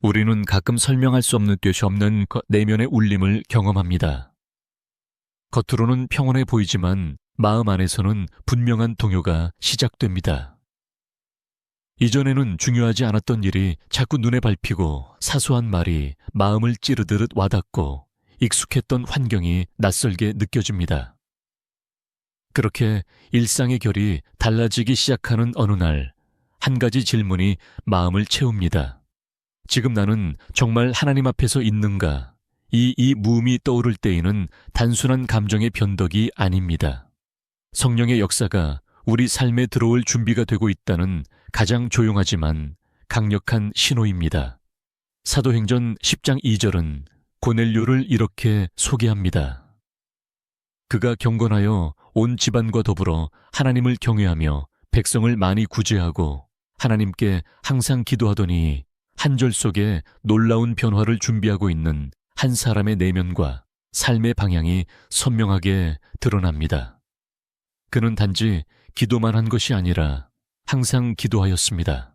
우리는 가끔 설명할 수 없는 뜻이 없는 내면의 울림을 경험합니다. 겉으로는 평온해 보이지만 마음 안에서는 분명한 동요가 시작됩니다. 이전에는 중요하지 않았던 일이 자꾸 눈에 밟히고 사소한 말이 마음을 찌르듯 와닿고 익숙했던 환경이 낯설게 느껴집니다. 그렇게 일상의 결이 달라지기 시작하는 어느 날, 한 가지 질문이 마음을 채웁니다. 지금 나는 정말 하나님 앞에서 있는가? 이 무음이 떠오를 때에는 단순한 감정의 변덕이 아닙니다. 성령의 역사가 우리 삶에 들어올 준비가 되고 있다는 가장 조용하지만 강력한 신호입니다. 사도행전 10장 2절은 고넬료를 이렇게 소개합니다. 그가 경건하여 온 집안과 더불어 하나님을 경외하며 백성을 많이 구제하고 하나님께 항상 기도하더니 한 절 속에 놀라운 변화를 준비하고 있는 한 사람의 내면과 삶의 방향이 선명하게 드러납니다. 그는 단지 기도만 한 것이 아니라 항상 기도하였습니다.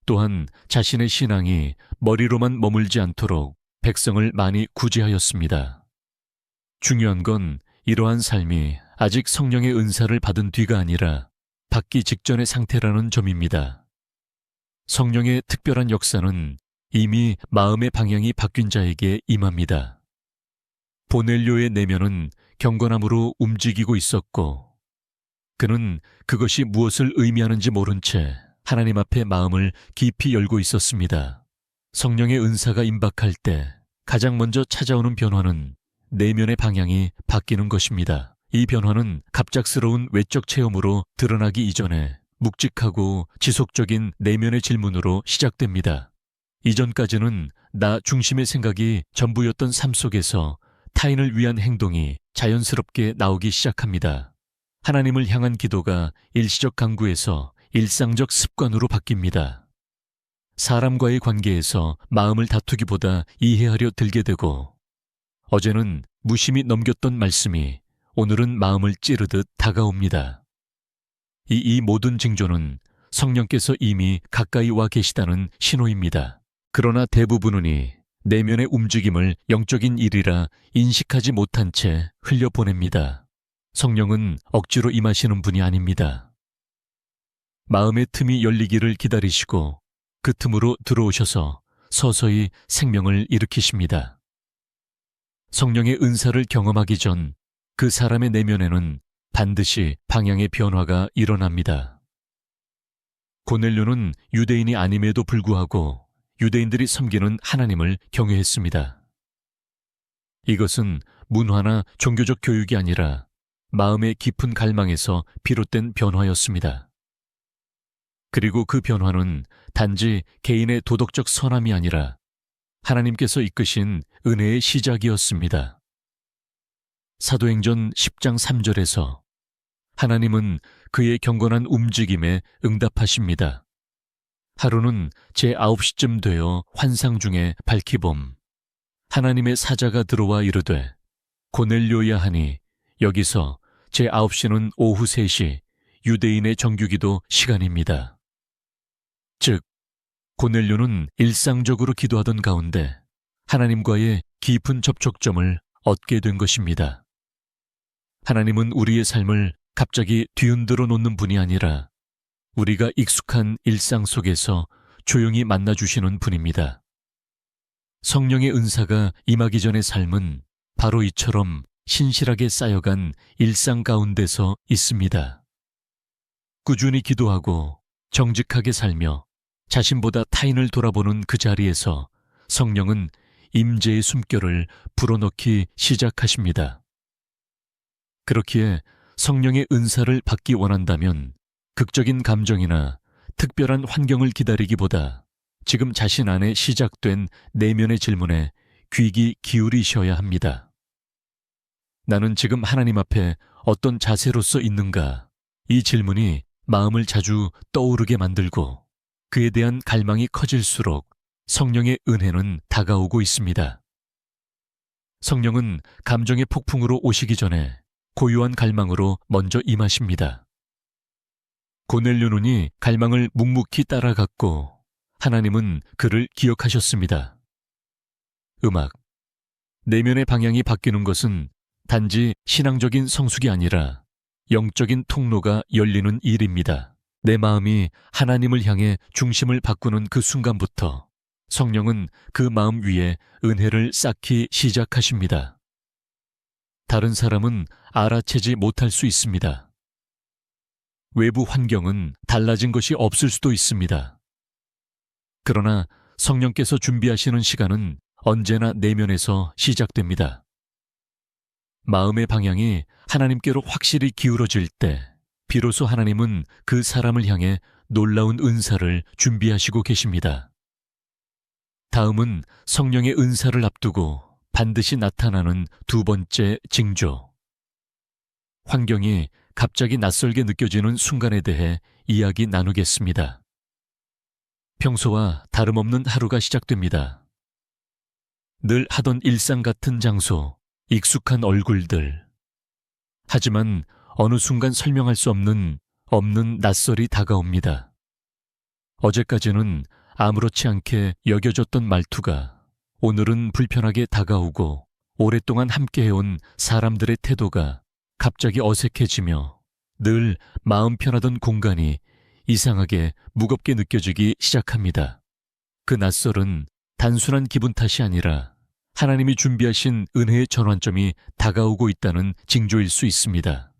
또한 자신의 신앙이 머리로만 머물지 않도록 백성을 많이 구제하였습니다. 중요한 건 이러한 삶이 아직 성령의 은사를 받은 뒤가 아니라 받기 직전의 상태라는 점입니다. 성령의 특별한 역사는 이미 마음의 방향이 바뀐 자에게 임합니다. 보넬료의 내면은 경건함으로 움직이고 있었고 그는 그것이 무엇을 의미하는지 모른 채 하나님 앞에 마음을 깊이 열고 있었습니다. 성령의 은사가 임박할 때 가장 먼저 찾아오는 변화는 내면의 방향이 바뀌는 것입니다. 이 변화는 갑작스러운 외적 체험으로 드러나기 이전에 묵직하고 지속적인 내면의 질문으로 시작됩니다. 이전까지는 나 중심의 생각이 전부였던 삶 속에서 타인을 위한 행동이 자연스럽게 나오기 시작합니다. 하나님을 향한 기도가 일시적 강구에서 일상적 습관으로 바뀝니다. 사람과의 관계에서 마음을 다투기보다 이해하려 들게 되고 어제는 무심히 넘겼던 말씀이 오늘은 마음을 찌르듯 다가옵니다. 이 모든 징조는 성령께서 이미 가까이 와 계시다는 신호입니다. 그러나 대부분은 내면의 움직임을 영적인 일이라 인식하지 못한 채 흘려보냅니다. 성령은 억지로 임하시는 분이 아닙니다. 마음의 틈이 열리기를 기다리시고 그 틈으로 들어오셔서 서서히 생명을 일으키십니다. 성령의 은사를 경험하기 전 그 사람의 내면에는 반드시 방향의 변화가 일어납니다. 고넬료는 유대인이 아님에도 불구하고 유대인들이 섬기는 하나님을 경외했습니다. 이것은 문화나 종교적 교육이 아니라 마음의 깊은 갈망에서 비롯된 변화였습니다. 그리고 그 변화는 단지 개인의 도덕적 선함이 아니라 하나님께서 이끄신 은혜의 시작이었습니다. 사도행전 10장 3절에서 하나님은 그의 경건한 움직임에 응답하십니다. 하루는 제9시쯤 되어 환상 중에 밝히봄. 하나님의 사자가 들어와 이르되 고넬료야 하니 여기서 제9시는 오후 3시 유대인의 정규기도 시간입니다. 즉 고넬료는 일상적으로 기도하던 가운데 하나님과의 깊은 접촉점을 얻게 된 것입니다. 하나님은 우리의 삶을 갑자기 뒤흔들어 놓는 분이 아니라 우리가 익숙한 일상 속에서 조용히 만나주시는 분입니다. 성령의 은사가 임하기 전의 삶은 바로 이처럼 신실하게 쌓여간 일상 가운데서 있습니다. 꾸준히 기도하고 정직하게 살며 자신보다 타인을 돌아보는 그 자리에서 성령은 임재의 숨결을 불어넣기 시작하십니다. 그렇기에 성령의 은사를 받기 원한다면 극적인 감정이나 특별한 환경을 기다리기보다 지금 자신 안에 시작된 내면의 질문에 귀 기울이셔야 합니다. 나는 지금 하나님 앞에 어떤 자세로서 있는가? 이 질문이 마음을 자주 떠오르게 만들고 그에 대한 갈망이 커질수록 성령의 은혜는 다가오고 있습니다. 성령은 감정의 폭풍으로 오시기 전에 고요한 갈망으로 먼저 임하십니다. 고넬료눈이 갈망을 묵묵히 따라갔고 하나님은 그를 기억하셨습니다. 음악. 내면의 방향이 바뀌는 것은 단지 신앙적인 성숙이 아니라 영적인 통로가 열리는 일입니다. 내 마음이 하나님을 향해 중심을 바꾸는 그 순간부터 성령은 그 마음 위에 은혜를 쌓기 시작하십니다. 다른 사람은 알아채지 못할 수 있습니다. 외부 환경은 달라진 것이 없을 수도 있습니다. 그러나 성령께서 준비하시는 시간은 언제나 내면에서 시작됩니다. 마음의 방향이 하나님께로 확실히 기울어질 때 비로소 하나님은 그 사람을 향해 놀라운 은사를 준비하시고 계십니다. 다음은 성령의 은사를 앞두고 반드시 나타나는 두 번째 징조. 환경이 갑자기 낯설게 느껴지는 순간에 대해 이야기 나누겠습니다. 평소와 다름없는 하루가 시작됩니다. 늘 하던 일상 같은 장소, 익숙한 얼굴들. 하지만 어느 순간 설명할 수 없는 낯설이 다가옵니다. 어제까지는 아무렇지 않게 여겨졌던 말투가 오늘은 불편하게 다가오고 오랫동안 함께해온 사람들의 태도가 갑자기 어색해지며 늘 마음 편하던 공간이 이상하게 무겁게 느껴지기 시작합니다. 그 낯설은 단순한 기분 탓이 아니라 하나님이 준비하신 은혜의 전환점이 다가오고 있다는 징조일 수 있습니다.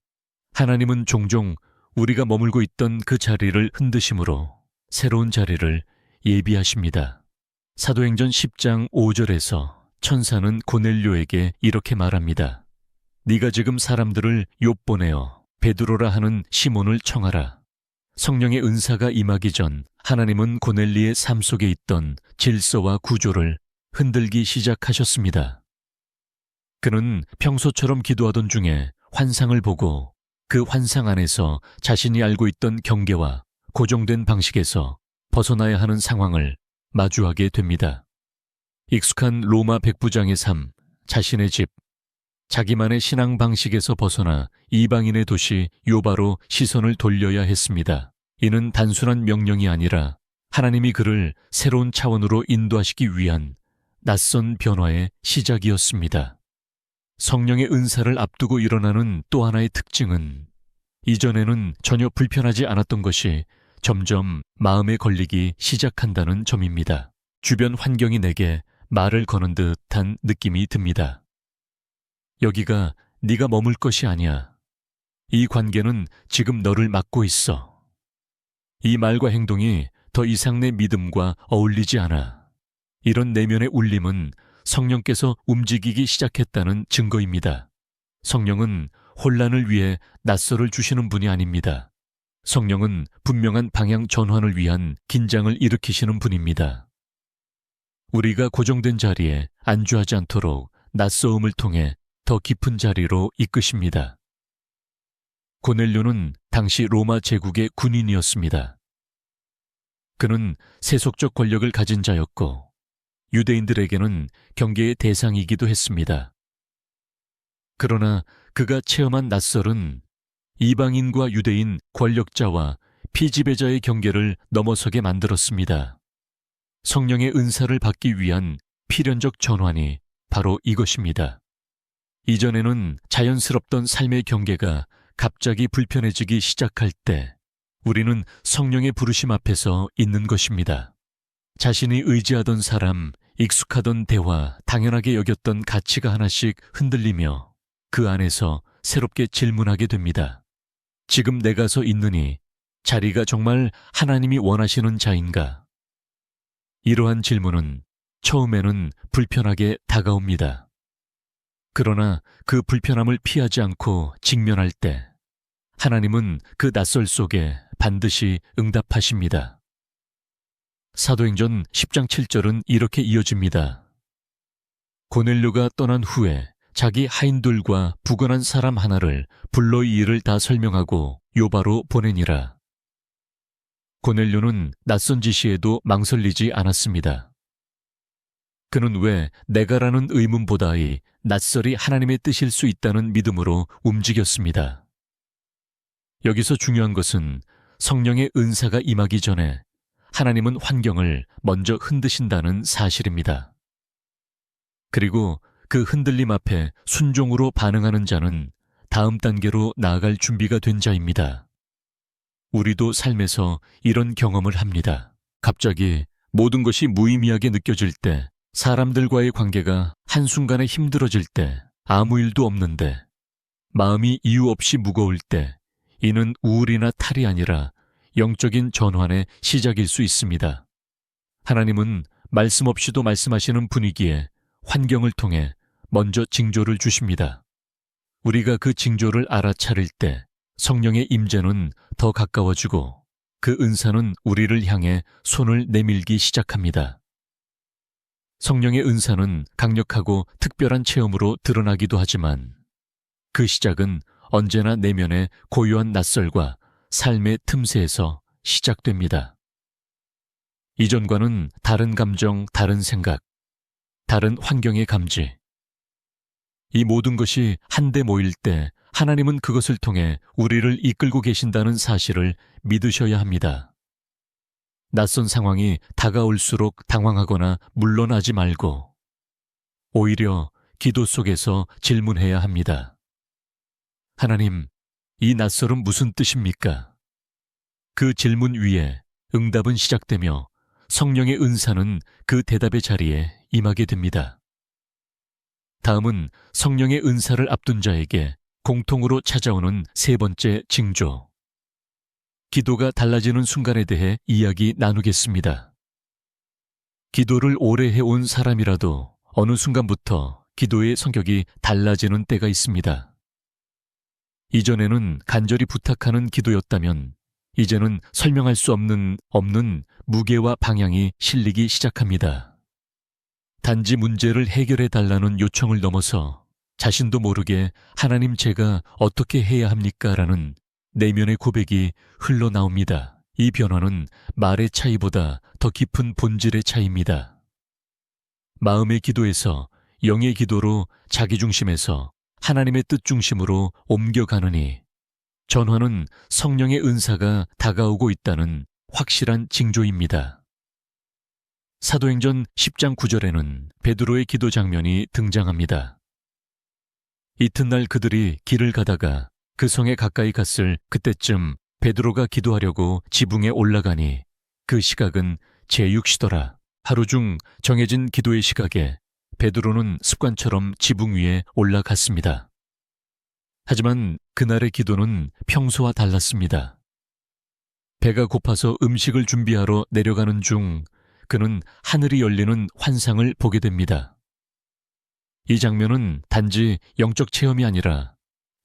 하나님은 종종 우리가 머물고 있던 그 자리를 흔드심으로 새로운 자리를 예비하십니다. 사도행전 10장 5절에서 천사는 고넬료에게 이렇게 말합니다. 네가 지금 사람들을 욥보내어 베드로라 하는 시몬을 청하라. 성령의 은사가 임하기 전 하나님은 고넬리의 삶 속에 있던 질서와 구조를 흔들기 시작하셨습니다. 그는 평소처럼 기도하던 중에 환상을 보고 그 환상 안에서 자신이 알고 있던 경계와 고정된 방식에서 벗어나야 하는 상황을 마주하게 됩니다. 익숙한 로마 백부장의 삶, 자신의 집, 자기만의 신앙 방식에서 벗어나 이방인의 도시 요바로 시선을 돌려야 했습니다. 이는 단순한 명령이 아니라 하나님이 그를 새로운 차원으로 인도하시기 위한 낯선 변화의 시작이었습니다. 성령의 은사를 앞두고 일어나는 또 하나의 특징은 이전에는 전혀 불편하지 않았던 것이 점점 마음에 걸리기 시작한다는 점입니다. 주변 환경이 내게 말을 거는 듯한 느낌이 듭니다. 여기가 네가 머물 것이 아니야. 이 관계는 지금 너를 막고 있어. 이 말과 행동이 더 이상 내 믿음과 어울리지 않아. 이런 내면의 울림은 성령께서 움직이기 시작했다는 증거입니다. 성령은 혼란을 위해 낯설을 주시는 분이 아닙니다. 성령은 분명한 방향 전환을 위한 긴장을 일으키시는 분입니다. 우리가 고정된 자리에 안주하지 않도록 낯서움을 통해 더 깊은 자리로 이끄십니다. 고넬료는 당시 로마 제국의 군인이었습니다. 그는 세속적 권력을 가진 자였고 유대인들에게는 경계의 대상이기도 했습니다. 그러나 그가 체험한 낯설은 이방인과 유대인, 권력자와 피지배자의 경계를 넘어서게 만들었습니다. 성령의 은사를 받기 위한 필연적 전환이 바로 이것입니다. 이전에는 자연스럽던 삶의 경계가 갑자기 불편해지기 시작할 때 우리는 성령의 부르심 앞에서 있는 것입니다. 자신이 의지하던 사람, 익숙하던 대화, 당연하게 여겼던 가치가 하나씩 흔들리며 그 안에서 새롭게 질문하게 됩니다. 지금 내가 서 있느니 자리가 정말 하나님이 원하시는 자인가? 이러한 질문은 처음에는 불편하게 다가옵니다. 그러나 그 불편함을 피하지 않고 직면할 때 하나님은 그 낯설 속에 반드시 응답하십니다. 사도행전 10장 7절은 이렇게 이어집니다. 고넬료가 떠난 후에 자기 하인들과 부건한 사람 하나를 불러 이 일을 다 설명하고 요바로 보내니라. 고넬료는 낯선 지시에도 망설이지 않았습니다. 그는 왜 내가라는 의문보다의 낯설이 하나님의 뜻일 수 있다는 믿음으로 움직였습니다. 여기서 중요한 것은 성령의 은사가 임하기 전에 하나님은 환경을 먼저 흔드신다는 사실입니다. 그리고 그 흔들림 앞에 순종으로 반응하는 자는 다음 단계로 나아갈 준비가 된 자입니다. 우리도 삶에서 이런 경험을 합니다. 갑자기 모든 것이 무의미하게 느껴질 때, 사람들과의 관계가 한순간에 힘들어질 때, 아무 일도 없는데, 마음이 이유 없이 무거울 때, 이는 우울이나 탈이 아니라 영적인 전환의 시작일 수 있습니다. 하나님은 말씀 없이도 말씀하시는 분위기에 환경을 통해 먼저 징조를 주십니다. 우리가 그 징조를 알아차릴 때 성령의 임재는 더 가까워지고 그 은사는 우리를 향해 손을 내밀기 시작합니다. 성령의 은사는 강력하고 특별한 체험으로 드러나기도 하지만 그 시작은 언제나 내면의 고요한 낯설과 삶의 틈새에서 시작됩니다. 이전과는 다른 감정, 다른 생각, 다른 환경의 감지. 이 모든 것이 한데 모일 때 하나님은 그것을 통해 우리를 이끌고 계신다는 사실을 믿으셔야 합니다. 낯선 상황이 다가올수록 당황하거나 물러나지 말고 오히려 기도 속에서 질문해야 합니다. 하나님, 이 낯설은 무슨 뜻입니까? 그 질문 위에 응답은 시작되며 성령의 은사는 그 대답의 자리에 임하게 됩니다. 다음은 성령의 은사를 앞둔 자에게 공통으로 찾아오는 세 번째 징조. 기도가 달라지는 순간에 대해 이야기 나누겠습니다. 기도를 오래 해온 사람이라도 어느 순간부터 기도의 성격이 달라지는 때가 있습니다. 이전에는 간절히 부탁하는 기도였다면 이제는 설명할 수 없는 무게와 방향이 실리기 시작합니다. 단지 문제를 해결해 달라는 요청을 넘어서 자신도 모르게 하나님 제가 어떻게 해야 합니까? 라는 내면의 고백이 흘러나옵니다. 이 변화는 말의 차이보다 더 깊은 본질의 차이입니다. 마음의 기도에서 영의 기도로 자기 중심에서 하나님의 뜻 중심으로 옮겨가느니 전환은 성령의 은사가 다가오고 있다는 확실한 징조입니다. 사도행전 10장 9절에는 베드로의 기도 장면이 등장합니다. 이튿날 그들이 길을 가다가 그 성에 가까이 갔을 그때쯤 베드로가 기도하려고 지붕에 올라가니 그 시각은 제6시더라. 하루 중 정해진 기도의 시각에 베드로는 습관처럼 지붕 위에 올라갔습니다. 하지만 그날의 기도는 평소와 달랐습니다. 배가 고파서 음식을 준비하러 내려가는 중 그는 하늘이 열리는 환상을 보게 됩니다. 이 장면은 단지 영적 체험이 아니라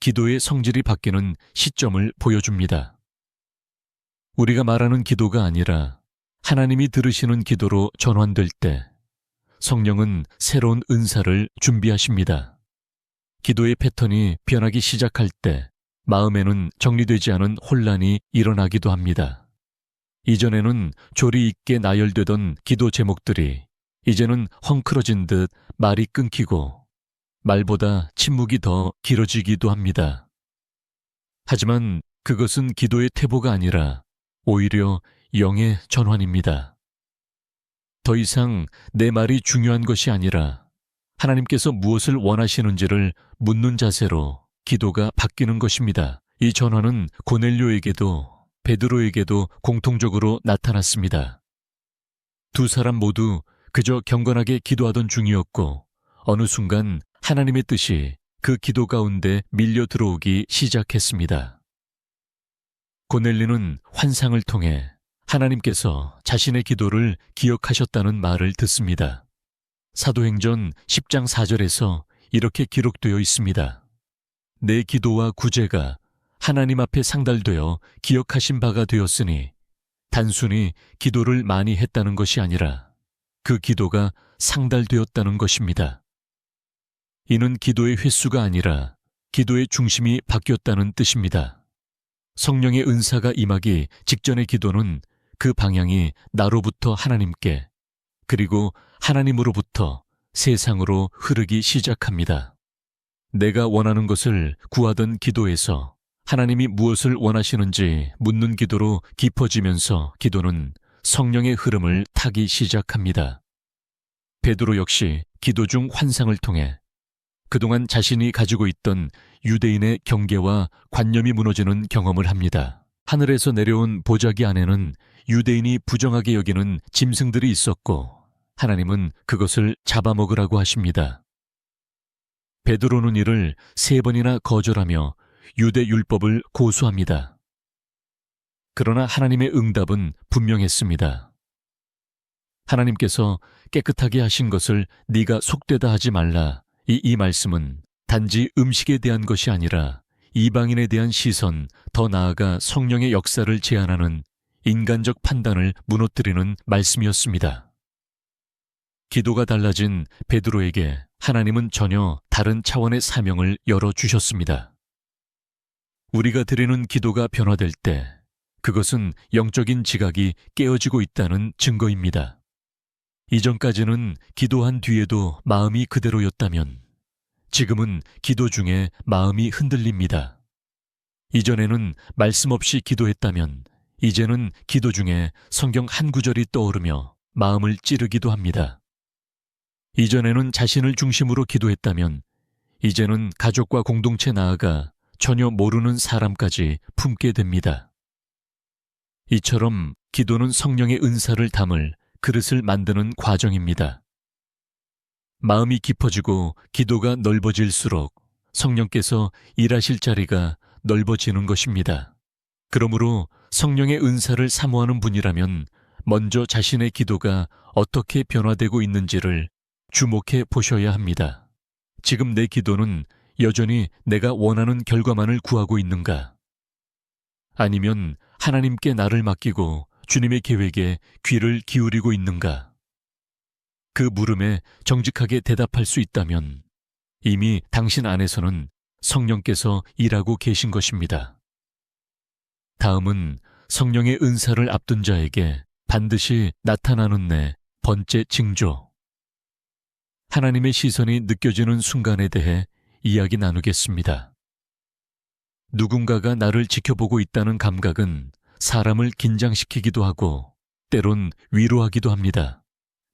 기도의 성질이 바뀌는 시점을 보여줍니다. 우리가 말하는 기도가 아니라 하나님이 들으시는 기도로 전환될 때 성령은 새로운 은사를 준비하십니다. 기도의 패턴이 변하기 시작할 때 마음에는 정리되지 않은 혼란이 일어나기도 합니다. 이전에는 조리 있게 나열되던 기도 제목들이 이제는 헝클어진 듯 말이 끊기고 말보다 침묵이 더 길어지기도 합니다. 하지만 그것은 기도의 퇴보가 아니라 오히려 영의 전환입니다. 더 이상 내 말이 중요한 것이 아니라 하나님께서 무엇을 원하시는지를 묻는 자세로 기도가 바뀌는 것입니다. 이 전환은 고넬료에게도 베드로에게도 공통적으로 나타났습니다. 두 사람 모두 그저 경건하게 기도하던 중이었고 어느 순간 하나님의 뜻이 그 기도 가운데 밀려 들어오기 시작했습니다. 고넬료는 환상을 통해 하나님께서 자신의 기도를 기억하셨다는 말을 듣습니다. 사도행전 10장 4절에서 이렇게 기록되어 있습니다. 내 기도와 구제가 하나님 앞에 상달되어 기억하신 바가 되었으니 단순히 기도를 많이 했다는 것이 아니라 그 기도가 상달되었다는 것입니다. 이는 기도의 횟수가 아니라 기도의 중심이 바뀌었다는 뜻입니다. 성령의 은사가 임하기 직전의 기도는 그 방향이 나로부터 하나님께 그리고 하나님으로부터 세상으로 흐르기 시작합니다. 내가 원하는 것을 구하던 기도에서 하나님이 무엇을 원하시는지 묻는 기도로 깊어지면서 기도는 성령의 흐름을 타기 시작합니다. 베드로 역시 기도 중 환상을 통해 그동안 자신이 가지고 있던 유대인의 경계와 관념이 무너지는 경험을 합니다. 하늘에서 내려온 보자기 안에는 유대인이 부정하게 여기는 짐승들이 있었고 하나님은 그것을 잡아먹으라고 하십니다. 베드로는 이를 3번이나 거절하며 유대 율법을 고수합니다. 그러나 하나님의 응답은 분명했습니다. 하나님께서 깨끗하게 하신 것을 네가 속되다 하지 말라. 이 말씀은 단지 음식에 대한 것이 아니라 이방인에 대한 시선, 더 나아가 성령의 역사를 제한하는 인간적 판단을 무너뜨리는 말씀이었습니다. 기도가 달라진 베드로에게 하나님은 전혀 다른 차원의 사명을 열어주셨습니다. 우리가 드리는 기도가 변화될 때 그것은 영적인 지각이 깨어지고 있다는 증거입니다. 이전까지는 기도한 뒤에도 마음이 그대로였다면 지금은 기도 중에 마음이 흔들립니다. 이전에는 말씀 없이 기도했다면 이제는 기도 중에 성경 한 구절이 떠오르며 마음을 찌르기도 합니다. 이전에는 자신을 중심으로 기도했다면 이제는 가족과 공동체 나아가 전혀 모르는 사람까지 품게 됩니다. 이처럼 기도는 성령의 은사를 담을 그릇을 만드는 과정입니다. 마음이 깊어지고 기도가 넓어질수록 성령께서 일하실 자리가 넓어지는 것입니다. 그러므로 성령의 은사를 사모하는 분이라면 먼저 자신의 기도가 어떻게 변화되고 있는지를 주목해 보셔야 합니다. 지금 내 기도는 여전히 내가 원하는 결과만을 구하고 있는가? 아니면 하나님께 나를 맡기고 주님의 계획에 귀를 기울이고 있는가? 그 물음에 정직하게 대답할 수 있다면 이미 당신 안에서는 성령께서 일하고 계신 것입니다. 다음은 성령의 은사를 앞둔 자에게 반드시 나타나는 내 번째 징조. 하나님의 시선이 느껴지는 순간에 대해 이야기 나누겠습니다. 누군가가 나를 지켜보고 있다는 감각은 사람을 긴장시키기도 하고 때론 위로하기도 합니다.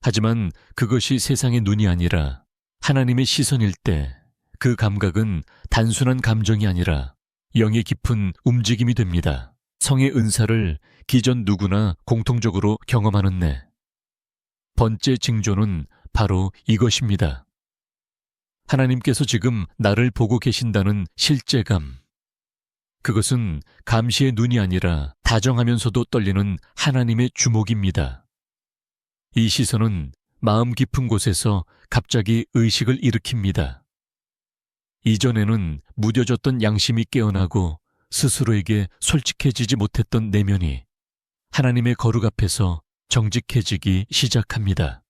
하지만 그것이 세상의 눈이 아니라 하나님의 시선일 때 그 감각은 단순한 감정이 아니라 영의 깊은 움직임이 됩니다. 성의 은사를 기존 누구나 공통적으로 경험하는 내 번째 징조는 바로 이것입니다. 하나님께서 지금 나를 보고 계신다는 실제감. 그것은 감시의 눈이 아니라 다정하면서도 떨리는 하나님의 주목입니다. 이 시선은 마음 깊은 곳에서 갑자기 의식을 일으킵니다. 이전에는 무뎌졌던 양심이 깨어나고 스스로에게 솔직해지지 못했던 내면이 하나님의 거룩 앞에서 정직해지기 시작합니다.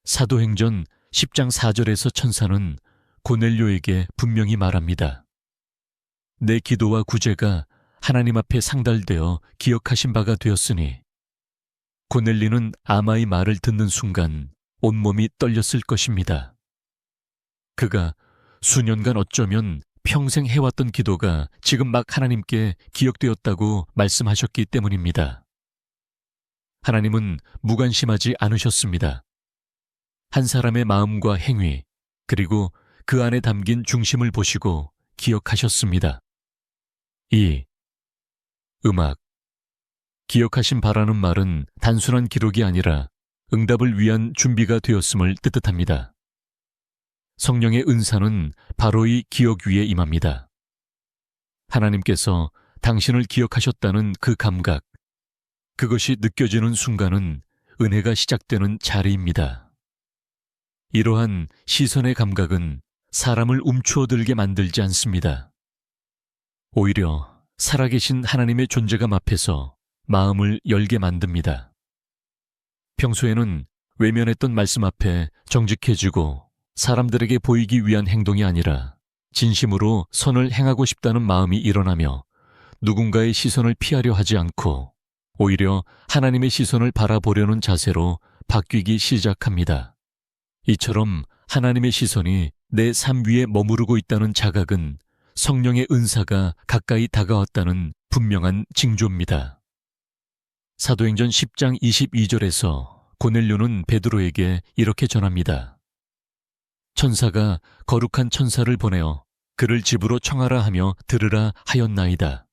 사도행전 10장 4절에서 천사는 고넬료에게 분명히 말합니다. 내 기도와 구제가 하나님 앞에 상달되어 기억하신 바가 되었으니 고넬리는 아마의 말을 듣는 순간 온몸이 떨렸을 것입니다. 그가 수년간 어쩌면 평생 해왔던 기도가 지금 막 하나님께 기억되었다고 말씀하셨기 때문입니다. 하나님은 무관심하지 않으셨습니다. 한 사람의 마음과 행위, 그리고 그 안에 담긴 중심을 보시고 기억하셨습니다. 2. 음악. 기억하신 바라는 말은 단순한 기록이 아니라 응답을 위한 준비가 되었음을 뜻합니다. 성령의 은사는 바로 이 기억 위에 임합니다. 하나님께서 당신을 기억하셨다는 그 감각, 그것이 느껴지는 순간은 은혜가 시작되는 자리입니다. 이러한 시선의 감각은 사람을 움츠어들게 만들지 않습니다. 오히려 살아계신 하나님의 존재감 앞에서 마음을 열게 만듭니다. 평소에는 외면했던 말씀 앞에 정직해지고 사람들에게 보이기 위한 행동이 아니라 진심으로 선을 행하고 싶다는 마음이 일어나며 누군가의 시선을 피하려 하지 않고 오히려 하나님의 시선을 바라보려는 자세로 바뀌기 시작합니다. 이처럼 하나님의 시선이 내 삶 위에 머무르고 있다는 자각은 성령의 은사가 가까이 다가왔다는 분명한 징조입니다. 사도행전 10장 22절에서 고넬료는 베드로에게 이렇게 전합니다. 천사가 거룩한 천사를 보내어 그를 집으로 청하라 하며 들으라 하였나이다.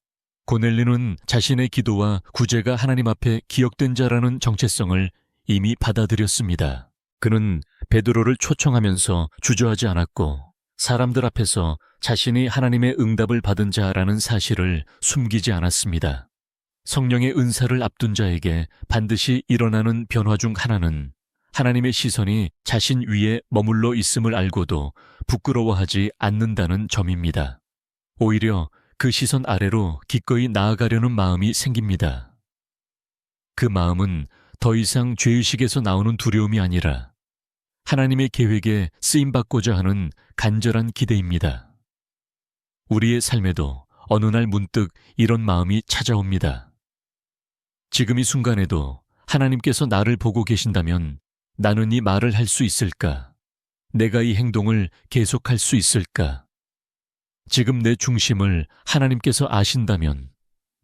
고넬료는 자신의 기도와 구제가 하나님 앞에 기억된 자라는 정체성을 이미 받아들였습니다. 그는 베드로를 초청하면서 주저하지 않았고 사람들 앞에서 자신이 하나님의 응답을 받은 자라는 사실을 숨기지 않았습니다. 성령의 은사를 앞둔 자에게 반드시 일어나는 변화 중 하나는 하나님의 시선이 자신 위에 머물러 있음을 알고도 부끄러워하지 않는다는 점입니다. 오히려 그 시선 아래로 기꺼이 나아가려는 마음이 생깁니다. 그 마음은 더 이상 죄의식에서 나오는 두려움이 아니라 하나님의 계획에 쓰임받고자 하는 간절한 기대입니다. 우리의 삶에도 어느 날 문득 이런 마음이 찾아옵니다. 지금 이 순간에도 하나님께서 나를 보고 계신다면 나는 이 말을 할 수 있을까? 내가 이 행동을 계속할 수 있을까? 지금 내 중심을 하나님께서 아신다면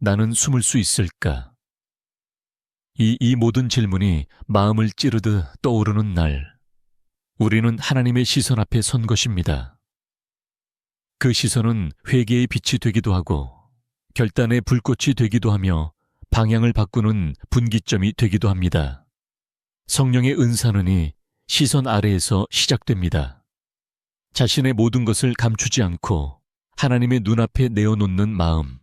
나는 숨을 수 있을까? 이 모든 질문이 마음을 찌르듯 떠오르는 날, 우리는 하나님의 시선 앞에 선 것입니다. 그 시선은 회개의 빛이 되기도 하고 결단의 불꽃이 되기도 하며 방향을 바꾸는 분기점이 되기도 합니다. 성령의 은사는 이 시선 아래에서 시작됩니다. 자신의 모든 것을 감추지 않고 하나님의 눈앞에 내어놓는 마음,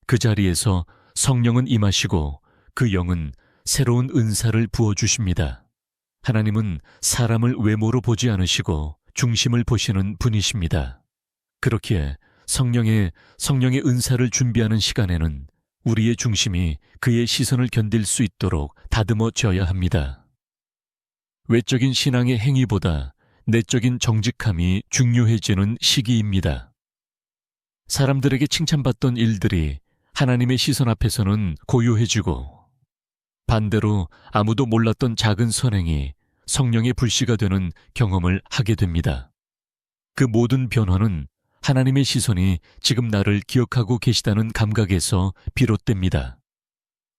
그 자리에서 성령은 임하시고 그 영은 새로운 은사를 부어주십니다. 하나님은 사람을 외모로 보지 않으시고 중심을 보시는 분이십니다. 그렇기에 성령의 은사를 준비하는 시간에는 우리의 중심이 그의 시선을 견딜 수 있도록 다듬어져야 합니다. 외적인 신앙의 행위보다 내적인 정직함이 중요해지는 시기입니다. 사람들에게 칭찬받던 일들이 하나님의 시선 앞에서는 고요해지고 반대로 아무도 몰랐던 작은 선행이 성령의 불씨가 되는 경험을 하게 됩니다. 그 모든 변화는 하나님의 시선이 지금 나를 기억하고 계시다는 감각에서 비롯됩니다.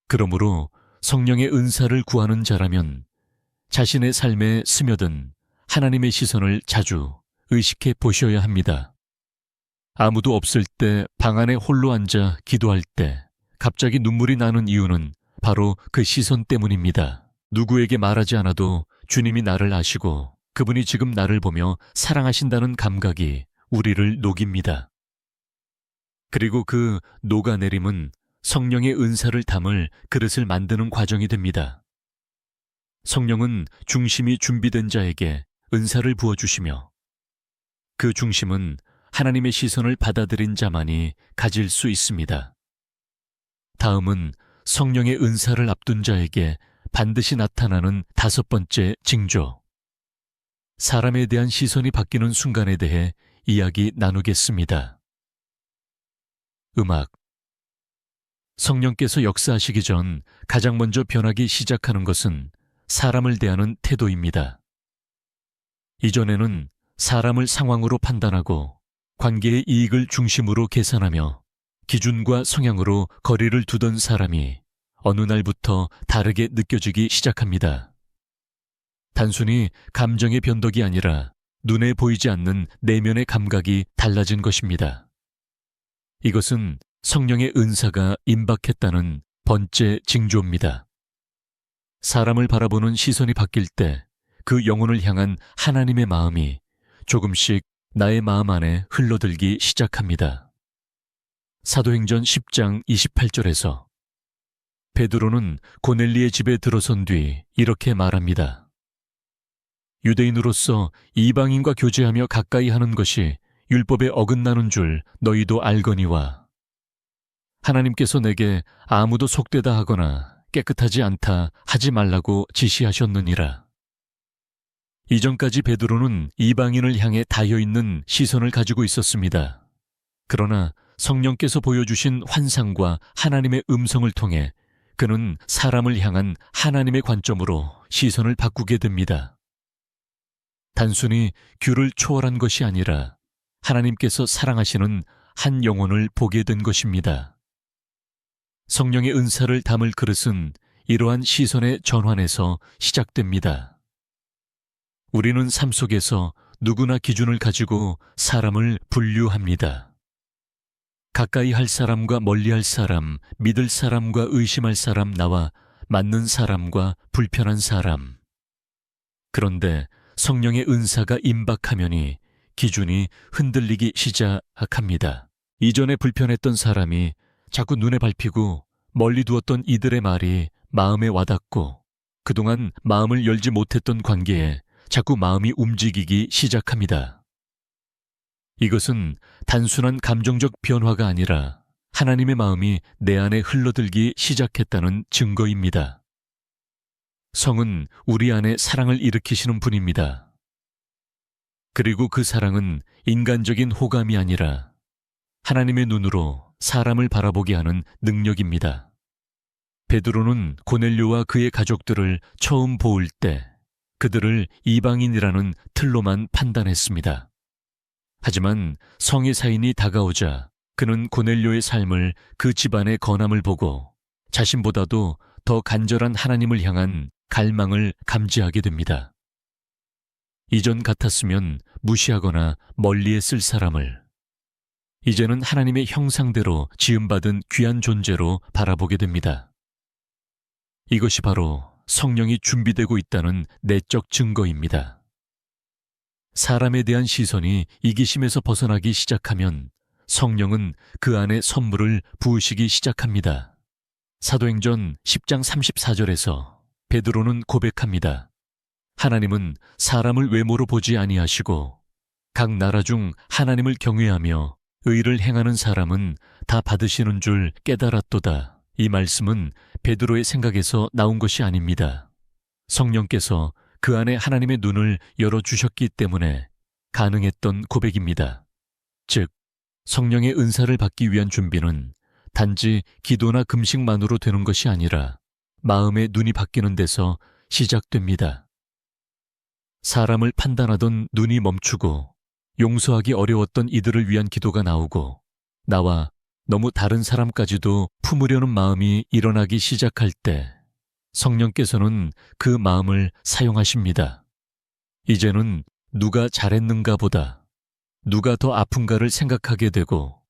그러므로 성령의 은사를 구하는 자라면 자신의 삶에 스며든 하나님의 시선을 자주 의식해 보셔야 합니다. 아무도 없을 때 방 안에 홀로 앉아 기도할 때 갑자기 눈물이 나는 이유는 바로 그 시선 때문입니다. 누구에게 말하지 않아도 주님이 나를 아시고 그분이 지금 나를 보며 사랑하신다는 감각이 우리를 녹입니다. 그리고 그 녹아내림은 성령의 은사를 담을 그릇을 만드는 과정이 됩니다. 성령은 중심이 준비된 자에게 은사를 부어주시며 그 중심은 하나님의 시선을 받아들인 자만이 가질 수 있습니다. 다음은 성령의 은사를 앞둔 자에게 반드시 나타나는 5번째 징조. 사람에 대한 시선이 바뀌는 순간에 대해 이야기 나누겠습니다. 음악. 성령께서 역사하시기 전 가장 먼저 변하기 시작하는 것은 사람을 대하는 태도입니다. 이전에는 사람을 상황으로 판단하고 관계의 이익을 중심으로 계산하며 기준과 성향으로 거리를 두던 사람이 어느 날부터 다르게 느껴지기 시작합니다. 단순히 감정의 변덕이 아니라 눈에 보이지 않는 내면의 감각이 달라진 것입니다. 이것은 성령의 은사가 임박했다는 번째 징조입니다. 사람을 바라보는 시선이 바뀔 때 그 영혼을 향한 하나님의 마음이 조금씩 나의 마음 안에 흘러들기 시작합니다. 사도행전 10장 28절에서 베드로는 고넬리의 집에 들어선 뒤 이렇게 말합니다. 유대인으로서 이방인과 교제하며 가까이 하는 것이 율법에 어긋나는 줄 너희도 알거니와 하나님께서 내게 아무도 속되다 하거나 깨끗하지 않다 하지 말라고 지시하셨느니라. 이전까지 베드로는 이방인을 향해 닿여있는 시선을 가지고 있었습니다. 그러나 성령께서 보여주신 환상과 하나님의 음성을 통해 그는 사람을 향한 하나님의 관점으로 시선을 바꾸게 됩니다. 단순히 규를 초월한 것이 아니라 하나님께서 사랑하시는 한 영혼을 보게 된 것입니다. 성령의 은사를 담을 그릇은 이러한 시선의 전환에서 시작됩니다. 우리는 삶 속에서 누구나 기준을 가지고 사람을 분류합니다. 가까이 할 사람과 멀리 할 사람, 믿을 사람과 의심할 사람, 나와 맞는 사람과 불편한 사람. 그런데 성령의 은사가 임박하면이 기준이 흔들리기 시작합니다. 이전에 불편했던 사람이 자꾸 눈에 밟히고 멀리 두었던 이들의 말이 마음에 와닿고 그동안 마음을 열지 못했던 관계에 자꾸 마음이 움직이기 시작합니다. 이것은 단순한 감정적 변화가 아니라 하나님의 마음이 내 안에 흘러들기 시작했다는 증거입니다. 성은 우리 안에 사랑을 일으키시는 분입니다. 그리고 그 사랑은 인간적인 호감이 아니라 하나님의 눈으로 사람을 바라보게 하는 능력입니다. 베드로는 고넬료와 그의 가족들을 처음 보을 때 그들을 이방인이라는 틀로만 판단했습니다. 하지만 성의 사인이 다가오자 그는 고넬료의 삶을, 그 집안의 건함을 보고 자신보다도 더 간절한 하나님을 향한 갈망을 감지하게 됩니다. 이전 같았으면 무시하거나 멀리에 쓸 사람을 이제는 하나님의 형상대로 지음받은 귀한 존재로 바라보게 됩니다. 이것이 바로 성령이 준비되고 있다는 내적 증거입니다. 사람에 대한 시선이 이기심에서 벗어나기 시작하면 성령은 그 안에 선물을 부으시기 시작합니다. 사도행전 10장 34절에서 베드로는 고백합니다. 하나님은 사람을 외모로 보지 아니하시고 각 나라 중 하나님을 경외하며 의를 행하는 사람은 다 받으시는 줄 깨달았도다. 이 말씀은 베드로의 생각에서 나온 것이 아닙니다. 성령께서 그 안에 하나님의 눈을 열어주셨기 때문에 가능했던 고백입니다. 즉, 성령의 은사를 받기 위한 준비는 단지 기도나 금식만으로 되는 것이 아니라 마음의 눈이 바뀌는 데서 시작됩니다. 사람을 판단하던 눈이 멈추고 용서하기 어려웠던 이들을 위한 기도가 나오고 나와 너무 다른 사람까지도 품으려는 마음이 일어나기 시작할 때 성령께서는 그 마음을 사용하십니다. 이제는 누가 잘했는가 보다 누가 더 아픈가를 생각하게 되고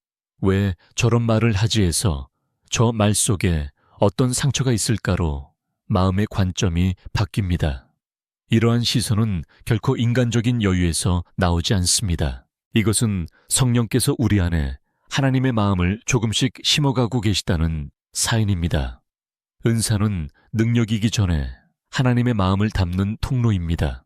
왜 저런 말을 하지 해서 저 말 속에 어떤 상처가 있을까로 마음의 관점이 바뀝니다. 이러한 시선은 결코 인간적인 여유에서 나오지 않습니다. 이것은 성령께서 우리 안에 하나님의 마음을 조금씩 심어가고 계시다는 사인입니다. 은사는 능력이기 전에 하나님의 마음을 담는 통로입니다.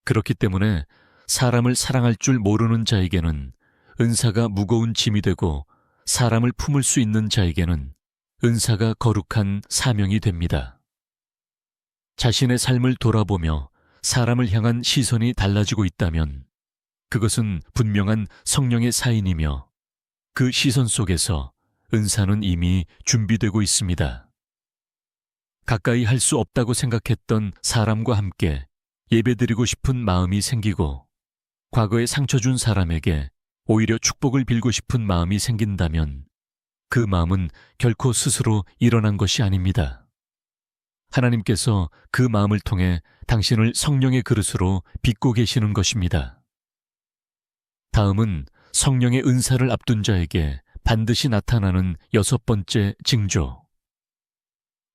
그렇기 때문에 사람을 사랑할 줄 모르는 자에게는 은사가 무거운 짐이 되고 사람을 품을 수 있는 자에게는 은사가 거룩한 사명이 됩니다. 자신의 삶을 돌아보며 사람을 향한 시선이 달라지고 있다면 그것은 분명한 성령의 사인이며 그 시선 속에서 은사는 이미 준비되고 있습니다. 가까이 할 수 없다고 생각했던 사람과 함께 예배드리고 싶은 마음이 생기고 과거에 상처 준 사람에게 오히려 축복을 빌고 싶은 마음이 생긴다면 그 마음은 결코 스스로 일어난 것이 아닙니다. 하나님께서 그 마음을 통해 당신을 성령의 그릇으로 빚고 계시는 것입니다. 다음은 성령의 은사를 앞둔 자에게 반드시 나타나는 6번째 징조.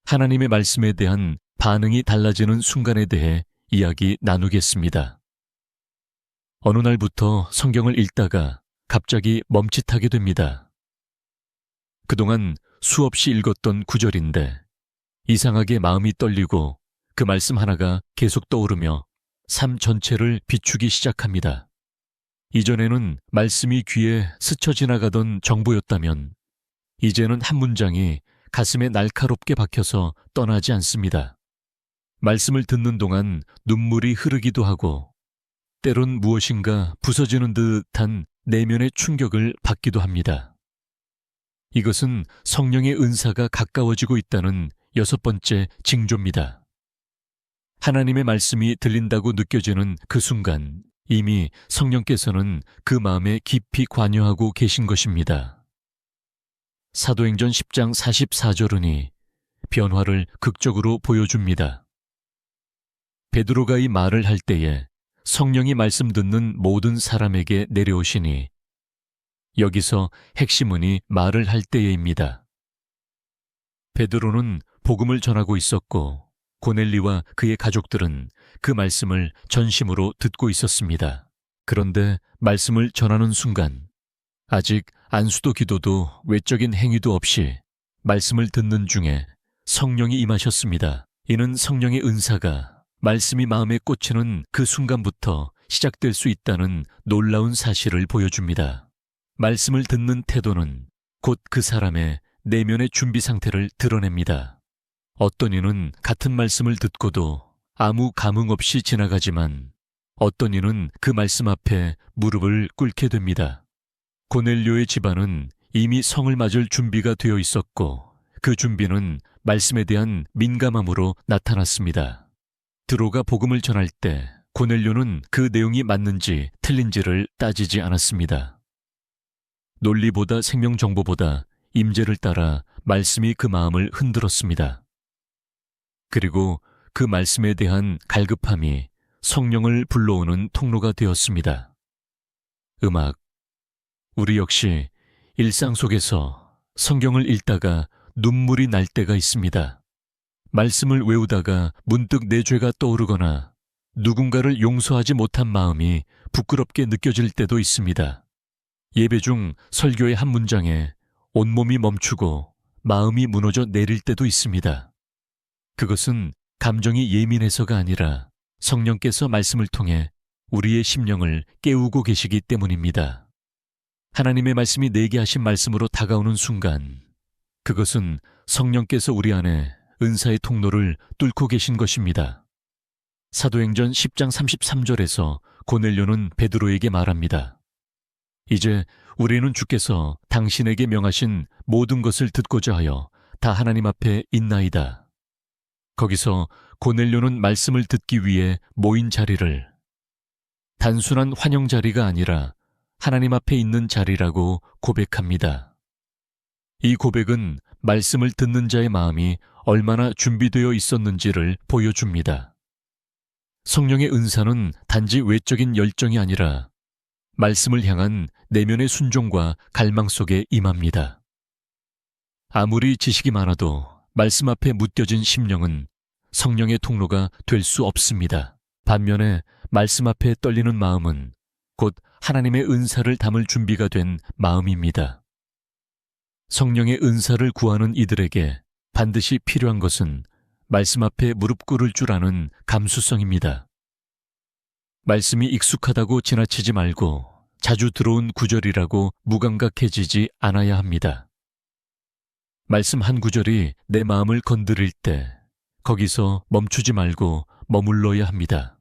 하나님의 말씀에 대한 반응이 달라지는 순간에 대해 이야기 나누겠습니다. 어느 날부터 성경을 읽다가 갑자기 멈칫하게 됩니다. 그동안 수없이 읽었던 구절인데 이상하게 마음이 떨리고 그 말씀 하나가 계속 떠오르며 삶 전체를 비추기 시작합니다. 이전에는 말씀이 귀에 스쳐 지나가던 정보였다면 이제는 한 문장이 가슴에 날카롭게 박혀서 떠나지 않습니다. 말씀을 듣는 동안 눈물이 흐르기도 하고 때론 무엇인가 부서지는 듯한 내면의 충격을 받기도 합니다. 이것은 성령의 은사가 가까워지고 있다는 6번째 징조입니다. 하나님의 말씀이 들린다고 느껴지는 그 순간 이미 성령께서는 그 마음에 깊이 관여하고 계신 것입니다. 사도행전 10장 44절은이 변화를 극적으로 보여줍니다. 베드로가 이 말을 할 때에 성령이 말씀 듣는 모든 사람에게 내려오시니, 여기서 핵심은이 말을 할 때에입니다. 베드로는 복음을 전하고 있었고 고넬리와 그의 가족들은 그 말씀을 전심으로 듣고 있었습니다. 그런데 말씀을 전하는 순간 아직 안수도 기도도 외적인 행위도 없이 말씀을 듣는 중에 성령이 임하셨습니다. 이는 성령의 은사가 말씀이 마음에 꽂히는 그 순간부터 시작될 수 있다는 놀라운 사실을 보여줍니다. 말씀을 듣는 태도는 곧 그 사람의 내면의 준비 상태를 드러냅니다. 어떤 이는 같은 말씀을 듣고도 아무 감흥 없이 지나가지만 어떤 이는 그 말씀 앞에 무릎을 꿇게 됩니다. 고넬료의 집안은 이미 성을 맞을 준비가 되어 있었고 그 준비는 말씀에 대한 민감함으로 나타났습니다. 드로가 복음을 전할 때 고넬료는 그 내용이 맞는지 틀린지를 따지지 않았습니다. 논리보다 생명정보보다 임재를 따라 말씀이 그 마음을 흔들었습니다. 그리고 그 말씀에 대한 갈급함이 성령을 불러오는 통로가 되었습니다. 음악, 우리 역시 일상 속에서 성경을 읽다가 눈물이 날 때가 있습니다. 말씀을 외우다가 문득 내 죄가 떠오르거나 누군가를 용서하지 못한 마음이 부끄럽게 느껴질 때도 있습니다. 예배 중 설교의 한 문장에 온몸이 멈추고 마음이 무너져 내릴 때도 있습니다. 그것은 감정이 예민해서가 아니라 성령께서 말씀을 통해 우리의 심령을 깨우고 계시기 때문입니다. 하나님의 말씀이 내게 하신 말씀으로 다가오는 순간, 그것은 성령께서 우리 안에 은사의 통로를 뚫고 계신 것입니다. 사도행전 10장 33절에서 고넬료는 베드로에게 말합니다. 이제 우리는 주께서 당신에게 명하신 모든 것을 듣고자 하여 다 하나님 앞에 있나이다. 거기서 고넬료는 말씀을 듣기 위해 모인 자리를 단순한 환영 자리가 아니라 하나님 앞에 있는 자리라고 고백합니다. 이 고백은 말씀을 듣는 자의 마음이 얼마나 준비되어 있었는지를 보여줍니다. 성령의 은사는 단지 외적인 열정이 아니라 말씀을 향한 내면의 순종과 갈망 속에 임합니다. 아무리 지식이 많아도 말씀 앞에 무뎌진 심령은 성령의 통로가 될 수 없습니다. 반면에 말씀 앞에 떨리는 마음은 곧 하나님의 은사를 담을 준비가 된 마음입니다. 성령의 은사를 구하는 이들에게 반드시 필요한 것은 말씀 앞에 무릎 꿇을 줄 아는 감수성입니다. 말씀이 익숙하다고 지나치지 말고 자주 들어온 구절이라고 무감각해지지 않아야 합니다. 말씀 한 구절이 내 마음을 건드릴 때 거기서 멈추지 말고 머물러야 합니다.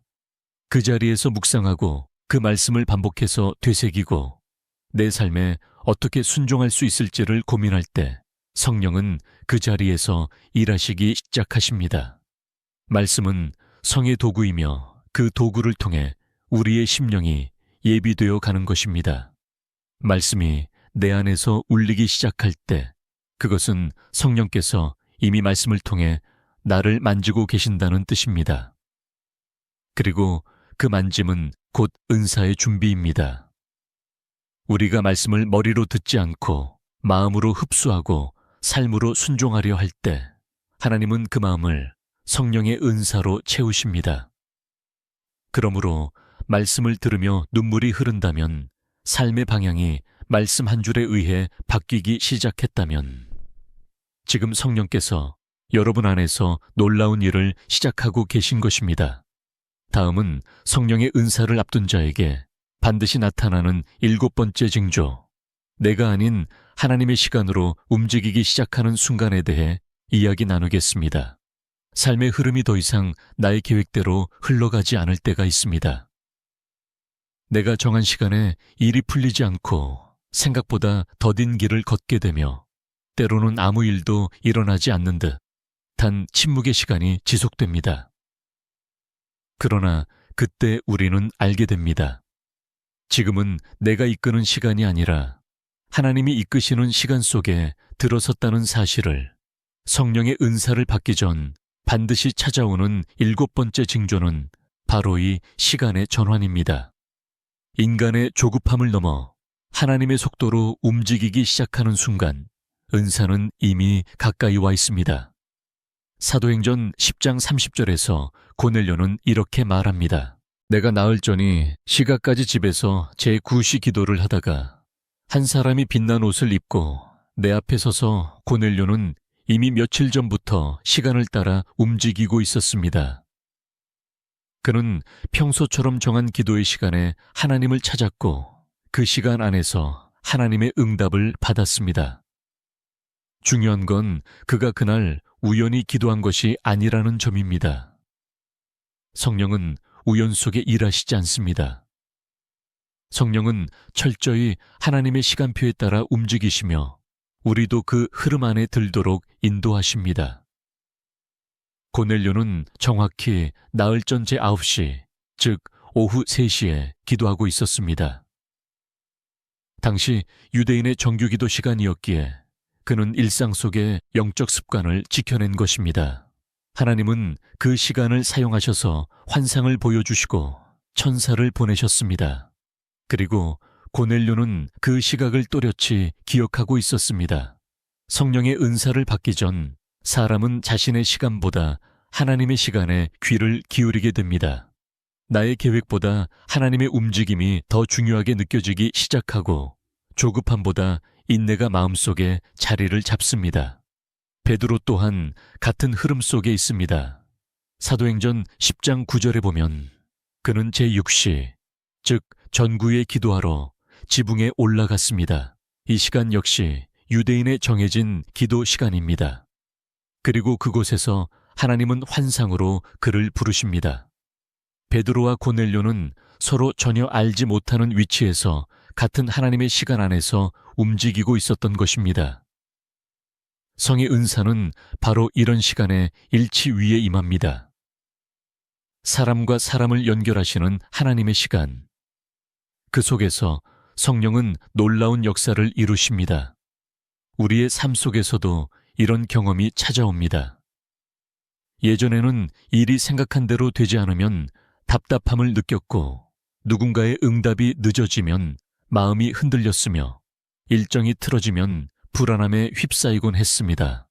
그 자리에서 묵상하고 그 말씀을 반복해서 되새기고 내 삶에 어떻게 순종할 수 있을지를 고민할 때 성령은 그 자리에서 일하시기 시작하십니다. 말씀은 성의 도구이며 그 도구를 통해 우리의 심령이 예비되어 가는 것입니다. 말씀이 내 안에서 울리기 시작할 때 그것은 성령께서 이미 말씀을 통해 나를 만지고 계신다는 뜻입니다. 그리고 그 만짐은 곧 은사의 준비입니다. 우리가 말씀을 머리로 듣지 않고 마음으로 흡수하고 삶으로 순종하려 할 때 하나님은 그 마음을 성령의 은사로 채우십니다. 그러므로 말씀을 들으며 눈물이 흐른다면 삶의 방향이 말씀 한 줄에 의해 바뀌기 시작했다면 지금 성령께서 여러분 안에서 놀라운 일을 시작하고 계신 것입니다. 다음은 성령의 은사를 앞둔 자에게 반드시 나타나는 7번째 징조, 내가 아닌 하나님의 시간으로 움직이기 시작하는 순간에 대해 이야기 나누겠습니다. 삶의 흐름이 더 이상 나의 계획대로 흘러가지 않을 때가 있습니다. 내가 정한 시간에 일이 풀리지 않고 생각보다 더딘 길을 걷게 되며 때로는 아무 일도 일어나지 않는 듯 단 침묵의 시간이 지속됩니다. 그러나 그때 우리는 알게 됩니다. 지금은 내가 이끄는 시간이 아니라 하나님이 이끄시는 시간 속에 들어섰다는 사실을, 성령의 은사를 받기 전 반드시 찾아오는 7번째 징조는 바로 이 시간의 전환입니다. 인간의 조급함을 넘어 하나님의 속도로 움직이기 시작하는 순간 은사는 이미 가까이 와 있습니다. 사도행전 10장 30절에서 고넬료는 이렇게 말합니다. 내가 나흘 전이 시각까지 집에서 제9시 기도를 하다가 한 사람이 빛난 옷을 입고 내 앞에 서서 고넬료는 이미 며칠 전부터 시간을 따라 움직이고 있었습니다. 그는 평소처럼 정한 기도의 시간에 하나님을 찾았고 그 시간 안에서 하나님의 응답을 받았습니다. 중요한 건 그가 그날 우연히 기도한 것이 아니라는 점입니다. 성령은 우연 속에 일하시지 않습니다. 성령은 철저히 하나님의 시간표에 따라 움직이시며 우리도 그 흐름 안에 들도록 인도하십니다. 고넬료는 정확히 나흘 전 제9시, 즉 오후 3시에 기도하고 있었습니다. 당시 유대인의 정규기도 시간이었기에 그는 일상 속의 영적 습관을 지켜낸 것입니다. 하나님은 그 시간을 사용하셔서 환상을 보여주시고 천사를 보내셨습니다. 그리고 고넬료는 그 시각을 또렷이 기억하고 있었습니다. 성령의 은사를 받기 전 사람은 자신의 시간보다 하나님의 시간에 귀를 기울이게 됩니다. 나의 계획보다 하나님의 움직임이 더 중요하게 느껴지기 시작하고 조급함보다 인내가 마음속에 자리를 잡습니다. 베드로 또한 같은 흐름 속에 있습니다. 사도행전 10장 9절에 보면 그는 제6시, 즉 전구에 기도하러 지붕에 올라갔습니다. 이 시간 역시 유대인의 정해진 기도 시간입니다. 그리고 그곳에서 하나님은 환상으로 그를 부르십니다. 베드로와 고넬료는 서로 전혀 알지 못하는 위치에서 같은 하나님의 시간 안에서 움직이고 있었던 것입니다. 성의 은사는 바로 이런 시간에 일치 위에 임합니다. 사람과 사람을 연결하시는 하나님의 시간. 그 속에서 성령은 놀라운 역사를 이루십니다. 우리의 삶 속에서도 이런 경험이 찾아옵니다. 예전에는 일이 생각한 대로 되지 않으면 답답함을 느꼈고 누군가의 응답이 늦어지면 마음이 흔들렸으며 일정이 틀어지면 불안함에 휩싸이곤 했습니다.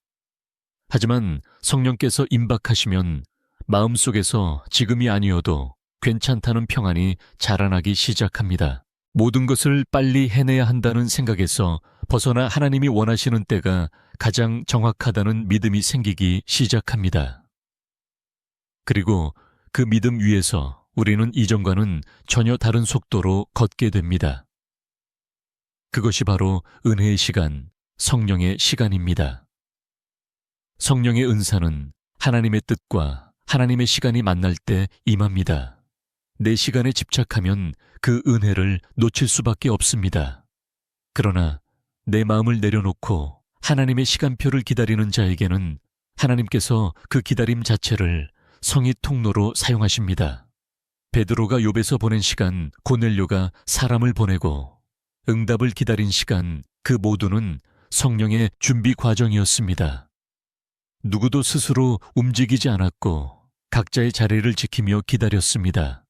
하지만 성령께서 임박하시면 마음속에서 지금이 아니어도 괜찮다는 평안이 자라나기 시작합니다. 모든 것을 빨리 해내야 한다는 생각에서 벗어나 하나님이 원하시는 때가 가장 정확하다는 믿음이 생기기 시작합니다. 그리고 그 믿음 위에서 우리는 이전과는 전혀 다른 속도로 걷게 됩니다. 그것이 바로 은혜의 시간, 성령의 시간입니다. 성령의 은사는 하나님의 뜻과 하나님의 시간이 만날 때 임합니다. 내 시간에 집착하면 그 은혜를 놓칠 수밖에 없습니다. 그러나 내 마음을 내려놓고 하나님의 시간표를 기다리는 자에게는 하나님께서 그 기다림 자체를 성의 통로로 사용하십니다. 베드로가 욥에서 보낸 시간, 고넬료가 사람을 보내고 응답을 기다린 시간, 그 모두는 성령의 준비 과정이었습니다. 누구도 스스로 움직이지 않았고 각자의 자리를 지키며 기다렸습니다.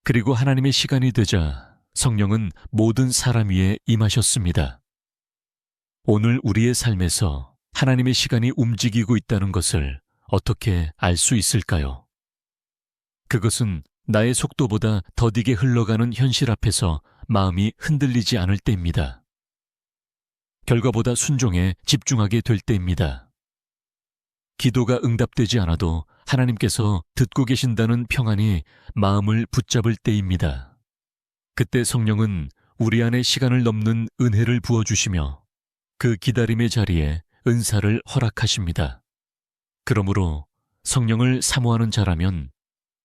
그리고 하나님의 시간이 되자 성령은 모든 사람 위에 임하셨습니다. 오늘 우리의 삶에서 하나님의 시간이 움직이고 있다는 것을 어떻게 알 수 있을까요? 그것은 나의 속도보다 더디게 흘러가는 현실 앞에서 마음이 흔들리지 않을 때입니다. 결과보다 순종에 집중하게 될 때입니다. 기도가 응답되지 않아도 하나님께서 듣고 계신다는 평안이 마음을 붙잡을 때입니다. 그때 성령은 우리 안에 시간을 넘는 은혜를 부어주시며 그 기다림의 자리에 은사를 허락하십니다. 그러므로 성령을 사모하는 자라면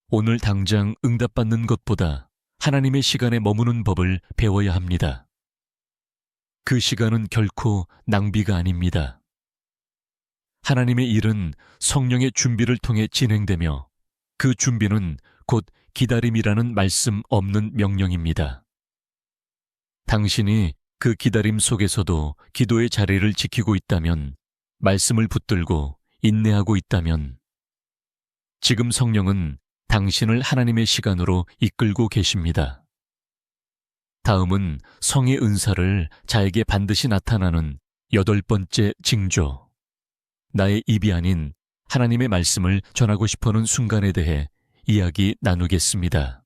오늘 당장 응답받는 것보다 하나님의 시간에 머무는 법을 배워야 합니다. 그 시간은 결코 낭비가 아닙니다. 하나님의 일은 성령의 준비를 통해 진행되며 그 준비는 곧 기다림이라는 말씀 없는 명령입니다. 당신이 그 기다림 속에서도 기도의 자리를 지키고 있다면, 말씀을 붙들고 인내하고 있다면, 지금 성령은 당신을 하나님의 시간으로 이끌고 계십니다. 다음은 성의 은사를 자에게 반드시 나타나는 8번째 징조. 나의 입이 아닌 하나님의 말씀을 전하고 싶어하는 순간에 대해 이야기 나누겠습니다.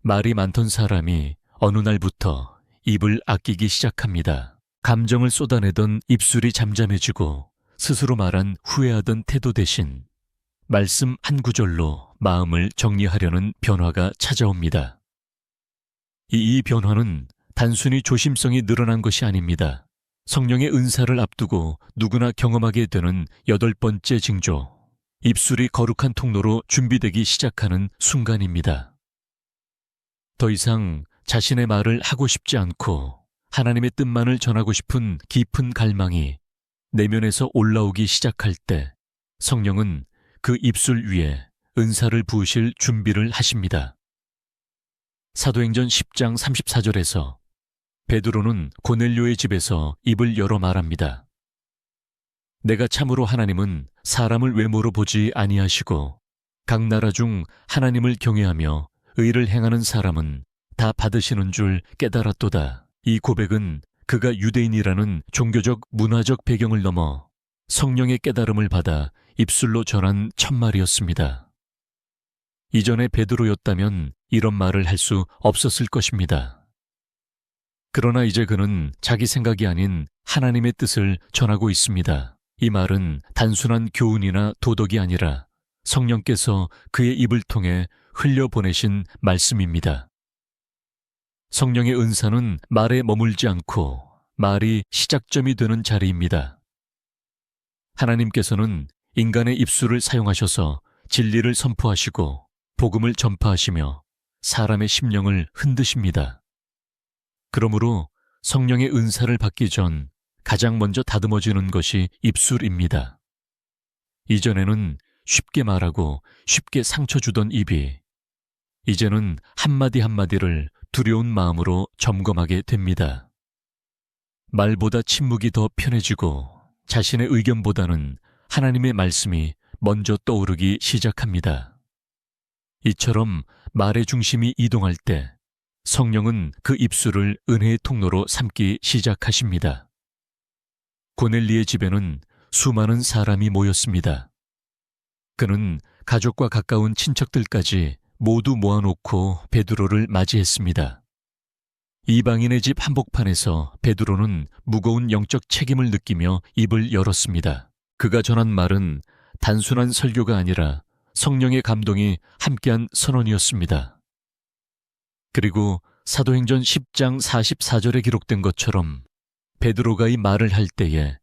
말이 많던 사람이 어느 날부터 입을 아끼기 시작합니다. 감정을 쏟아내던 입술이 잠잠해지고 스스로 말한 후회하던 태도 대신 말씀 한 구절로 마음을 정리하려는 변화가 찾아옵니다. 이 변화는 단순히 조심성이 늘어난 것이 아닙니다. 성령의 은사를 앞두고 누구나 경험하게 되는 8번째 징조, 입술이 거룩한 통로로 준비되기 시작하는 순간입니다. 더 이상 자신의 말을 하고 싶지 않고 하나님의 뜻만을 전하고 싶은 깊은 갈망이 내면에서 올라오기 시작할 때 성령은 그 입술 위에 은사를 부으실 준비를 하십니다. 사도행전 10장 34절에서 베드로는 고넬료의 집에서 입을 열어 말합니다. 내가 참으로 하나님은 사람을 외모로 보지 아니하시고 각 나라 중 하나님을 경외하며 의를 행하는 사람은 다 받으시는 줄 깨달았도다. 이 고백은 그가 유대인이라는 종교적 문화적 배경을 넘어 성령의 깨달음을 받아 입술로 전한 첫말이었습니다. 이전에 베드로였다면 이런 말을 할 수 없었을 것입니다. 그러나 이제 그는 자기 생각이 아닌 하나님의 뜻을 전하고 있습니다. 이 말은 단순한 교훈이나 도덕이 아니라 성령께서 그의 입을 통해 흘려보내신 말씀입니다. 성령의 은사는 말에 머물지 않고 말이 시작점이 되는 자리입니다. 하나님께서는 인간의 입술을 사용하셔서 진리를 선포하시고 복음을 전파하시며 사람의 심령을 흔드십니다. 그러므로 성령의 은사를 받기 전 가장 먼저 다듬어지는 것이 입술입니다. 이전에는 쉽게 말하고 쉽게 상처 주던 입이 이제는 한마디 한마디를 두려운 마음으로 점검하게 됩니다. 말보다 침묵이 더 편해지고 자신의 의견보다는 하나님의 말씀이 먼저 떠오르기 시작합니다. 이처럼 말의 중심이 이동할 때 성령은 그 입술을 은혜의 통로로 삼기 시작하십니다. 고넬리의 집에는 수많은 사람이 모였습니다. 그는 가족과 가까운 친척들까지 모두 모아놓고 베드로를 맞이했습니다. 이방인의 집 한복판에서 베드로는 무거운 영적 책임을 느끼며 입을 열었습니다. 그가 전한 말은 단순한 설교가 아니라 성령의 감동이 함께한 선언이었습니다. 그리고 사도행전 10장 44절에 기록된 것처럼 베드로가 이 말을 할 때에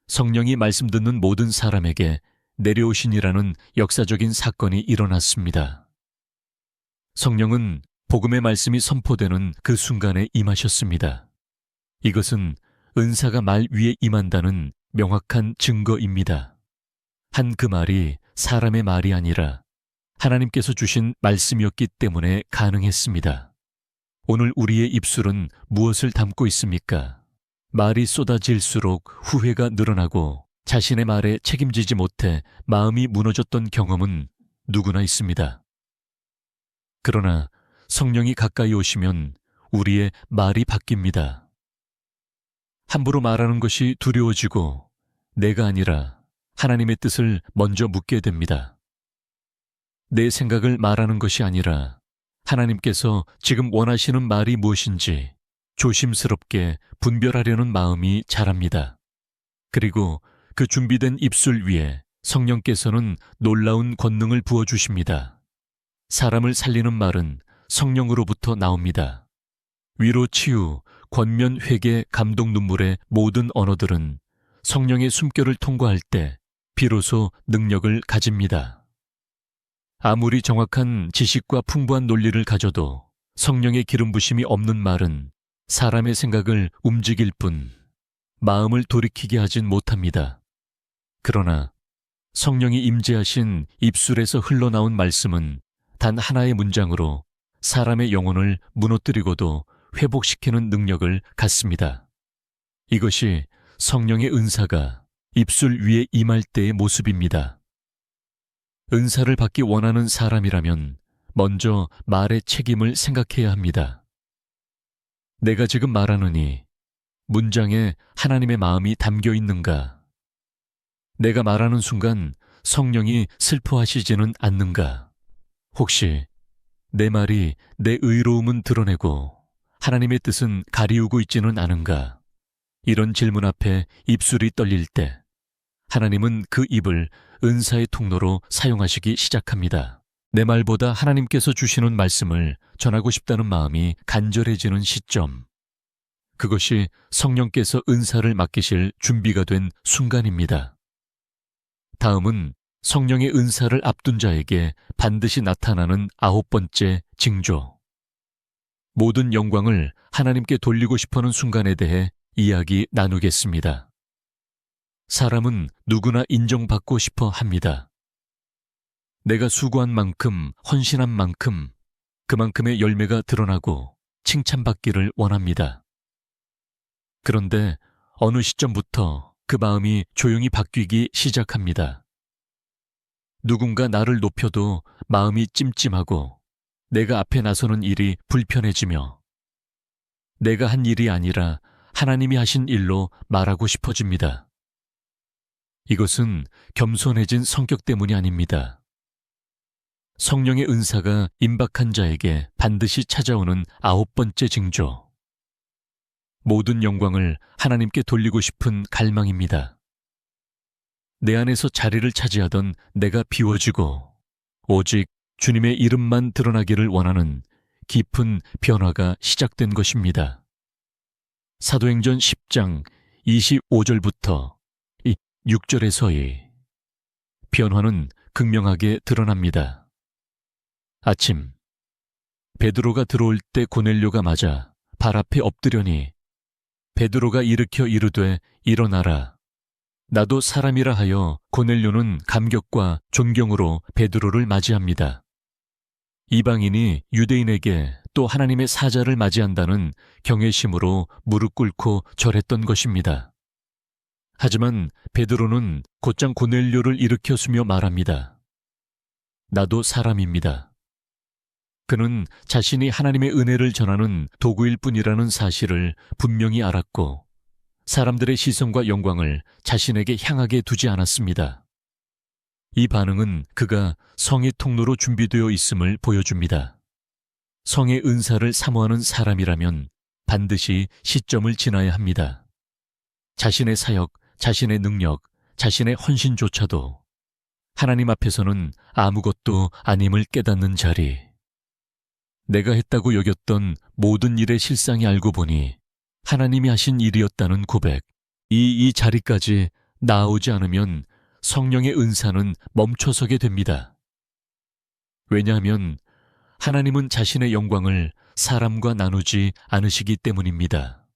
성령이 말씀 듣는 모든 사람에게 내려오시니라는 역사적인 사건이 일어났습니다. 성령은 복음의 말씀이 선포되는 그 순간에 임하셨습니다. 이것은 은사가 말 위에 임한다는 명확한 증거입니다. 한 그 말이 사람의 말이 아니라 하나님께서 주신 말씀이었기 때문에 가능했습니다. 오늘 우리의 입술은 무엇을 담고 있습니까? 말이 쏟아질수록 후회가 늘어나고 자신의 말에 책임지지 못해 마음이 무너졌던 경험은 누구나 있습니다. 그러나 성령이 가까이 오시면 우리의 말이 바뀝니다. 함부로 말하는 것이 두려워지고 내가 아니라 하나님의 뜻을 먼저 묻게 됩니다. 내 생각을 말하는 것이 아니라 하나님께서 지금 원하시는 말이 무엇인지 조심스럽게 분별하려는 마음이 자랍니다. 그리고 그 준비된 입술 위에 성령께서는 놀라운 권능을 부어주십니다. 사람을 살리는 말은 성령으로부터 나옵니다. 위로 치유, 권면 회개, 감동 눈물의 모든 언어들은 성령의 숨결을 통과할 때 비로소 능력을 가집니다. 아무리 정확한 지식과 풍부한 논리를 가져도 성령의 기름 부심이 없는 말은 사람의 생각을 움직일 뿐 마음을 돌이키게 하진 못합니다. 그러나 성령이 임재하신 입술에서 흘러나온 말씀은 단 하나의 문장으로 사람의 영혼을 무너뜨리고도 회복시키는 능력을 갖습니다. 이것이 성령의 은사가 입술 위에 임할 때의 모습입니다. 은사를 받기 원하는 사람이라면 먼저 말의 책임을 생각해야 합니다. 내가 지금 말하느니 문장에 하나님의 마음이 담겨 있는가? 내가 말하는 순간 성령이 슬퍼하시지는 않는가? 혹시 내 말이 내 의로움은 드러내고 하나님의 뜻은 가리우고 있지는 않은가? 이런 질문 앞에 입술이 떨릴 때 하나님은 그 입을 은사의 통로로 사용하시기 시작합니다. 내 말보다 하나님께서 주시는 말씀을 전하고 싶다는 마음이 간절해지는 시점. 그것이 성령께서 은사를 맡기실 준비가 된 순간입니다. 다음은 성령의 은사를 앞둔 자에게 반드시 나타나는 9번째 징조. 모든 영광을 하나님께 돌리고 싶어하는 순간에 대해 이야기 나누겠습니다. 사람은 누구나 인정받고 싶어 합니다. 내가 수고한 만큼, 헌신한 만큼, 그만큼의 열매가 드러나고 칭찬받기를 원합니다. 그런데 어느 시점부터 그 마음이 조용히 바뀌기 시작합니다. 누군가 나를 높여도 마음이 찜찜하고 내가 앞에 나서는 일이 불편해지며 내가 한 일이 아니라 하나님이 하신 일로 말하고 싶어집니다. 이것은 겸손해진 성격 때문이 아닙니다. 성령의 은사가 임박한 자에게 반드시 찾아오는 9번째 징조. 모든 영광을 하나님께 돌리고 싶은 갈망입니다. 내 안에서 자리를 차지하던 내가 비워지고 오직 주님의 이름만 드러나기를 원하는 깊은 변화가 시작된 것입니다. 사도행전 10장 25절부터 6절에서의 변화는 극명하게 드러납니다. 아침, 베드로가 들어올 때 고넬료가 맞아 발 앞에 엎드려니 베드로가 일으켜 이르되 일어나라. 나도 사람이라 하여 고넬료는 감격과 존경으로 베드로를 맞이합니다. 이방인이 유대인에게 또 하나님의 사자를 맞이한다는 경외심으로 무릎 꿇고 절했던 것입니다. 하지만 베드로는 곧장 고넬료를 일으켜수며 말합니다. 나도 사람입니다. 그는 자신이 하나님의 은혜를 전하는 도구일 뿐이라는 사실을 분명히 알았고 사람들의 시선과 영광을 자신에게 향하게 두지 않았습니다. 이 반응은 그가 성의 통로로 준비되어 있음을 보여줍니다. 성의 은사를 사모하는 사람이라면 반드시 시점을 지나야 합니다. 자신의 사역, 자신의 능력, 자신의 헌신조차도 하나님 앞에서는 아무것도 아님을 깨닫는 자리. 내가 했다고 여겼던 모든 일의 실상이 알고 보니 하나님이 하신 일이었다는 고백. 이 자리까지 나아오지 않으면 성령의 은사는 멈춰서게 됩니다. 왜냐하면 하나님은 자신의 영광을 사람과 나누지 않으시기 때문입니다.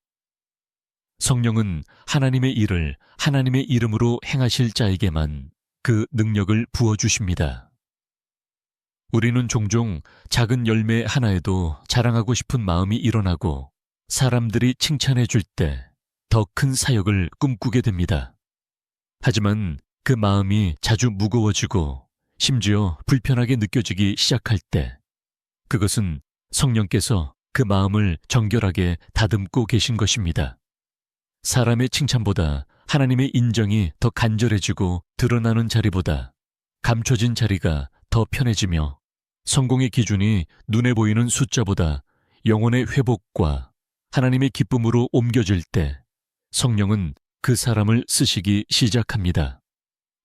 성령은 하나님의 일을 하나님의 이름으로 행하실 자에게만 그 능력을 부어주십니다. 우리는 종종 작은 열매 하나에도 자랑하고 싶은 마음이 일어나고 사람들이 칭찬해 줄 때 더 큰 사역을 꿈꾸게 됩니다. 하지만 그 마음이 자주 무거워지고 심지어 불편하게 느껴지기 시작할 때 그것은 성령께서 그 마음을 정결하게 다듬고 계신 것입니다. 사람의 칭찬보다 하나님의 인정이 더 간절해지고 드러나는 자리보다 감춰진 자리가 더 편해지며 성공의 기준이 눈에 보이는 숫자보다 영혼의 회복과 하나님의 기쁨으로 옮겨질 때 성령은 그 사람을 쓰시기 시작합니다.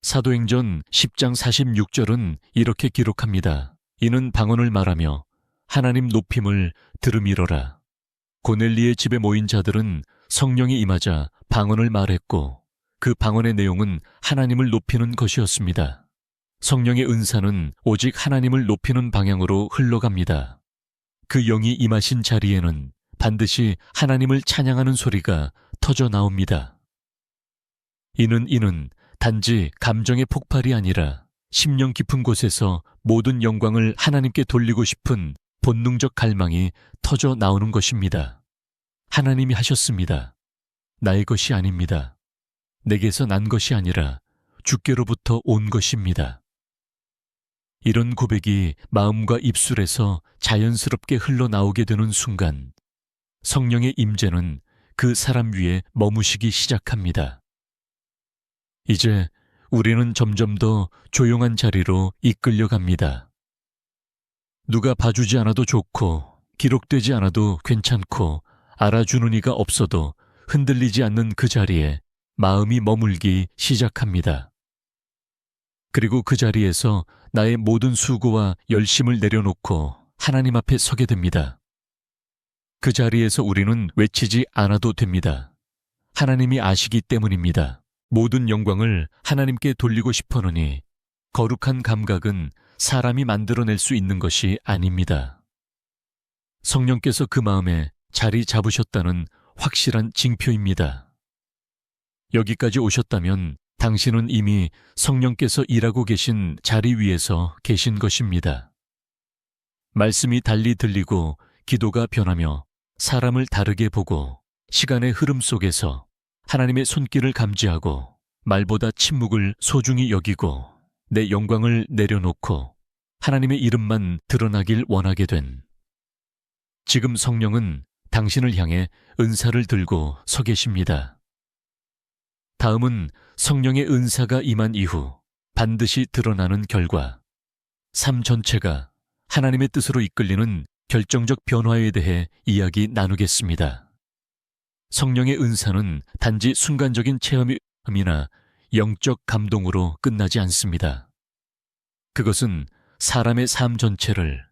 사도행전 10장 46절은 이렇게 기록합니다. 이는 방언을 말하며 하나님 높임을 들음이러라. 고넬리의 집에 모인 자들은 성령이 임하자 방언을 말했고 그 방언의 내용은 하나님을 높이는 것이었습니다. 성령의 은사는 오직 하나님을 높이는 방향으로 흘러갑니다. 그 영이 임하신 자리에는 반드시 하나님을 찬양하는 소리가 터져 나옵니다. 이는 단지 감정의 폭발이 아니라 심령 깊은 곳에서 모든 영광을 하나님께 돌리고 싶은 본능적 갈망이 터져 나오는 것입니다. 하나님이 하셨습니다. 나의 것이 아닙니다. 내게서 난 것이 아니라 주께로부터 온 것입니다. 이런 고백이 마음과 입술에서 자연스럽게 흘러나오게 되는 순간 성령의 임재는 그 사람 위에 머무시기 시작합니다. 이제 우리는 점점 더 조용한 자리로 이끌려갑니다. 누가 봐주지 않아도 좋고 기록되지 않아도 괜찮고 알아주는 이가 없어도 흔들리지 않는 그 자리에 마음이 머물기 시작합니다. 그리고 그 자리에서 나의 모든 수고와 열심을 내려놓고 하나님 앞에 서게 됩니다. 그 자리에서 우리는 외치지 않아도 됩니다. 하나님이 아시기 때문입니다. 모든 영광을 하나님께 돌리고 싶어하니 거룩한 감각은 사람이 만들어낼 수 있는 것이 아닙니다. 성령께서 그 마음에 자리 잡으셨다는 확실한 징표입니다. 여기까지 오셨다면 당신은 이미 성령께서 일하고 계신 자리 위에서 계신 것입니다. 말씀이 달리 들리고 기도가 변하며 사람을 다르게 보고 시간의 흐름 속에서 하나님의 손길을 감지하고 말보다 침묵을 소중히 여기고 내 영광을 내려놓고 하나님의 이름만 드러나길 원하게 된 지금 성령은 당신을 향해 은사를 들고 서 계십니다. 다음은 성령의 은사가 임한 이후 반드시 드러나는 결과, 삶 전체가 하나님의 뜻으로 이끌리는 결정적 변화에 대해 이야기 나누겠습니다. 성령의 은사는 단지 순간적인 체험이나 영적 감동으로 끝나지 않습니다. 그것은 사람의 삶 전체를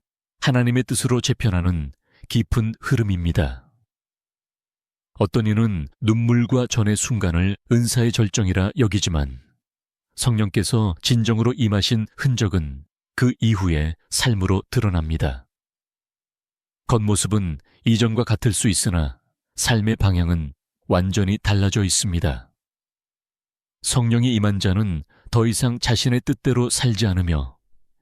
하나님의 뜻으로 재편하는 깊은 흐름입니다. 어떤 이는 눈물과 전의 순간을 은사의 절정이라 여기지만 성령께서 진정으로 임하신 흔적은 그 이후의 삶으로 드러납니다. 겉모습은 이전과 같을 수 있으나 삶의 방향은 완전히 달라져 있습니다. 성령이 임한 자는 더 이상 자신의 뜻대로 살지 않으며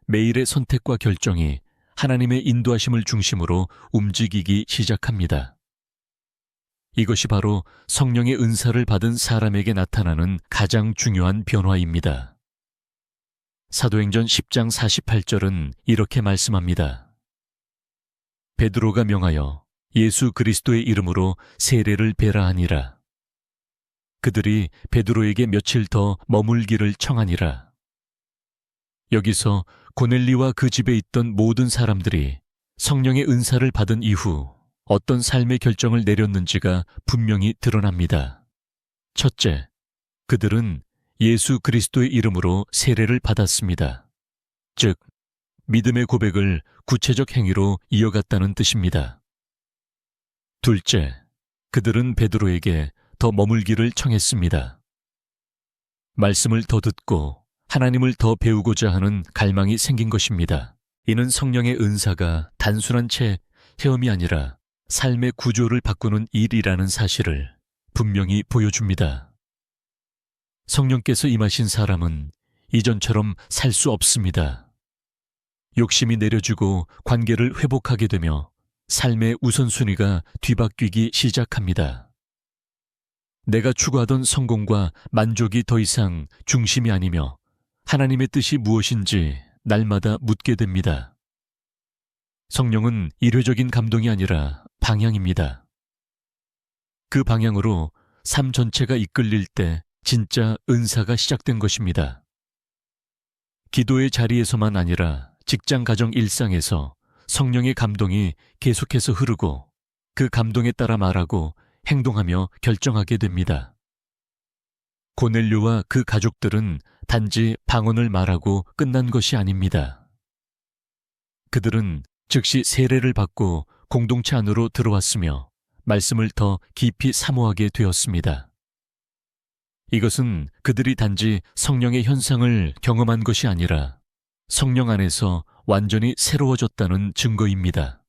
매일의 선택과 결정이 하나님의 인도하심을 중심으로 움직이기 시작합니다. 이것이 바로 성령의 은사를 받은 사람에게 나타나는 가장 중요한 변화입니다. 사도행전 10장 48절은 이렇게 말씀합니다. 베드로가 명하여 예수 그리스도의 이름으로 세례를 배라하니라. 그들이 베드로에게 며칠 더 머물기를 청하니라. 여기서 고넬리와 그 집에 있던 모든 사람들이 성령의 은사를 받은 이후 어떤 삶의 결정을 내렸는지가 분명히 드러납니다. 첫째, 그들은 예수 그리스도의 이름으로 세례를 받았습니다. 즉, 믿음의 고백을 구체적 행위로 이어갔다는 뜻입니다. 둘째, 그들은 베드로에게 더 머물기를 청했습니다. 말씀을 더 듣고 하나님을 더 배우고자 하는 갈망이 생긴 것입니다. 이는 성령의 은사가 단순한 체험이 아니라 삶의 구조를 바꾸는 일이라는 사실을 분명히 보여줍니다. 성령께서 임하신 사람은 이전처럼 살 수 없습니다. 욕심이 내려지고 관계를 회복하게 되며 삶의 우선순위가 뒤바뀌기 시작합니다. 내가 추구하던 성공과 만족이 더 이상 중심이 아니며 하나님의 뜻이 무엇인지 날마다 묻게 됩니다. 성령은 일회적인 감동이 아니라 방향입니다. 그 방향으로 삶 전체가 이끌릴 때 진짜 은사가 시작된 것입니다. 기도의 자리에서만 아니라 직장 가정 일상에서 성령의 감동이 계속해서 흐르고 그 감동에 따라 말하고 행동하며 결정하게 됩니다. 고넬료와 그 가족들은 단지 방언을 말하고 끝난 것이 아닙니다. 그들은 즉시 세례를 받고 공동체 안으로 들어왔으며 말씀을 더 깊이 사모하게 되었습니다. 이것은 그들이 단지 성령의 현상을 경험한 것이 아니라 성령 안에서 완전히 새로워졌다는 증거입니다.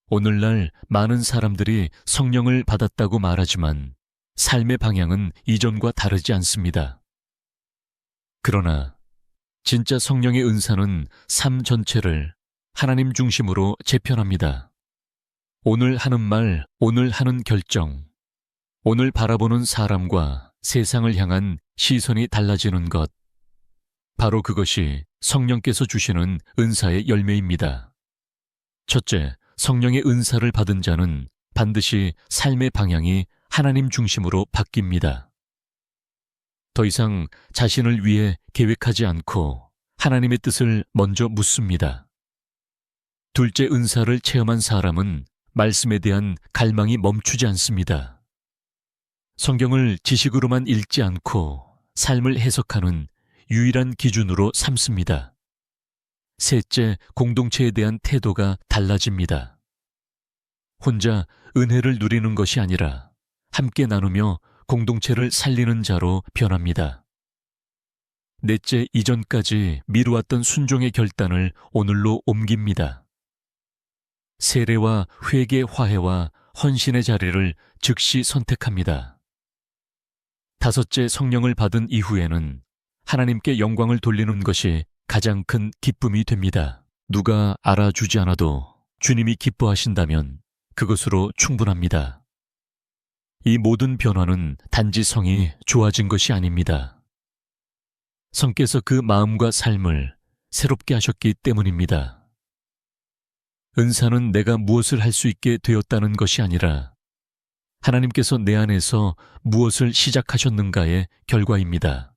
오늘날 많은 사람들이 성령을 받았다고 말하지만 삶의 방향은 이전과 다르지 않습니다. 그러나 진짜 성령의 은사는 삶 전체를 하나님 중심으로 재편합니다. 오늘 하는 말, 오늘 하는 결정, 오늘 바라보는 사람과 세상을 향한 시선이 달라지는 것. 바로 그것이 성령께서 주시는 은사의 열매입니다. 첫째, 성령의 은사를 받은 자는 반드시 삶의 방향이 하나님 중심으로 바뀝니다. 더 이상 자신을 위해 계획하지 않고 하나님의 뜻을 먼저 묻습니다. 둘째, 은사를 체험한 사람은 말씀에 대한 갈망이 멈추지 않습니다. 성경을 지식으로만 읽지 않고 삶을 해석하는 유일한 기준으로 삼습니다. 셋째, 공동체에 대한 태도가 달라집니다. 혼자 은혜를 누리는 것이 아니라 함께 나누며 공동체를 살리는 자로 변합니다. 넷째, 이전까지 미루었던 순종의 결단을 오늘로 옮깁니다. 세례와 회개 화해와 헌신의 자리를 즉시 선택합니다. 다섯째, 성령을 받은 이후에는 하나님께 영광을 돌리는 것이 가장 큰 기쁨이 됩니다. 누가 알아주지 않아도 주님이 기뻐하신다면 그것으로 충분합니다. 이 모든 변화는 단지 성이 좋아진 것이 아닙니다. 성께서 그 마음과 삶을 새롭게 하셨기 때문입니다. 은사는 내가 무엇을 할 수 있게 되었다는 것이 아니라 하나님께서 내 안에서 무엇을 시작하셨는가의 결과입니다.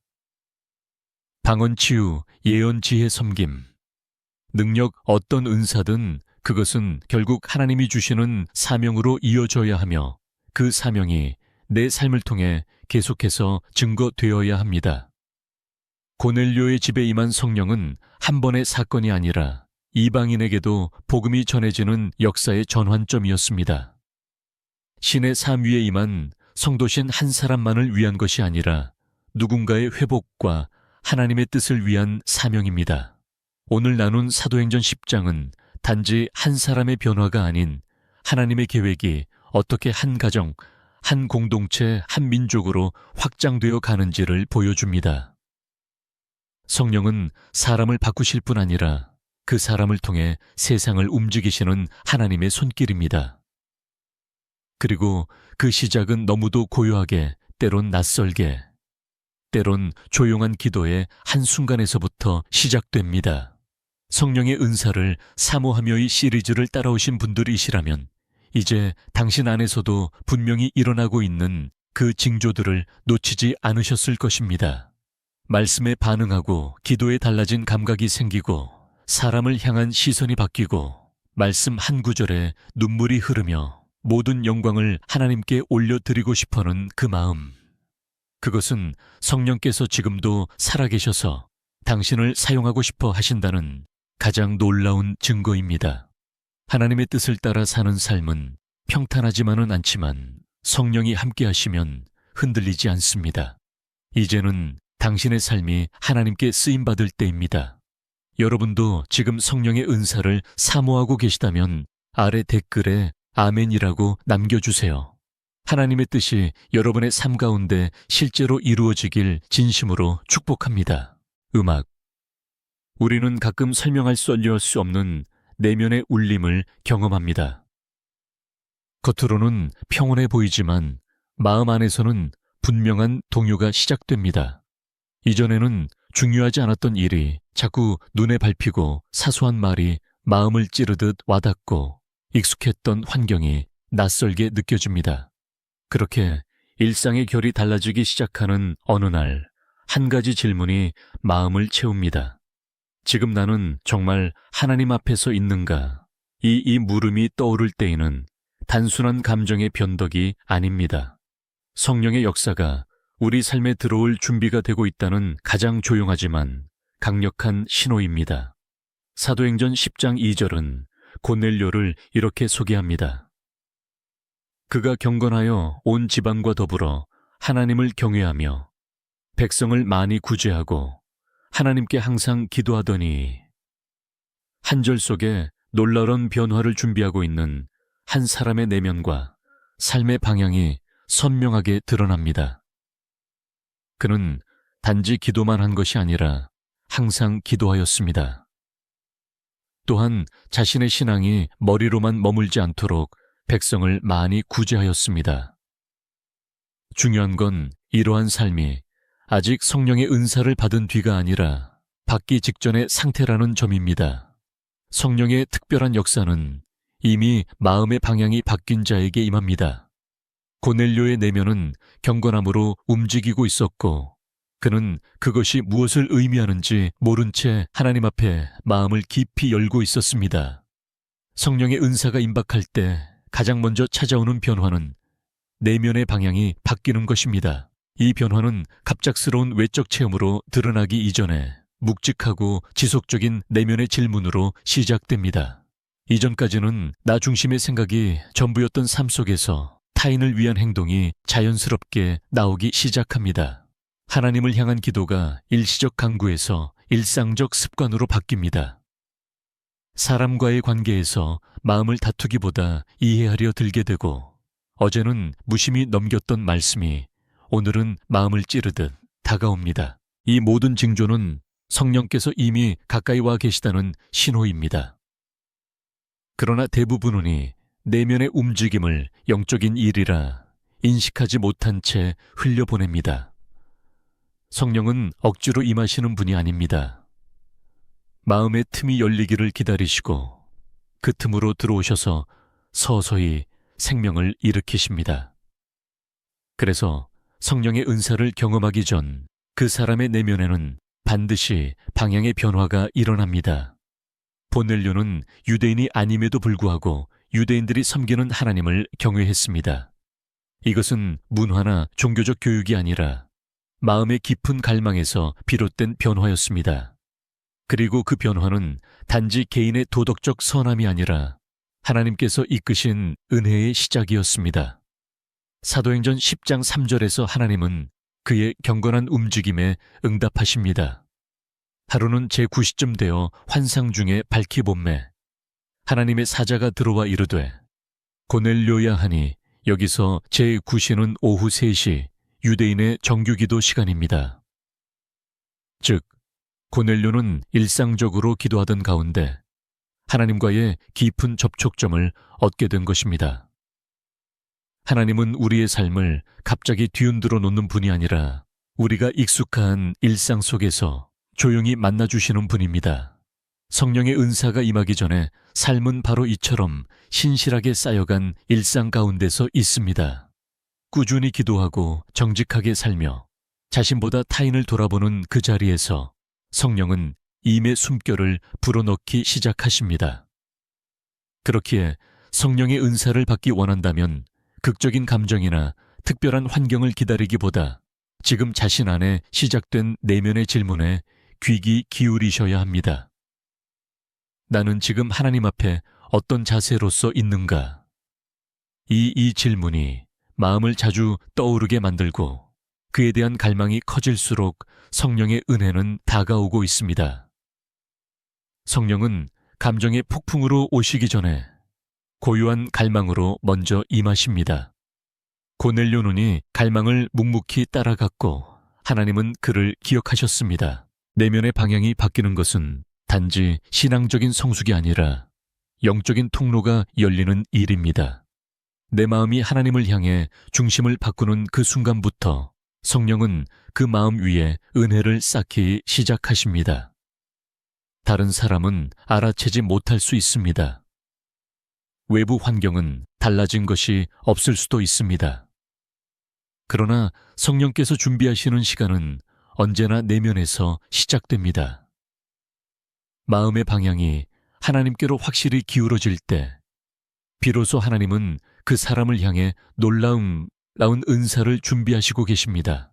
방언치유, 예언, 지혜, 섬김, 능력 어떤 은사든 그것은 결국 하나님이 주시는 사명으로 이어져야 하며 그 사명이 내 삶을 통해 계속해서 증거되어야 합니다. 고넬료의 집에 임한 성령은 한 번의 사건이 아니라 이방인에게도 복음이 전해지는 역사의 전환점이었습니다. 신의 삶 위에 임한 성도신 한 사람만을 위한 것이 아니라 누군가의 회복과 하나님의 뜻을 위한 사명입니다. 오늘 나눈 사도행전 10장은 단지 한 사람의 변화가 아닌 하나님의 계획이 어떻게 한 가정, 한 공동체, 한 민족으로 확장되어 가는지를 보여줍니다. 성령은 사람을 바꾸실 뿐 아니라 그 사람을 통해 세상을 움직이시는 하나님의 손길입니다. 그리고 그 시작은 너무도 고요하게, 때론 낯설게, 때론 조용한 기도의 한순간에서부터 시작됩니다. 성령의 은사를 사모하며의 시리즈를 따라오신 분들이시라면 이제 당신 안에서도 분명히 일어나고 있는 그 징조들을 놓치지 않으셨을 것입니다. 말씀에 반응하고 기도에 달라진 감각이 생기고 사람을 향한 시선이 바뀌고 말씀 한 구절에 눈물이 흐르며 모든 영광을 하나님께 올려드리고 싶어하는 그 마음. 그것은 성령께서 지금도 살아계셔서 당신을 사용하고 싶어 하신다는 가장 놀라운 증거입니다. 하나님의 뜻을 따라 사는 삶은 평탄하지만은 않지만 성령이 함께 하시면 흔들리지 않습니다. 이제는 당신의 삶이 하나님께 쓰임받을 때입니다. 여러분도 지금 성령의 은사를 사모하고 계시다면 아래 댓글에 아멘이라고 남겨주세요. 하나님의 뜻이 여러분의 삶 가운데 실제로 이루어지길 진심으로 축복합니다. 음악. 우리는 가끔 설명할 수 없는 내면의 울림을 경험합니다. 겉으로는 평온해 보이지만 마음 안에서는 분명한 동요가 시작됩니다. 이전에는 중요하지 않았던 일이 자꾸 눈에 밟히고 사소한 말이 마음을 찌르듯 와닿고 익숙했던 환경이 낯설게 느껴집니다. 그렇게 일상의 결이 달라지기 시작하는 어느 날, 한 가지 질문이 마음을 채웁니다. 지금 나는 정말 하나님 앞에서 있는가? 이 물음이 떠오를 때에는 단순한 감정의 변덕이 아닙니다. 성령의 역사가 우리 삶에 들어올 준비가 되고 있다는 가장 조용하지만 강력한 신호입니다. 사도행전 10장 2절은 고넬료를 이렇게 소개합니다. 그가 경건하여 온 지방과 더불어 하나님을 경외하며 백성을 많이 구제하고 하나님께 항상 기도하더니, 한 절 속에 놀라운 변화를 준비하고 있는 한 사람의 내면과 삶의 방향이 선명하게 드러납니다. 그는 단지 기도만 한 것이 아니라 항상 기도하였습니다. 또한 자신의 신앙이 머리로만 머물지 않도록 백성을 많이 구제하였습니다. 중요한 건 이러한 삶이 아직 성령의 은사를 받은 뒤가 아니라 받기 직전의 상태라는 점입니다. 성령의 특별한 역사는 이미 마음의 방향이 바뀐 자에게 임합니다. 고넬료의 내면은 경건함으로 움직이고 있었고 그는 그것이 무엇을 의미하는지 모른 채 하나님 앞에 마음을 깊이 열고 있었습니다. 성령의 은사가 임박할 때 가장 먼저 찾아오는 변화는 내면의 방향이 바뀌는 것입니다. 이 변화는 갑작스러운 외적 체험으로 드러나기 이전에 묵직하고 지속적인 내면의 질문으로 시작됩니다. 이전까지는 나 중심의 생각이 전부였던 삶 속에서 타인을 위한 행동이 자연스럽게 나오기 시작합니다. 하나님을 향한 기도가 일시적 강구에서 일상적 습관으로 바뀝니다. 사람과의 관계에서 마음을 다투기보다 이해하려 들게 되고 어제는 무심히 넘겼던 말씀이 오늘은 마음을 찌르듯 다가옵니다. 이 모든 징조는 성령께서 이미 가까이 와 계시다는 신호입니다. 그러나 대부분은 내면의 움직임을 영적인 일이라 인식하지 못한 채 흘려보냅니다. 성령은 억지로 임하시는 분이 아닙니다. 마음의 틈이 열리기를 기다리시고 그 틈으로 들어오셔서 서서히 생명을 일으키십니다. 그래서 성령의 은사를 경험하기 전 그 사람의 내면에는 반드시 방향의 변화가 일어납니다. 고넬료는 유대인이 아님에도 불구하고 유대인들이 섬기는 하나님을 경외했습니다. 이것은 문화나 종교적 교육이 아니라 마음의 깊은 갈망에서 비롯된 변화였습니다. 그리고 그 변화는 단지 개인의 도덕적 선함이 아니라 하나님께서 이끄신 은혜의 시작이었습니다. 사도행전 10장 3절에서 하나님은 그의 경건한 움직임에 응답하십니다. 하루는 제9시쯤 되어 환상 중에 밝히 본매 하나님의 사자가 들어와 이르되 고넬료야 하니 여기서 제9시는 오후 3시 유대인의 정규기도 시간입니다. 즉 고넬료는 일상적으로 기도하던 가운데 하나님과의 깊은 접촉점을 얻게 된 것입니다. 하나님은 우리의 삶을 갑자기 뒤흔들어 놓는 분이 아니라 우리가 익숙한 일상 속에서 조용히 만나주시는 분입니다. 성령의 은사가 임하기 전에 삶은 바로 이처럼 신실하게 쌓여간 일상 가운데서 있습니다. 꾸준히 기도하고 정직하게 살며 자신보다 타인을 돌아보는 그 자리에서 성령은 임의 숨결을 불어넣기 시작하십니다. 그렇기에 성령의 은사를 받기 원한다면 극적인 감정이나 특별한 환경을 기다리기보다 지금 자신 안에 시작된 내면의 질문에 귀 기울이셔야 합니다. 나는 지금 하나님 앞에 어떤 자세로서 있는가? 이 질문이 마음을 자주 떠오르게 만들고 그에 대한 갈망이 커질수록 성령의 은혜는 다가오고 있습니다. 성령은 감정의 폭풍으로 오시기 전에 고유한 갈망으로 먼저 임하십니다. 고넬료 눈이 갈망을 묵묵히 따라갔고 하나님은 그를 기억하셨습니다. 내면의 방향이 바뀌는 것은 단지 신앙적인 성숙이 아니라 영적인 통로가 열리는 일입니다. 내 마음이 하나님을 향해 중심을 바꾸는 그 순간부터 성령은 그 마음 위에 은혜를 쌓기 시작하십니다. 다른 사람은 알아채지 못할 수 있습니다. 외부 환경은 달라진 것이 없을 수도 있습니다. 그러나 성령께서 준비하시는 시간은 언제나 내면에서 시작됩니다. 마음의 방향이 하나님께로 확실히 기울어질 때 비로소 하나님은 그 사람을 향해 놀라운 은사를 준비하시고 계십니다.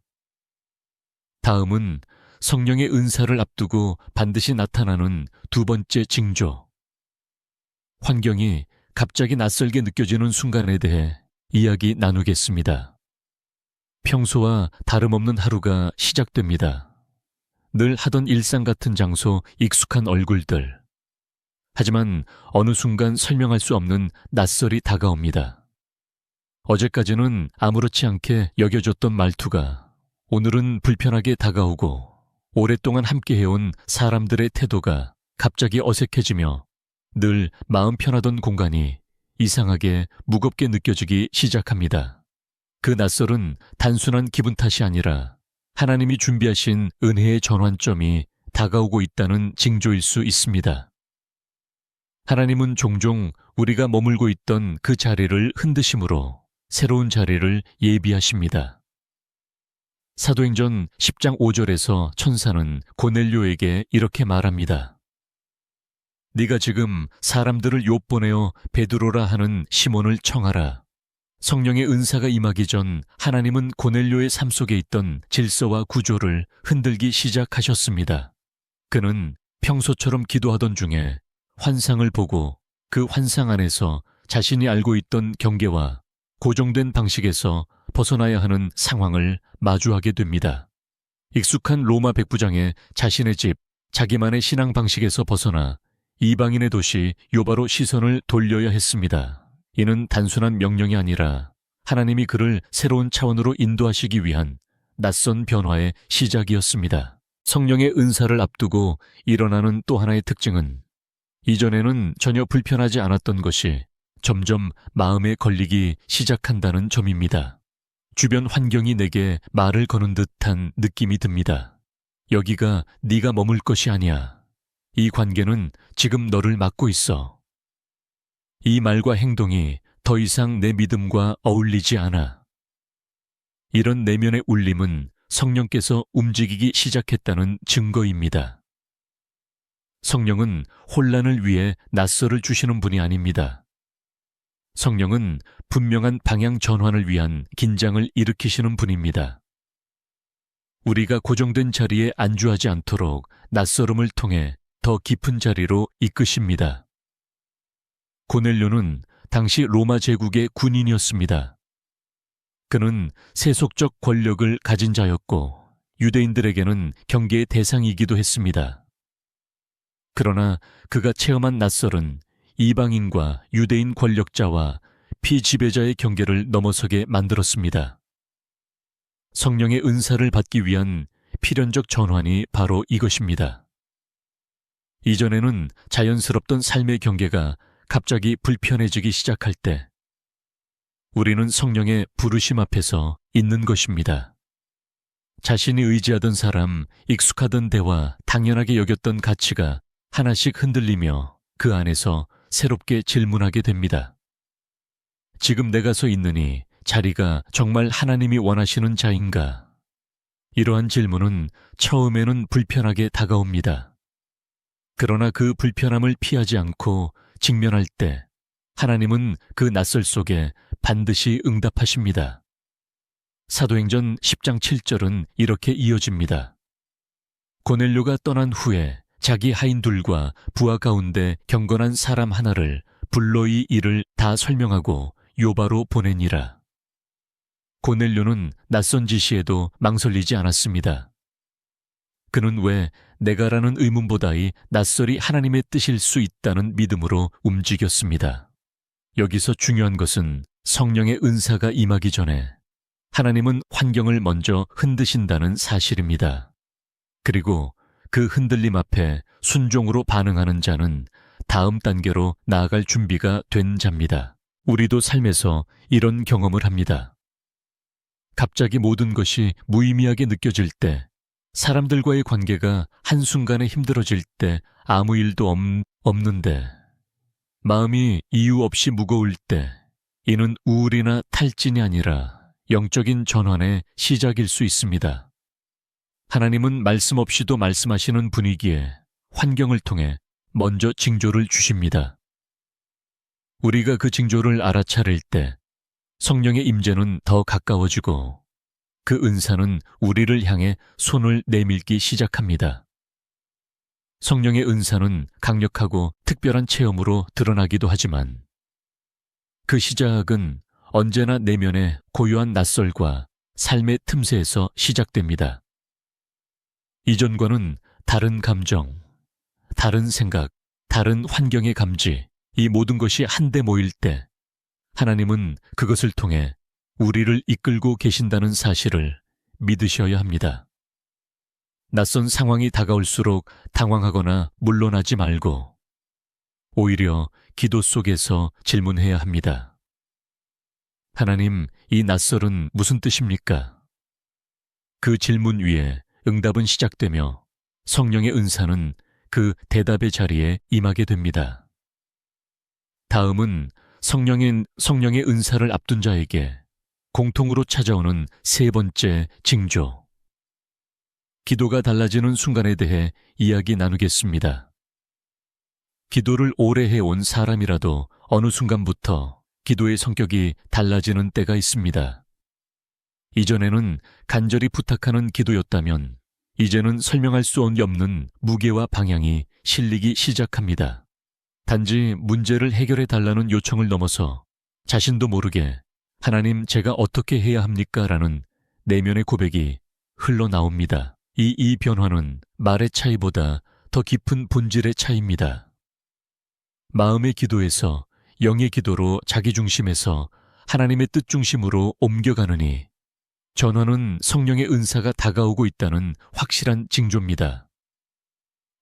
다음은 성령의 은사를 앞두고 반드시 나타나는 두 번째 징조. 환경이 갑자기 낯설게 느껴지는 순간에 대해 이야기 나누겠습니다. 평소와 다름없는 하루가 시작됩니다. 늘 하던 일상 같은 장소, 익숙한 얼굴들. 하지만 어느 순간 설명할 수 없는 낯설이 다가옵니다. 어제까지는 아무렇지 않게 여겨졌던 말투가 오늘은 불편하게 다가오고 오랫동안 함께 해온 사람들의 태도가 갑자기 어색해지며 늘 마음 편하던 공간이 이상하게 무겁게 느껴지기 시작합니다. 그 낯설은 단순한 기분 탓이 아니라 하나님이 준비하신 은혜의 전환점이 다가오고 있다는 징조일 수 있습니다. 하나님은 종종 우리가 머물고 있던 그 자리를 흔드심으로 새로운 자리를 예비하십니다. 사도행전 10장 5절에서 천사는 고넬료에게 이렇게 말합니다. 네가 지금 사람들을 욥보내어 베드로라 하는 시몬을 청하라. 성령의 은사가 임하기 전 하나님은 고넬료의 삶 속에 있던 질서와 구조를 흔들기 시작하셨습니다. 그는 평소처럼 기도하던 중에 환상을 보고 그 환상 안에서 자신이 알고 있던 경계와 고정된 방식에서 벗어나야 하는 상황을 마주하게 됩니다. 익숙한 로마 백부장의 자신의 집, 자기만의 신앙 방식에서 벗어나 이방인의 도시 요바로 시선을 돌려야 했습니다. 이는 단순한 명령이 아니라 하나님이 그를 새로운 차원으로 인도하시기 위한 낯선 변화의 시작이었습니다. 성령의 은사를 앞두고 일어나는 또 하나의 특징은 이전에는 전혀 불편하지 않았던 것이 점점 마음에 걸리기 시작한다는 점입니다. 주변 환경이 내게 말을 거는 듯한 느낌이 듭니다. 여기가 네가 머물 것이 아니야. 이 관계는 지금 너를 맡고 있어. 이 말과 행동이 더 이상 내 믿음과 어울리지 않아. 이런 내면의 울림은 성령께서 움직이기 시작했다는 증거입니다. 성령은 혼란을 위해 낯설을 주시는 분이 아닙니다. 성령은 분명한 방향 전환을 위한 긴장을 일으키시는 분입니다. 우리가 고정된 자리에 안주하지 않도록 낯설음을 통해 더 깊은 자리로 이끄십니다. 고넬료는 당시 로마 제국의 군인이었습니다. 그는 세속적 권력을 가진 자였고 유대인들에게는 경계의 대상이기도 했습니다. 그러나 그가 체험한 낯설은 이방인과 유대인 권력자와 피지배자의 경계를 넘어서게 만들었습니다. 성령의 은사를 받기 위한 필연적 전환이 바로 이것입니다. 이전에는 자연스럽던 삶의 경계가 갑자기 불편해지기 시작할 때 우리는 성령의 부르심 앞에서 있는 것입니다. 자신이 의지하던 사람, 익숙하던 대화, 당연하게 여겼던 가치가 하나씩 흔들리며 그 안에서 새롭게 질문하게 됩니다. 지금 내가 서 있느니 자리가 정말 하나님이 원하시는 자인가? 이러한 질문은 처음에는 불편하게 다가옵니다. 그러나 그 불편함을 피하지 않고 직면할 때 하나님은 그 낯설 속에 반드시 응답하십니다. 사도행전 10장 7절은 이렇게 이어집니다. 고넬료가 떠난 후에 자기 하인들과 부하 가운데 경건한 사람 하나를 불러 이 일을 다 설명하고 요바로 보내니라. 고넬료는 낯선 지시에도 망설이지 않았습니다. 그는 왜 내가라는 의문보다의 낯설이 하나님의 뜻일 수 있다는 믿음으로 움직였습니다. 여기서 중요한 것은 성령의 은사가 임하기 전에 하나님은 환경을 먼저 흔드신다는 사실입니다. 그리고 그 흔들림 앞에 순종으로 반응하는 자는 다음 단계로 나아갈 준비가 된 자입니다. 우리도 삶에서 이런 경험을 합니다. 갑자기 모든 것이 무의미하게 느껴질 때, 사람들과의 관계가 한순간에 힘들어질 때 아무 일도 없는데, 마음이 이유 없이 무거울 때, 이는 우울이나 탈진이 아니라 영적인 전환의 시작일 수 있습니다. 하나님은 말씀 없이도 말씀하시는 분위기에 환경을 통해 먼저 징조를 주십니다. 우리가 그 징조를 알아차릴 때 성령의 임재는 더 가까워지고 그 은사는 우리를 향해 손을 내밀기 시작합니다. 성령의 은사는 강력하고 특별한 체험으로 드러나기도 하지만 그 시작은 언제나 내면의 고요한 낯설과 삶의 틈새에서 시작됩니다. 이전과는 다른 감정, 다른 생각, 다른 환경의 감지, 이 모든 것이 한데 모일 때 하나님은 그것을 통해 우리를 이끌고 계신다는 사실을 믿으셔야 합니다. 낯선 상황이 다가올수록 당황하거나 물러나지 말고 오히려 기도 속에서 질문해야 합니다. 하나님, 이 낯설은 무슨 뜻입니까? 그 질문 위에 응답은 시작되며 성령의 은사는 그 대답의 자리에 임하게 됩니다. 다음은 성령의 은사를 앞둔 자에게 공통으로 찾아오는 세 번째 징조. 기도가 달라지는 순간에 대해 이야기 나누겠습니다. 기도를 오래 해온 사람이라도 어느 순간부터 기도의 성격이 달라지는 때가 있습니다. 이전에는 간절히 부탁하는 기도였다면 이제는 설명할 수 없는 무게와 방향이 실리기 시작합니다. 단지 문제를 해결해 달라는 요청을 넘어서 자신도 모르게 하나님, 제가 어떻게 해야 합니까? 라는 내면의 고백이 흘러나옵니다. 이 변화는 말의 차이보다 더 깊은 본질의 차이입니다. 마음의 기도에서 영의 기도로 자기 중심에서 하나님의 뜻 중심으로 옮겨가느니 전환은 성령의 은사가 다가오고 있다는 확실한 징조입니다.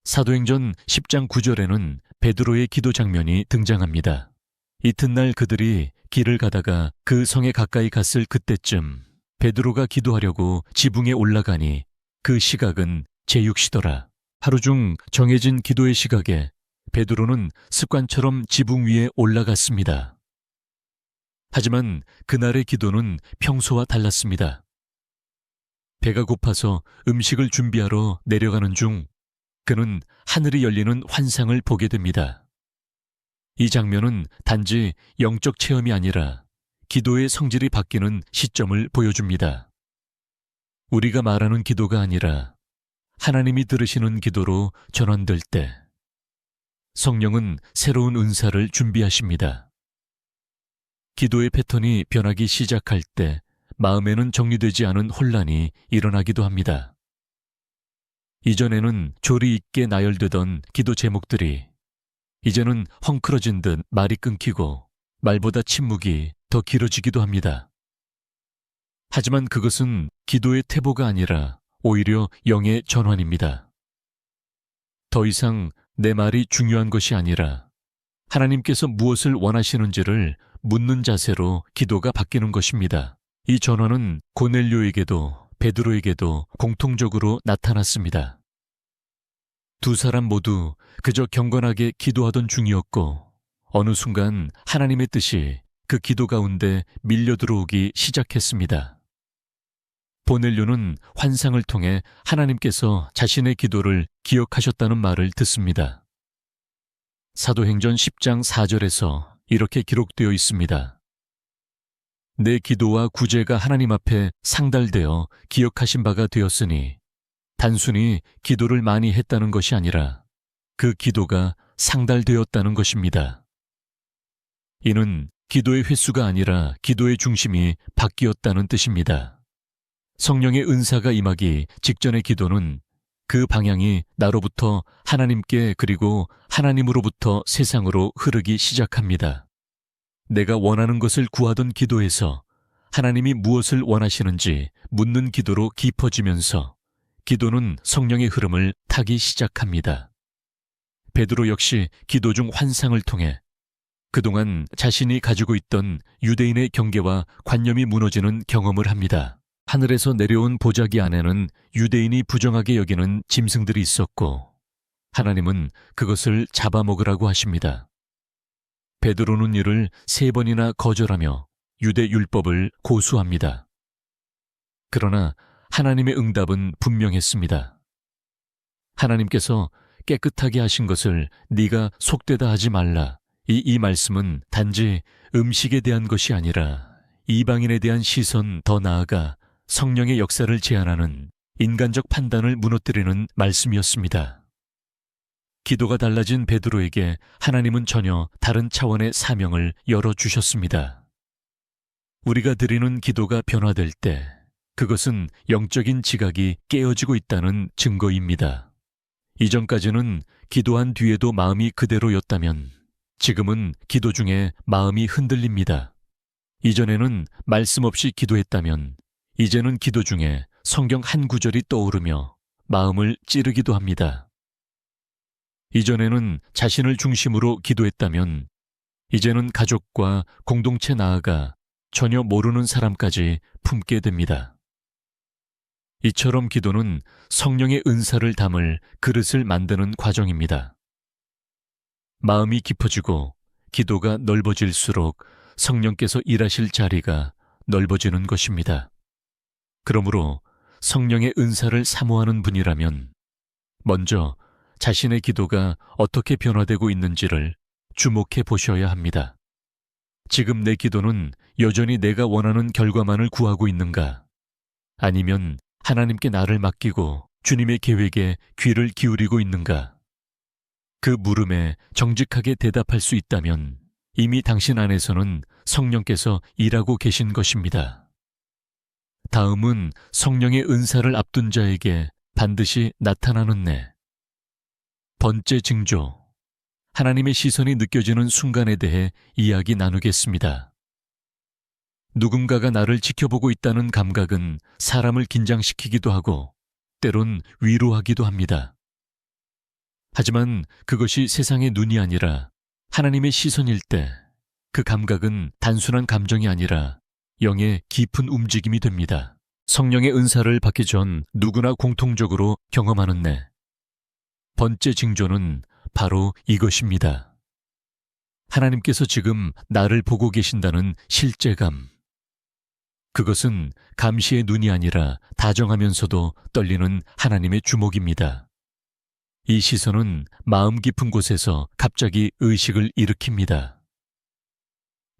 사도행전 10장 9절에는 베드로의 기도 장면이 등장합니다. 이튿날 그들이 길을 가다가 그 성에 가까이 갔을 그때쯤 베드로가 기도하려고 지붕에 올라가니 그 시각은 제6시더라. 하루 중 정해진 기도의 시각에 베드로는 습관처럼 지붕 위에 올라갔습니다. 하지만 그날의 기도는 평소와 달랐습니다. 배가 고파서 음식을 준비하러 내려가는 중 그는 하늘이 열리는 환상을 보게 됩니다. 이 장면은 단지 영적 체험이 아니라 기도의 성질이 바뀌는 시점을 보여줍니다. 우리가 말하는 기도가 아니라 하나님이 들으시는 기도로 전환될 때 성령은 새로운 은사를 준비하십니다. 기도의 패턴이 변하기 시작할 때 마음에는 정리되지 않은 혼란이 일어나기도 합니다. 이전에는 조리 있게 나열되던 기도 제목들이 이제는 헝클어진 듯 말이 끊기고 말보다 침묵이 더 길어지기도 합니다. 하지만 그것은 기도의 태보가 아니라 오히려 영의 전환입니다. 더 이상 내 말이 중요한 것이 아니라 하나님께서 무엇을 원하시는지를 묻는 자세로 기도가 바뀌는 것입니다. 이 전환은 고넬료에게도 베드로에게도 공통적으로 나타났습니다. 두 사람 모두 그저 경건하게 기도하던 중이었고 어느 순간 하나님의 뜻이 그 기도 가운데 밀려 들어오기 시작했습니다. 고넬료는 환상을 통해 하나님께서 자신의 기도를 기억하셨다는 말을 듣습니다. 사도행전 10장 4절에서 이렇게 기록되어 있습니다. 내 기도와 구제가 하나님 앞에 상달되어 기억하신 바가 되었으니 단순히 기도를 많이 했다는 것이 아니라 그 기도가 상달되었다는 것입니다. 이는 기도의 횟수가 아니라 기도의 중심이 바뀌었다는 뜻입니다. 성령의 은사가 임하기 직전의 기도는 그 방향이 나로부터 하나님께 그리고 하나님으로부터 세상으로 흐르기 시작합니다. 내가 원하는 것을 구하던 기도에서 하나님이 무엇을 원하시는지 묻는 기도로 깊어지면서 기도는 성령의 흐름을 타기 시작합니다. 베드로 역시 기도 중 환상을 통해 그동안 자신이 가지고 있던 유대인의 경계와 관념이 무너지는 경험을 합니다. 하늘에서 내려온 보자기 안에는 유대인이 부정하게 여기는 짐승들이 있었고 하나님은 그것을 잡아먹으라고 하십니다. 베드로는 이를 3번이나 거절하며 유대 율법을 고수합니다. 그러나 하나님의 응답은 분명했습니다. 하나님께서 깨끗하게 하신 것을 네가 속되다 하지 말라. 이 말씀은 단지 음식에 대한 것이 아니라 이방인에 대한 시선 더 나아가 성령의 역사를 제한하는 인간적 판단을 무너뜨리는 말씀이었습니다. 기도가 달라진 베드로에게 하나님은 전혀 다른 차원의 사명을 열어주셨습니다. 우리가 드리는 기도가 변화될 때 그것은 영적인 지각이 깨어지고 있다는 증거입니다. 이전까지는 기도한 뒤에도 마음이 그대로였다면 지금은 기도 중에 마음이 흔들립니다. 이전에는 말씀 없이 기도했다면 이제는 기도 중에 성경 한 구절이 떠오르며 마음을 찌르기도 합니다. 이전에는 자신을 중심으로 기도했다면 이제는 가족과 공동체 나아가 전혀 모르는 사람까지 품게 됩니다. 이처럼 기도는 성령의 은사를 담을 그릇을 만드는 과정입니다. 마음이 깊어지고 기도가 넓어질수록 성령께서 일하실 자리가 넓어지는 것입니다. 그러므로 성령의 은사를 사모하는 분이라면 먼저 자신의 기도가 어떻게 변화되고 있는지를 주목해 보셔야 합니다. 지금 내 기도는 여전히 내가 원하는 결과만을 구하고 있는가? 아니면 하나님께 나를 맡기고 주님의 계획에 귀를 기울이고 있는가? 그 물음에 정직하게 대답할 수 있다면 이미 당신 안에서는 성령께서 일하고 계신 것입니다. 다음은 성령의 은사를 앞둔 자에게 반드시 나타나는 내. 번째 징조. 하나님의 시선이 느껴지는 순간에 대해 이야기 나누겠습니다. 누군가가 나를 지켜보고 있다는 감각은 사람을 긴장시키기도 하고 때론 위로하기도 합니다. 하지만 그것이 세상의 눈이 아니라 하나님의 시선일 때 그 감각은 단순한 감정이 아니라 영의 깊은 움직임이 됩니다. 성령의 은사를 받기 전 누구나 공통적으로 경험하는 내. 번째 징조는 바로 이것입니다. 하나님께서 지금 나를 보고 계신다는 실제감. 그것은 감시의 눈이 아니라 다정하면서도 떨리는 하나님의 주목입니다. 이 시선은 마음 깊은 곳에서 갑자기 의식을 일으킵니다.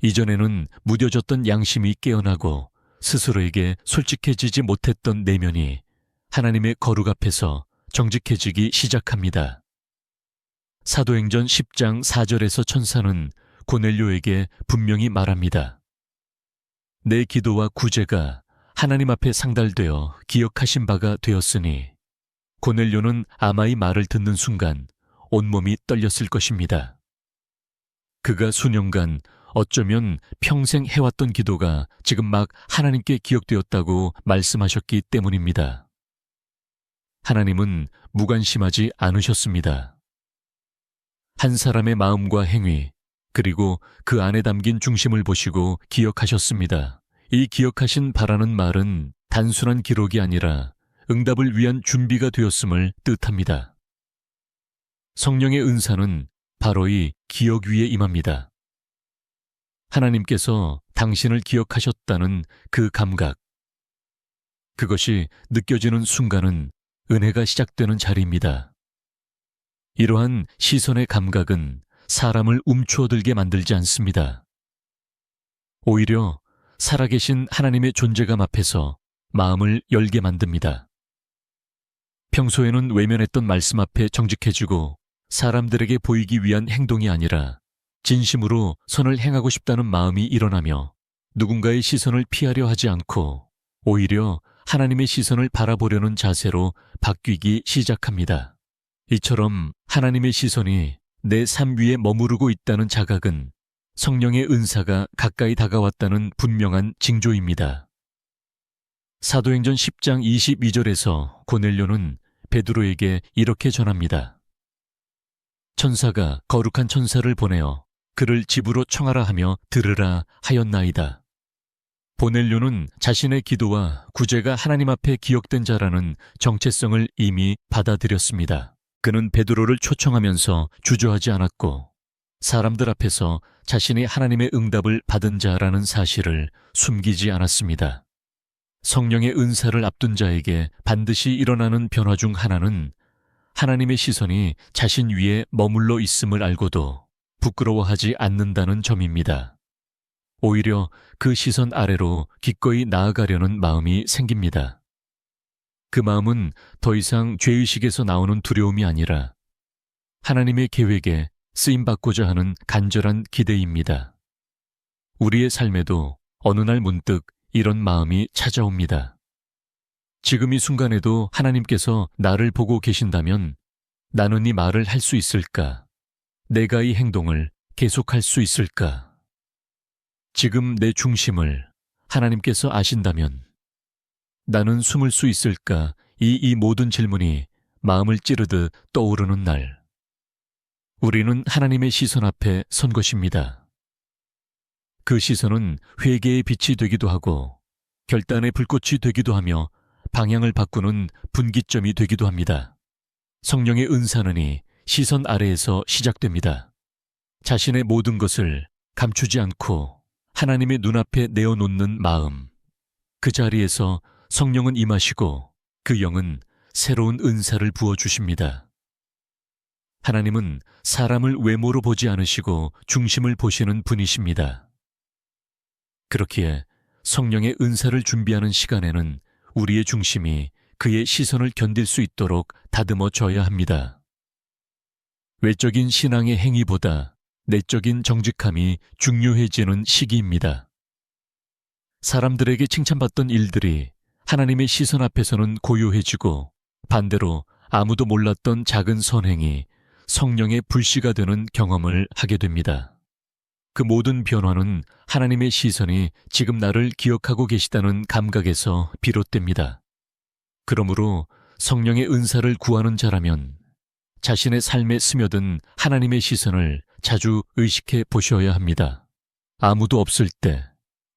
이전에는 무뎌졌던 양심이 깨어나고 스스로에게 솔직해지지 못했던 내면이 하나님의 거룩 앞에서 정직해지기 시작합니다. 사도행전 10장 4절에서 천사는 고넬료에게 분명히 말합니다. 내 기도와 구제가 하나님 앞에 상달되어 기억하신 바가 되었으니 고넬료는 아마 이 말을 듣는 순간 온몸이 떨렸을 것입니다. 그가 수년간 어쩌면 평생 해왔던 기도가 지금 막 하나님께 기억되었다고 말씀하셨기 때문입니다. 하나님은 무관심하지 않으셨습니다. 한 사람의 마음과 행위, 그리고 그 안에 담긴 중심을 보시고 기억하셨습니다. 이 기억하신 바라는 말은 단순한 기록이 아니라 응답을 위한 준비가 되었음을 뜻합니다. 성령의 은사는 바로 이 기억 위에 임합니다. 하나님께서 당신을 기억하셨다는 그 감각. 그것이 느껴지는 순간은 은혜가 시작되는 자리입니다. 이러한 시선의 감각은 사람을 움츠어들게 만들지 않습니다. 오히려 살아계신 하나님의 존재감 앞에서 마음을 열게 만듭니다. 평소에는 외면했던 말씀 앞에 정직해지고 사람들에게 보이기 위한 행동이 아니라 진심으로 선을 행하고 싶다는 마음이 일어나며 누군가의 시선을 피하려 하지 않고 오히려 하나님의 시선을 바라보려는 자세로 바뀌기 시작합니다. 이처럼 하나님의 시선이 내 삶 위에 머무르고 있다는 자각은 성령의 은사가 가까이 다가왔다는 분명한 징조입니다. 사도행전 10장 22절에서 고넬료는 베드로에게 이렇게 전합니다. 천사가 거룩한 천사를 보내어 그를 집으로 청하라 하며 들으라 하였나이다. 고넬료는 자신의 기도와 구제가 하나님 앞에 기억된 자라는 정체성을 이미 받아들였습니다. 그는 베드로를 초청하면서 주저하지 않았고 사람들 앞에서 자신이 하나님의 응답을 받은 자라는 사실을 숨기지 않았습니다. 성령의 은사를 앞둔 자에게 반드시 일어나는 변화 중 하나는 하나님의 시선이 자신 위에 머물러 있음을 알고도 부끄러워하지 않는다는 점입니다. 오히려 그 시선 아래로 기꺼이 나아가려는 마음이 생깁니다. 그 마음은 더 이상 죄의식에서 나오는 두려움이 아니라 하나님의 계획에 쓰임받고자 하는 간절한 기대입니다. 우리의 삶에도 어느 날 문득 이런 마음이 찾아옵니다. 지금 이 순간에도 하나님께서 나를 보고 계신다면 나는 이 말을 할 수 있을까? 내가 이 행동을 계속할 수 있을까? 지금 내 중심을 하나님께서 아신다면 나는 숨을 수 있을까? 이 모든 질문이 마음을 찌르듯 떠오르는 날. 우리는 하나님의 시선 앞에 선 것입니다. 그 시선은 회개의 빛이 되기도 하고 결단의 불꽃이 되기도 하며 방향을 바꾸는 분기점이 되기도 합니다. 성령의 은사는 이 시선 아래에서 시작됩니다. 자신의 모든 것을 감추지 않고 하나님의 눈앞에 내어놓는 마음. 그 자리에서 성령은 임하시고 그 영은 새로운 은사를 부어주십니다. 하나님은 사람을 외모로 보지 않으시고 중심을 보시는 분이십니다. 그렇기에 성령의 은사를 준비하는 시간에는 우리의 중심이 그의 시선을 견딜 수 있도록 다듬어져야 합니다. 외적인 신앙의 행위보다 내적인 정직함이 중요해지는 시기입니다. 사람들에게 칭찬받던 일들이 하나님의 시선 앞에서는 고요해지고 반대로 아무도 몰랐던 작은 선행이 성령의 불씨가 되는 경험을 하게 됩니다. 그 모든 변화는 하나님의 시선이 지금 나를 기억하고 계시다는 감각에서 비롯됩니다. 그러므로 성령의 은사를 구하는 자라면 자신의 삶에 스며든 하나님의 시선을 자주 의식해 보셔야 합니다. 아무도 없을 때,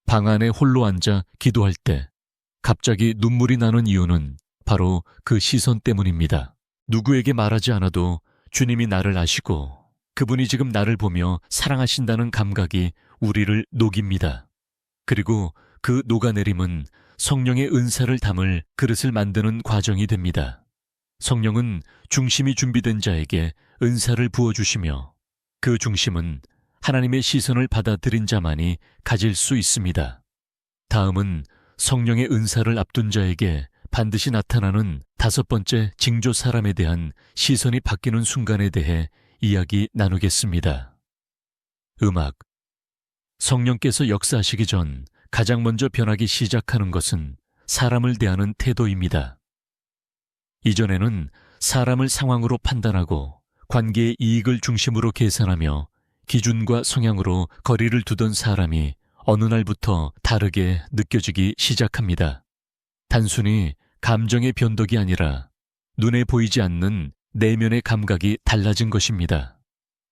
방 안에 홀로 앉아 기도할 때 갑자기 눈물이 나는 이유는 바로 그 시선 때문입니다. 누구에게 말하지 않아도 주님이 나를 아시고 그분이 지금 나를 보며 사랑하신다는 감각이 우리를 녹입니다. 그리고 그 녹아내림은 성령의 은사를 담을 그릇을 만드는 과정이 됩니다. 성령은 중심이 준비된 자에게 은사를 부어주시며 그 중심은 하나님의 시선을 받아들인 자만이 가질 수 있습니다. 다음은 성령의 은사를 앞둔 자에게 반드시 나타나는 5번째 징조 사람에 대한 시선이 바뀌는 순간에 대해 이야기 나누겠습니다. 음악. 성령께서 역사하시기 전 가장 먼저 변하기 시작하는 것은 사람을 대하는 태도입니다. 이전에는 사람을 상황으로 판단하고 관계의 이익을 중심으로 계산하며 기준과 성향으로 거리를 두던 사람이 어느 날부터 다르게 느껴지기 시작합니다. 단순히 감정의 변덕이 아니라 눈에 보이지 않는 내면의 감각이 달라진 것입니다.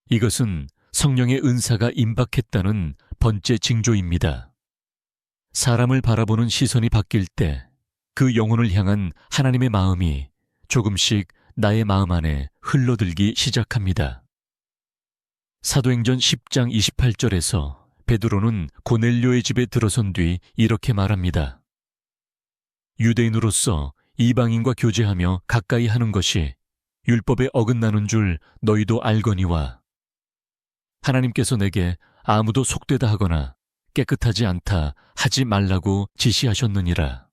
이것은 성령의 은사가 임박했다는 번째 징조입니다. 사람을 바라보는 시선이 바뀔 때 그 영혼을 향한 하나님의 마음이 조금씩 나의 마음 안에 흘러들기 시작합니다. 사도행전 10장 28절에서 베드로는 고넬료의 집에 들어선 뒤 이렇게 말합니다. 유대인으로서 이방인과 교제하며 가까이 하는 것이 율법에 어긋나는 줄 너희도 알거니와 하나님께서 내게 아무도 속되다 하거나 깨끗하지 않다 하지 말라고 지시하셨느니라.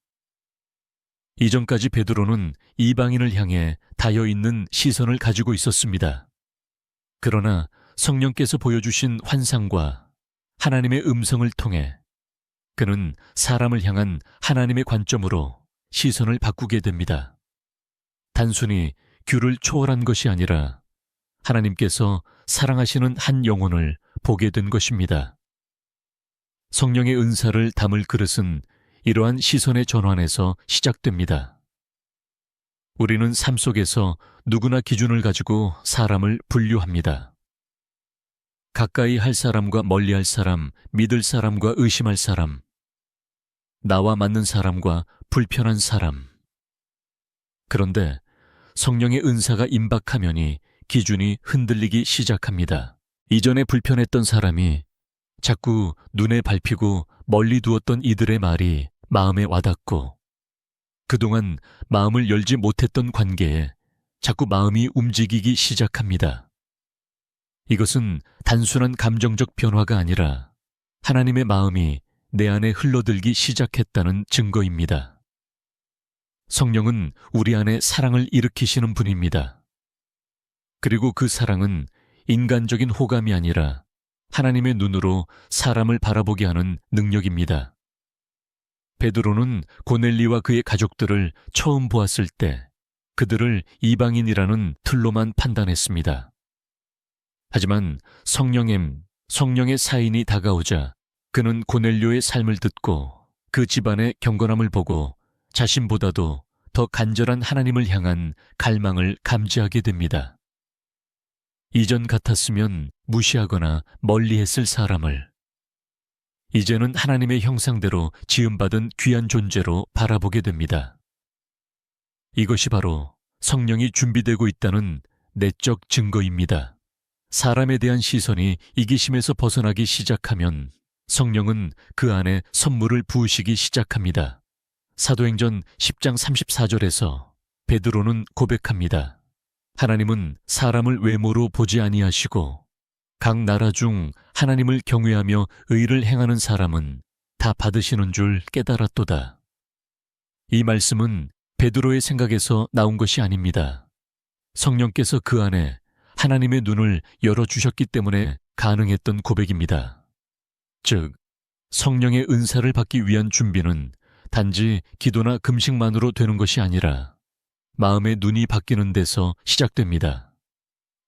이전까지 베드로는 이방인을 향해 닿여있는 시선을 가지고 있었습니다. 그러나 성령께서 보여주신 환상과 하나님의 음성을 통해 그는 사람을 향한 하나님의 관점으로 시선을 바꾸게 됩니다. 단순히 규를 초월한 것이 아니라 하나님께서 사랑하시는 한 영혼을 보게 된 것입니다. 성령의 은사를 담을 그릇은 이러한 시선의 전환에서 시작됩니다. 우리는 삶 속에서 누구나 기준을 가지고 사람을 분류합니다. 가까이 할 사람과 멀리 할 사람, 믿을 사람과 의심할 사람, 나와 맞는 사람과 불편한 사람. 그런데 성령의 은사가 임박하면이 기준이 흔들리기 시작합니다. 이전에 불편했던 사람이 자꾸 눈에 밟히고 멀리 두었던 이들의 말이 마음에 와닿고 그동안 마음을 열지 못했던 관계에 자꾸 마음이 움직이기 시작합니다. 이것은 단순한 감정적 변화가 아니라 하나님의 마음이 내 안에 흘러들기 시작했다는 증거입니다. 성령은 우리 안에 사랑을 일으키시는 분입니다. 그리고 그 사랑은 인간적인 호감이 아니라 하나님의 눈으로 사람을 바라보게 하는 능력입니다. 베드로는 고넬리와 그의 가족들을 처음 보았을 때 그들을 이방인이라는 틀로만 판단했습니다. 하지만 성령의 사인이 다가오자 그는 고넬료의 삶을 듣고 그 집안의 경건함을 보고 자신보다도 더 간절한 하나님을 향한 갈망을 감지하게 됩니다. 이전 같았으면 무시하거나 멀리했을 사람을 이제는 하나님의 형상대로 지음받은 귀한 존재로 바라보게 됩니다. 이것이 바로 성령이 준비되고 있다는 내적 증거입니다. 사람에 대한 시선이 이기심에서 벗어나기 시작하면 성령은 그 안에 선물을 부으시기 시작합니다. 사도행전 10장 34절에서 베드로는 고백합니다. 하나님은 사람을 외모로 보지 아니하시고 각 나라 중 하나님을 경외하며 의를 행하는 사람은 다 받으시는 줄 깨달았도다. 이 말씀은 베드로의 생각에서 나온 것이 아닙니다. 성령께서 그 안에 하나님의 눈을 열어주셨기 때문에 가능했던 고백입니다. 즉, 성령의 은사를 받기 위한 준비는 단지 기도나 금식만으로 되는 것이 아니라 마음의 눈이 바뀌는 데서 시작됩니다.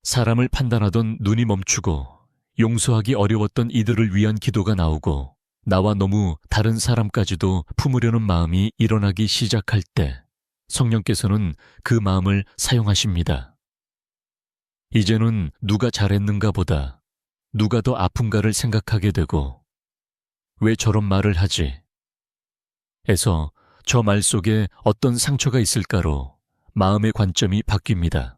사람을 판단하던 눈이 멈추고 용서하기 어려웠던 이들을 위한 기도가 나오고 나와 너무 다른 사람까지도 품으려는 마음이 일어나기 시작할 때 성령께서는 그 마음을 사용하십니다. 이제는 누가 잘했는가 보다 누가 더 아픈가를 생각하게 되고 왜 저런 말을 하지? 에서 저 말 속에 어떤 상처가 있을까로 마음의 관점이 바뀝니다.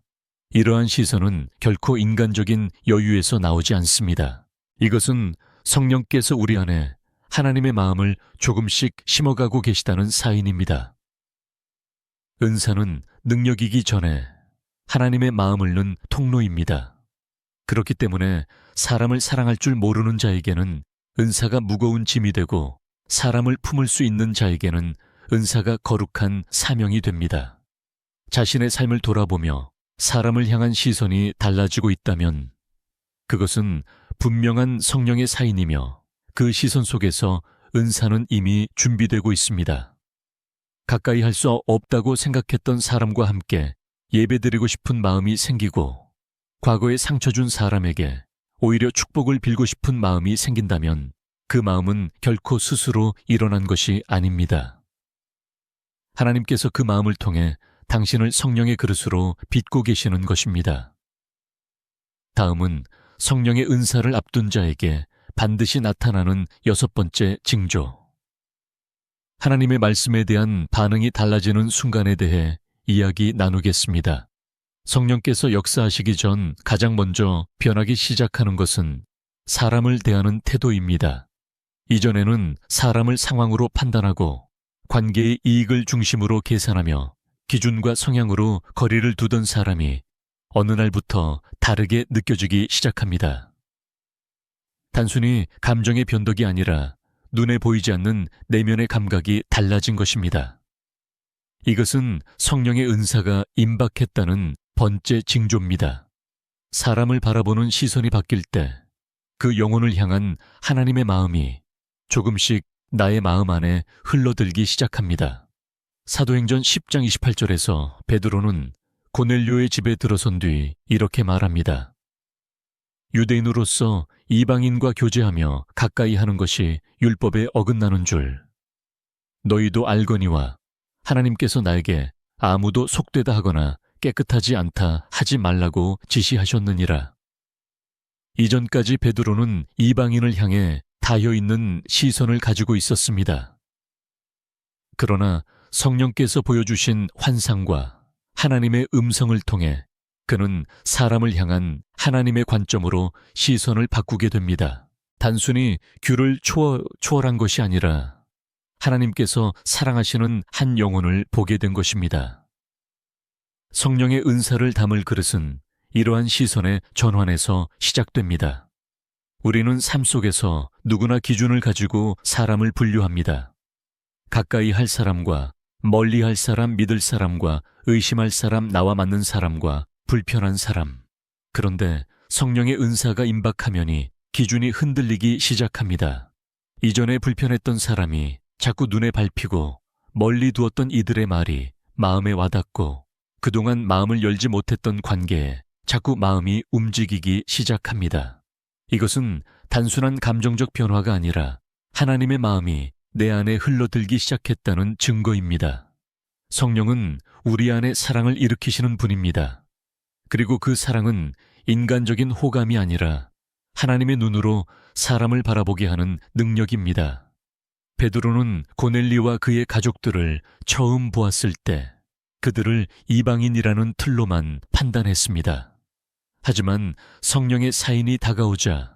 이러한 시선은 결코 인간적인 여유에서 나오지 않습니다. 이것은 성령께서 우리 안에 하나님의 마음을 조금씩 심어가고 계시다는 사인입니다. 은사는 능력이기 전에 하나님의 마음을 넣는 통로입니다. 그렇기 때문에 사람을 사랑할 줄 모르는 자에게는 은사가 무거운 짐이 되고 사람을 품을 수 있는 자에게는 은사가 거룩한 사명이 됩니다. 자신의 삶을 돌아보며 사람을 향한 시선이 달라지고 있다면 그것은 분명한 성령의 사인이며 그 시선 속에서 은사는 이미 준비되고 있습니다. 가까이 할 수 없다고 생각했던 사람과 함께 예배드리고 싶은 마음이 생기고 과거에 상처 준 사람에게 오히려 축복을 빌고 싶은 마음이 생긴다면 그 마음은 결코 스스로 일어난 것이 아닙니다. 하나님께서 그 마음을 통해 당신을 성령의 그릇으로 빚고 계시는 것입니다. 다음은 성령의 은사를 앞둔 자에게 반드시 나타나는 6번째 징조. 하나님의 말씀에 대한 반응이 달라지는 순간에 대해 이야기 나누겠습니다. 성령께서 역사하시기 전 가장 먼저 변하기 시작하는 것은 사람을 대하는 태도입니다. 이전에는 사람을 상황으로 판단하고 관계의 이익을 중심으로 계산하며 기준과 성향으로 거리를 두던 사람이 어느 날부터 다르게 느껴지기 시작합니다. 단순히 감정의 변덕이 아니라 눈에 보이지 않는 내면의 감각이 달라진 것입니다. 이것은 성령의 은사가 임박했다는 번째 징조입니다. 사람을 바라보는 시선이 바뀔 때 그 영혼을 향한 하나님의 마음이 조금씩 나의 마음 안에 흘러들기 시작합니다. 사도행전 10장 28절에서 베드로는 고넬료의 집에 들어선 뒤 이렇게 말합니다. 유대인으로서 이방인과 교제하며 가까이 하는 것이 율법에 어긋나는 줄 너희도 알거니와 하나님께서 나에게 아무도 속되다 하거나 깨끗하지 않다 하지 말라고 지시하셨느니라. 이전까지 베드로는 이방인을 향해 닿여있는 시선을 가지고 있었습니다. 그러나 성령께서 보여주신 환상과 하나님의 음성을 통해 그는 사람을 향한 하나님의 관점으로 시선을 바꾸게 됩니다. 단순히 규를 초월한 것이 아니라 하나님께서 사랑하시는 한 영혼을 보게 된 것입니다. 성령의 은사를 담을 그릇은 이러한 시선의 전환에서 시작됩니다. 우리는 삶 속에서 누구나 기준을 가지고 사람을 분류합니다. 가까이 할 사람과 멀리 할 사람, 믿을 사람과 의심할 사람, 나와 맞는 사람과 불편한 사람. 그런데 성령의 은사가 임박하면이 기준이 흔들리기 시작합니다. 이전에 불편했던 사람이 자꾸 눈에 밟히고 멀리 두었던 이들의 말이 마음에 와닿고 그동안 마음을 열지 못했던 관계에 자꾸 마음이 움직이기 시작합니다. 이것은 단순한 감정적 변화가 아니라 하나님의 마음이 내 안에 흘러들기 시작했다는 증거입니다. 성령은 우리 안에 사랑을 일으키시는 분입니다. 그리고 그 사랑은 인간적인 호감이 아니라 하나님의 눈으로 사람을 바라보게 하는 능력입니다. 베드로는 고넬리와 그의 가족들을 처음 보았을 때 그들을 이방인이라는 틀로만 판단했습니다. 하지만 성령의 사인이 다가오자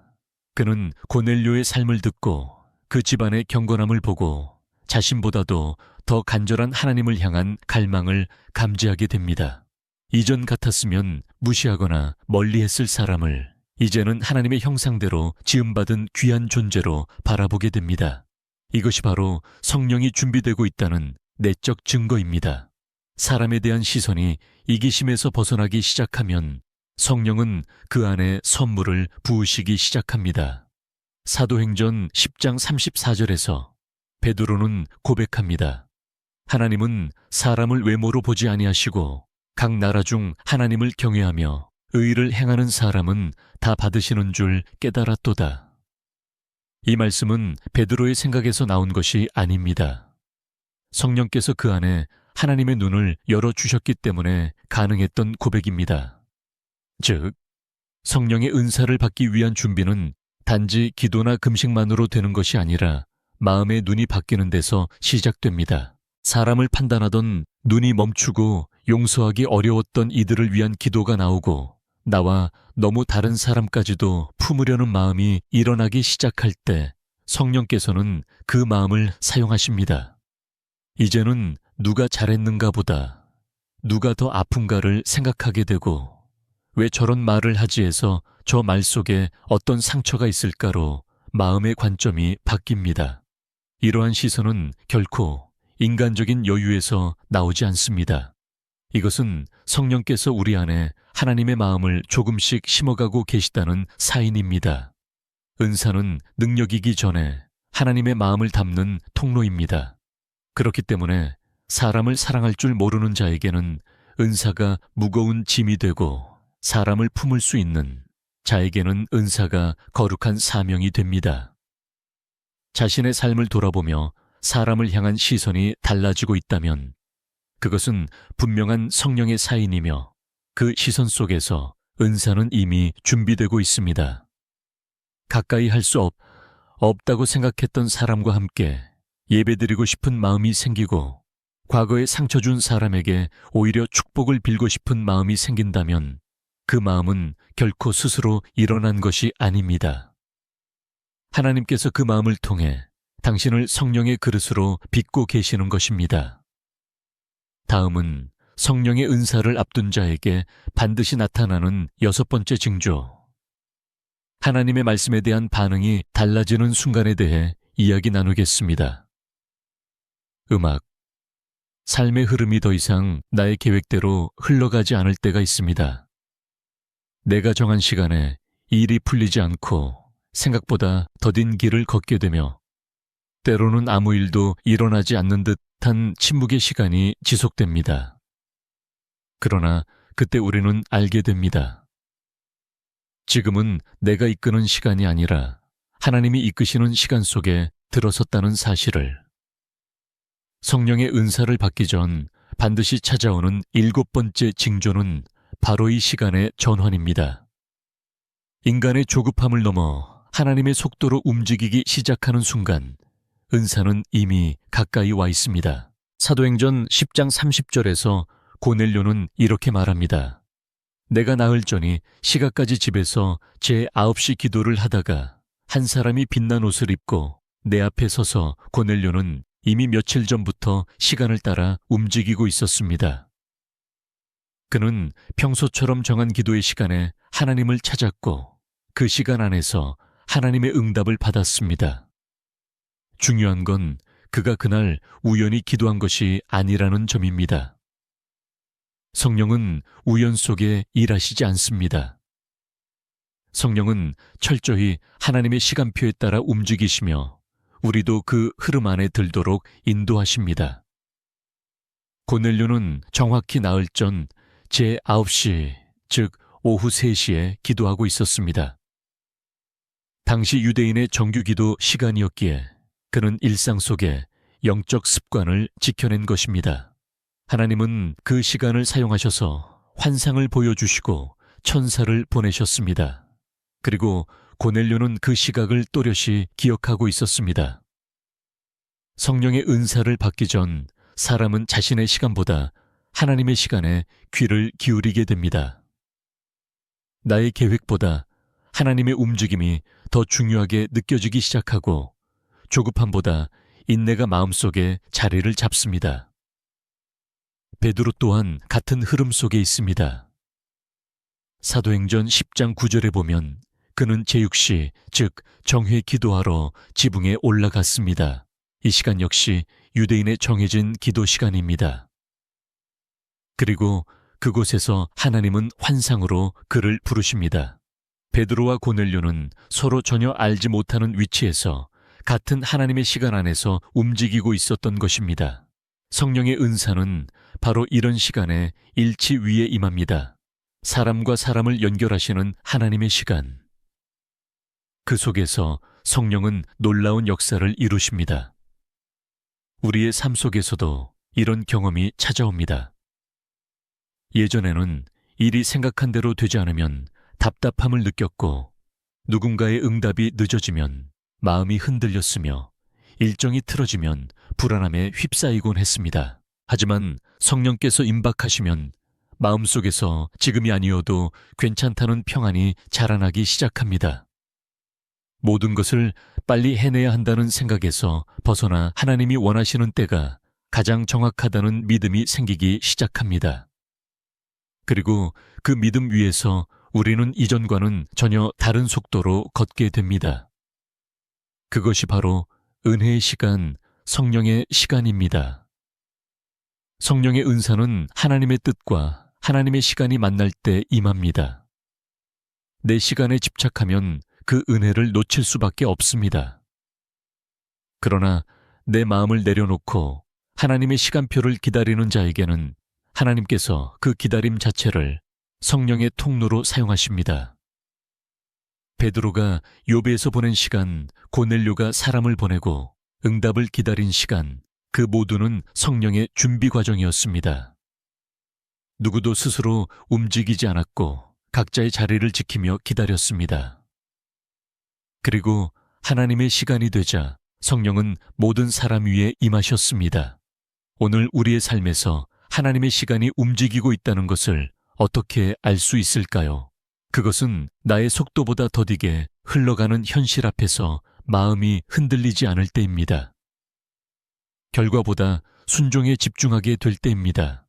그는 고넬료의 삶을 듣고 그 집안의 경건함을 보고 자신보다도 더 간절한 하나님을 향한 갈망을 감지하게 됩니다. 이전 같았으면 무시하거나 멀리했을 사람을 이제는 하나님의 형상대로 지음받은 귀한 존재로 바라보게 됩니다. 이것이 바로 성령이 준비되고 있다는 내적 증거입니다. 사람에 대한 시선이 이기심에서 벗어나기 시작하면 성령은 그 안에 선물을 부으시기 시작합니다. 사도행전 10장 34절에서 베드로는 고백합니다. 하나님은 사람을 외모로 보지 아니하시고 각 나라 중 하나님을 경외하며 의를 행하는 사람은 다 받으시는 줄 깨달았도다. 이 말씀은 베드로의 생각에서 나온 것이 아닙니다. 성령께서 그 안에 하나님의 눈을 열어주셨기 때문에 가능했던 고백입니다. 즉, 성령의 은사를 받기 위한 준비는 단지 기도나 금식만으로 되는 것이 아니라 마음의 눈이 바뀌는 데서 시작됩니다. 사람을 판단하던 눈이 멈추고 용서하기 어려웠던 이들을 위한 기도가 나오고 나와 너무 다른 사람까지도 품으려는 마음이 일어나기 시작할 때 성령께서는 그 마음을 사용하십니다. 이제는 누가 잘했는가 보다 누가 더 아픈가를 생각하게 되고 왜 저런 말을 하지 해서 저 말 속에 어떤 상처가 있을까로 마음의 관점이 바뀝니다. 이러한 시선은 결코 인간적인 여유에서 나오지 않습니다. 이것은 성령께서 우리 안에 하나님의 마음을 조금씩 심어가고 계시다는 사인입니다. 은사는 능력이기 전에 하나님의 마음을 담는 통로입니다. 그렇기 때문에 사람을 사랑할 줄 모르는 자에게는 은사가 무거운 짐이 되고 사람을 품을 수 있는 자에게는 은사가 거룩한 사명이 됩니다. 자신의 삶을 돌아보며 사람을 향한 시선이 달라지고 있다면 그것은 분명한 성령의 사인이며 그 시선 속에서 은사는 이미 준비되고 있습니다. 가까이 할 수 없다고 생각했던 사람과 함께 예배드리고 싶은 마음이 생기고 과거에 상처 준 사람에게 오히려 축복을 빌고 싶은 마음이 생긴다면 그 마음은 결코 스스로 일어난 것이 아닙니다. 하나님께서 그 마음을 통해 당신을 성령의 그릇으로 빚고 계시는 것입니다. 다음은 성령의 은사를 앞둔 자에게 반드시 나타나는 6번째 징조. 하나님의 말씀에 대한 반응이 달라지는 순간에 대해 이야기 나누겠습니다. 음악. 삶의 흐름이 더 이상 나의 계획대로 흘러가지 않을 때가 있습니다. 내가 정한 시간에 일이 풀리지 않고 생각보다 더딘 길을 걷게 되며 때로는 아무 일도 일어나지 않는 듯한 침묵의 시간이 지속됩니다. 그러나 그때 우리는 알게 됩니다. 지금은 내가 이끄는 시간이 아니라 하나님이 이끄시는 시간 속에 들어섰다는 사실을. 성령의 은사를 받기 전 반드시 찾아오는 7번째 징조는 바로 이 시간의 전환입니다. 인간의 조급함을 넘어 하나님의 속도로 움직이기 시작하는 순간 은사는 이미 가까이 와 있습니다. 사도행전 10장 30절에서 고넬료는 이렇게 말합니다. 내가 나흘 전이 시각까지 집에서 제 9시 기도를 하다가 한 사람이 빛난 옷을 입고 내 앞에 서서 고넬료는 이미 며칠 전부터 시간을 따라 움직이고 있었습니다. 그는 평소처럼 정한 기도의 시간에 하나님을 찾았고 그 시간 안에서 하나님의 응답을 받았습니다. 중요한 건 그가 그날 우연히 기도한 것이 아니라는 점입니다. 성령은 우연 속에 일하시지 않습니다. 성령은 철저히 하나님의 시간표에 따라 움직이시며 우리도 그 흐름 안에 들도록 인도하십니다. 고넬료는 정확히 나흘 전 제 9시, 즉 오후 3시에 기도하고 있었습니다. 당시 유대인의 정규기도 시간이었기에 그는 일상 속에 영적 습관을 지켜낸 것입니다. 하나님은 그 시간을 사용하셔서 환상을 보여주시고 천사를 보내셨습니다. 그리고 고넬료는 그 시각을 또렷이 기억하고 있었습니다. 성령의 은사를 받기 전 사람은 자신의 시간보다 하나님의 시간에 귀를 기울이게 됩니다. 나의 계획보다 하나님의 움직임이 더 중요하게 느껴지기 시작하고 조급함보다 인내가 마음속에 자리를 잡습니다. 베드로 또한 같은 흐름 속에 있습니다. 사도행전 10장 9절에 보면 그는 제6시, 즉 정회 기도하러 지붕에 올라갔습니다. 이 시간 역시 유대인의 정해진 기도 시간입니다. 그리고 그곳에서 하나님은 환상으로 그를 부르십니다. 베드로와 고넬료는 서로 전혀 알지 못하는 위치에서 같은 하나님의 시간 안에서 움직이고 있었던 것입니다. 성령의 은사는 바로 이런 시간에 일치 위에 임합니다. 사람과 사람을 연결하시는 하나님의 시간. 그 속에서 성령은 놀라운 역사를 이루십니다. 우리의 삶 속에서도 이런 경험이 찾아옵니다. 예전에는 일이 생각한 대로 되지 않으면 답답함을 느꼈고 누군가의 응답이 늦어지면 마음이 흔들렸으며 일정이 틀어지면 불안함에 휩싸이곤 했습니다. 하지만 성령께서 임박하시면 마음속에서 지금이 아니어도 괜찮다는 평안이 자라나기 시작합니다. 모든 것을 빨리 해내야 한다는 생각에서 벗어나 하나님이 원하시는 때가 가장 정확하다는 믿음이 생기기 시작합니다. 그리고 그 믿음 위에서 우리는 이전과는 전혀 다른 속도로 걷게 됩니다. 그것이 바로 은혜의 시간, 성령의 시간입니다. 성령의 은사는 하나님의 뜻과 하나님의 시간이 만날 때 임합니다. 내 시간에 집착하면 그 은혜를 놓칠 수밖에 없습니다. 그러나 내 마음을 내려놓고 하나님의 시간표를 기다리는 자에게는 하나님께서 그 기다림 자체를 성령의 통로로 사용하십니다. 베드로가 요배에서 보낸 시간, 고넬료가 사람을 보내고 응답을 기다린 시간, 그 모두는 성령의 준비 과정이었습니다. 누구도 스스로 움직이지 않았고 각자의 자리를 지키며 기다렸습니다. 그리고 하나님의 시간이 되자 성령은 모든 사람 위에 임하셨습니다. 오늘 우리의 삶에서 하나님의 시간이 움직이고 있다는 것을 어떻게 알 수 있을까요? 그것은 나의 속도보다 더디게 흘러가는 현실 앞에서 마음이 흔들리지 않을 때입니다. 결과보다 순종에 집중하게 될 때입니다.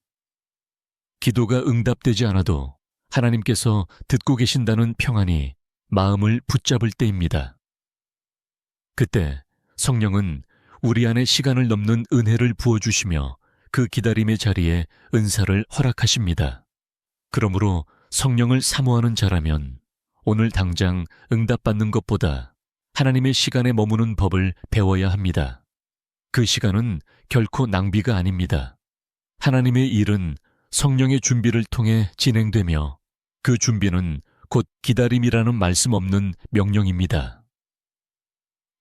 기도가 응답되지 않아도 하나님께서 듣고 계신다는 평안이 마음을 붙잡을 때입니다. 그때 성령은 우리 안에 시간을 넘는 은혜를 부어주시며 그 기다림의 자리에 은사를 허락하십니다. 그러므로 성령을 사모하는 자라면 오늘 당장 응답받는 것보다 하나님의 시간에 머무는 법을 배워야 합니다. 그 시간은 결코 낭비가 아닙니다. 하나님의 일은 성령의 준비를 통해 진행되며 그 준비는 곧 기다림이라는 말씀 없는 명령입니다.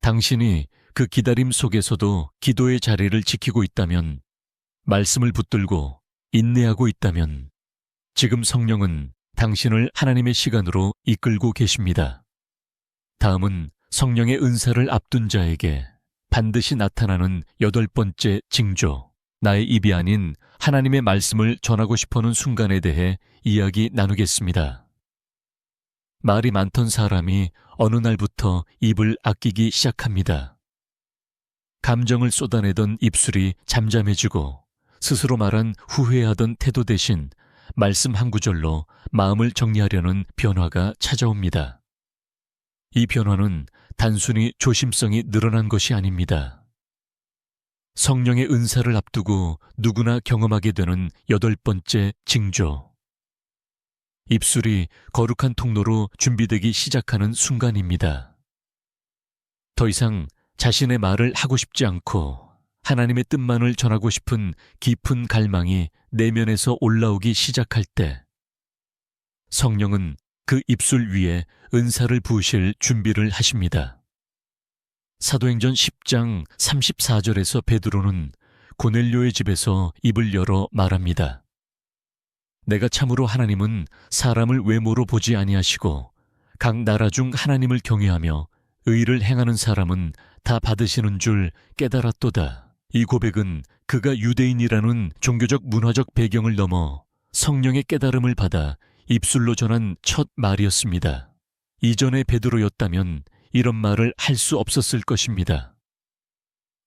당신이 그 기다림 속에서도 기도의 자리를 지키고 있다면, 말씀을 붙들고 인내하고 있다면 지금 성령은 당신을 하나님의 시간으로 이끌고 계십니다. 다음은 성령의 은사를 앞둔 자에게 반드시 나타나는 8번째 징조, 나의 입이 아닌 하나님의 말씀을 전하고 싶어하는 순간에 대해 이야기 나누겠습니다. 말이 많던 사람이 어느 날부터 입을 아끼기 시작합니다. 감정을 쏟아내던 입술이 잠잠해지고 스스로 말한 후회하던 태도 대신 말씀 한 구절로 마음을 정리하려는 변화가 찾아옵니다. 이 변화는 단순히 조심성이 늘어난 것이 아닙니다. 성령의 은사를 앞두고 누구나 경험하게 되는 8번째 징조. 입술이 거룩한 통로로 준비되기 시작하는 순간입니다. 더 이상 자신의 말을 하고 싶지 않고 하나님의 뜻만을 전하고 싶은 깊은 갈망이 내면에서 올라오기 시작할 때 성령은 그 입술 위에 은사를 부으실 준비를 하십니다. 사도행전 10장 34절에서 베드로는 고넬료의 집에서 입을 열어 말합니다. 내가 참으로 하나님은 사람을 외모로 보지 아니하시고 각 나라 중 하나님을 경외하며 의를 행하는 사람은 다 받으시는 줄 깨달았도다. 이 고백은 그가 유대인이라는 종교적 문화적 배경을 넘어 성령의 깨달음을 받아 입술로 전한 첫 말이었습니다. 이전의 베드로였다면 이런 말을 할 수 없었을 것입니다.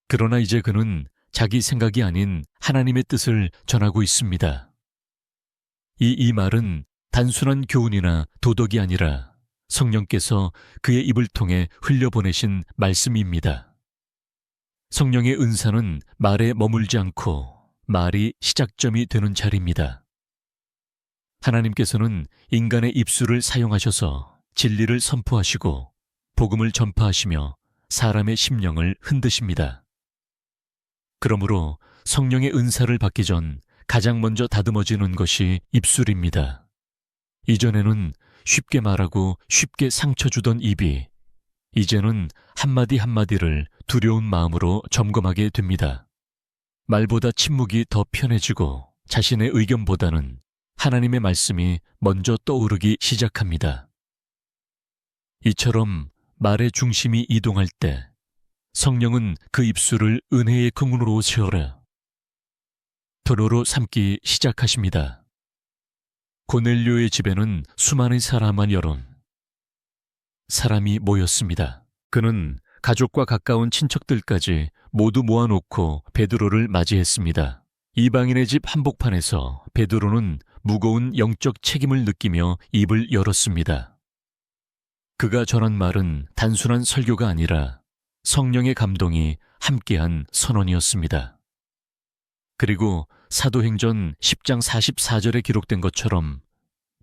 그러나 이제 그는 자기 생각이 아닌 하나님의 뜻을 전하고 있습니다. 이 말은 단순한 교훈이나 도덕이 아니라 성령께서 그의 입을 통해 흘려보내신 말씀입니다. 성령의 은사는 말에 머물지 않고 말이 시작점이 되는 자리입니다. 하나님께서는 인간의 입술을 사용하셔서 진리를 선포하시고 복음을 전파하시며 사람의 심령을 흔드십니다. 그러므로 성령의 은사를 받기 전 가장 먼저 다듬어지는 것이 입술입니다. 이전에는 쉽게 말하고 쉽게 상처 주던 입이 이제는 한마디 한마디를 두려운 마음으로 점검하게 됩니다. 말보다 침묵이 더 편해지고 자신의 의견보다는 하나님의 말씀이 먼저 떠오르기 시작합니다. 이처럼 말의 중심이 이동할 때 성령은 그 입술을 은혜의 긍문으로 채워라 도로로 삼기 시작하십니다. 고넬료의 집에는 수많은 사람만 여론 사람이 모였습니다. 그는 가족과 가까운 친척들까지 모두 모아놓고 베드로를 맞이했습니다. 이방인의 집 한복판에서 베드로는 무거운 영적 책임을 느끼며 입을 열었습니다. 그가 전한 말은 단순한 설교가 아니라 성령의 감동이 함께한 선언이었습니다. 그리고 사도행전 10장 44절에 기록된 것처럼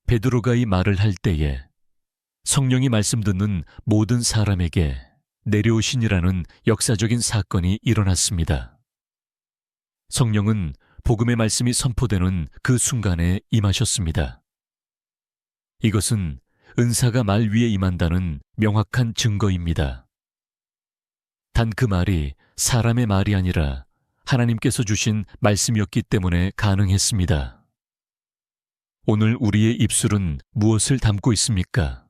베드로가 이 말을 할 때에 성령이 말씀 듣는 모든 사람에게 내려오시니라는 역사적인 사건이 일어났습니다. 성령은 복음의 말씀이 선포되는 그 순간에 임하셨습니다. 이것은 은사가 말 위에 임한다는 명확한 증거입니다. 단 그 말이 사람의 말이 아니라 하나님께서 주신 말씀이었기 때문에 가능했습니다. 오늘 우리의 입술은 무엇을 담고 있습니까?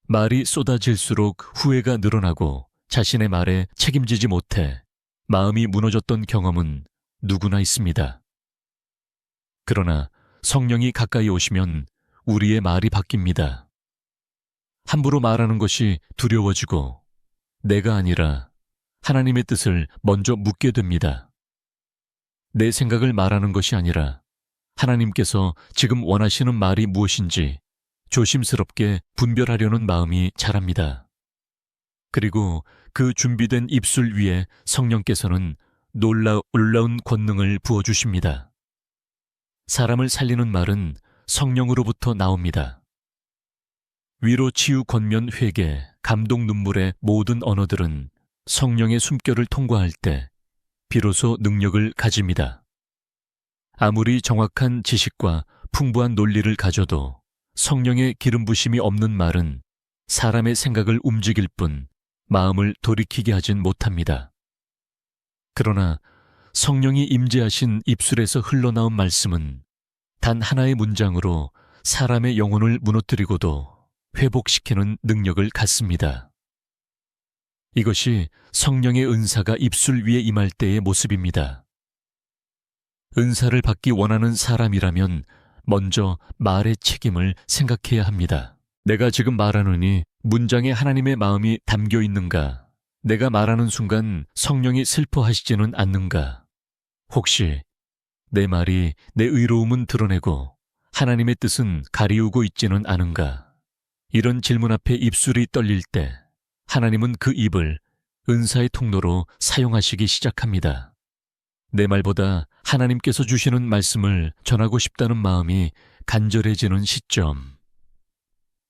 말이 쏟아질수록 후회가 늘어나고 자신의 말에 책임지지 못해 마음이 무너졌던 경험은 누구나 있습니다. 그러나 성령이 가까이 오시면 우리의 말이 바뀝니다. 함부로 말하는 것이 두려워지고 내가 아니라 하나님의 뜻을 먼저 묻게 됩니다. 내 생각을 말하는 것이 아니라 하나님께서 지금 원하시는 말이 무엇인지 조심스럽게 분별하려는 마음이 자랍니다. 그리고 그 준비된 입술 위에 성령께서는 놀라운 권능을 부어주십니다. 사람을 살리는 말은 성령으로부터 나옵니다. 위로 치유 권면 회개, 감동 눈물의 모든 언어들은 성령의 숨결을 통과할 때 비로소 능력을 가집니다. 아무리 정확한 지식과 풍부한 논리를 가져도 성령의 기름 부심이 없는 말은 사람의 생각을 움직일 뿐 마음을 돌이키게 하진 못합니다. 그러나 성령이 임재하신 입술에서 흘러나온 말씀은 단 하나의 문장으로 사람의 영혼을 무너뜨리고도 회복시키는 능력을 갖습니다. 이것이 성령의 은사가 입술 위에 임할 때의 모습입니다. 은사를 받기 원하는 사람이라면 먼저 말의 책임을 생각해야 합니다. 내가 지금 말하느니 문장에 하나님의 마음이 담겨 있는가? 내가 말하는 순간 성령이 슬퍼하시지는 않는가? 혹시 내 말이 내 의로움은 드러내고 하나님의 뜻은 가리우고 있지는 않은가? 이런 질문 앞에 입술이 떨릴 때 하나님은 그 입을 은사의 통로로 사용하시기 시작합니다. 내 말보다 하나님께서 주시는 말씀을 전하고 싶다는 마음이 간절해지는 시점.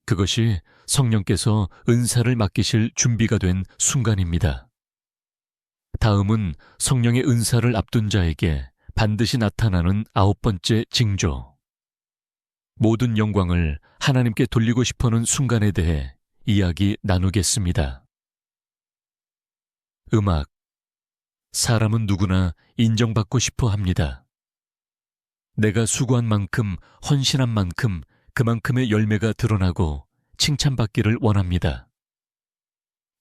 그것이 성령께서 은사를 맡기실 준비가 된 순간입니다. 다음은 성령의 은사를 앞둔 자에게 반드시 나타나는 9번째 징조. 모든 영광을 하나님께 돌리고 싶어하는 순간에 대해 이야기 나누겠습니다. 음악. 사람은 누구나 인정받고 싶어 합니다. 내가 수고한 만큼, 헌신한 만큼 그만큼의 열매가 드러나고 칭찬받기를 원합니다.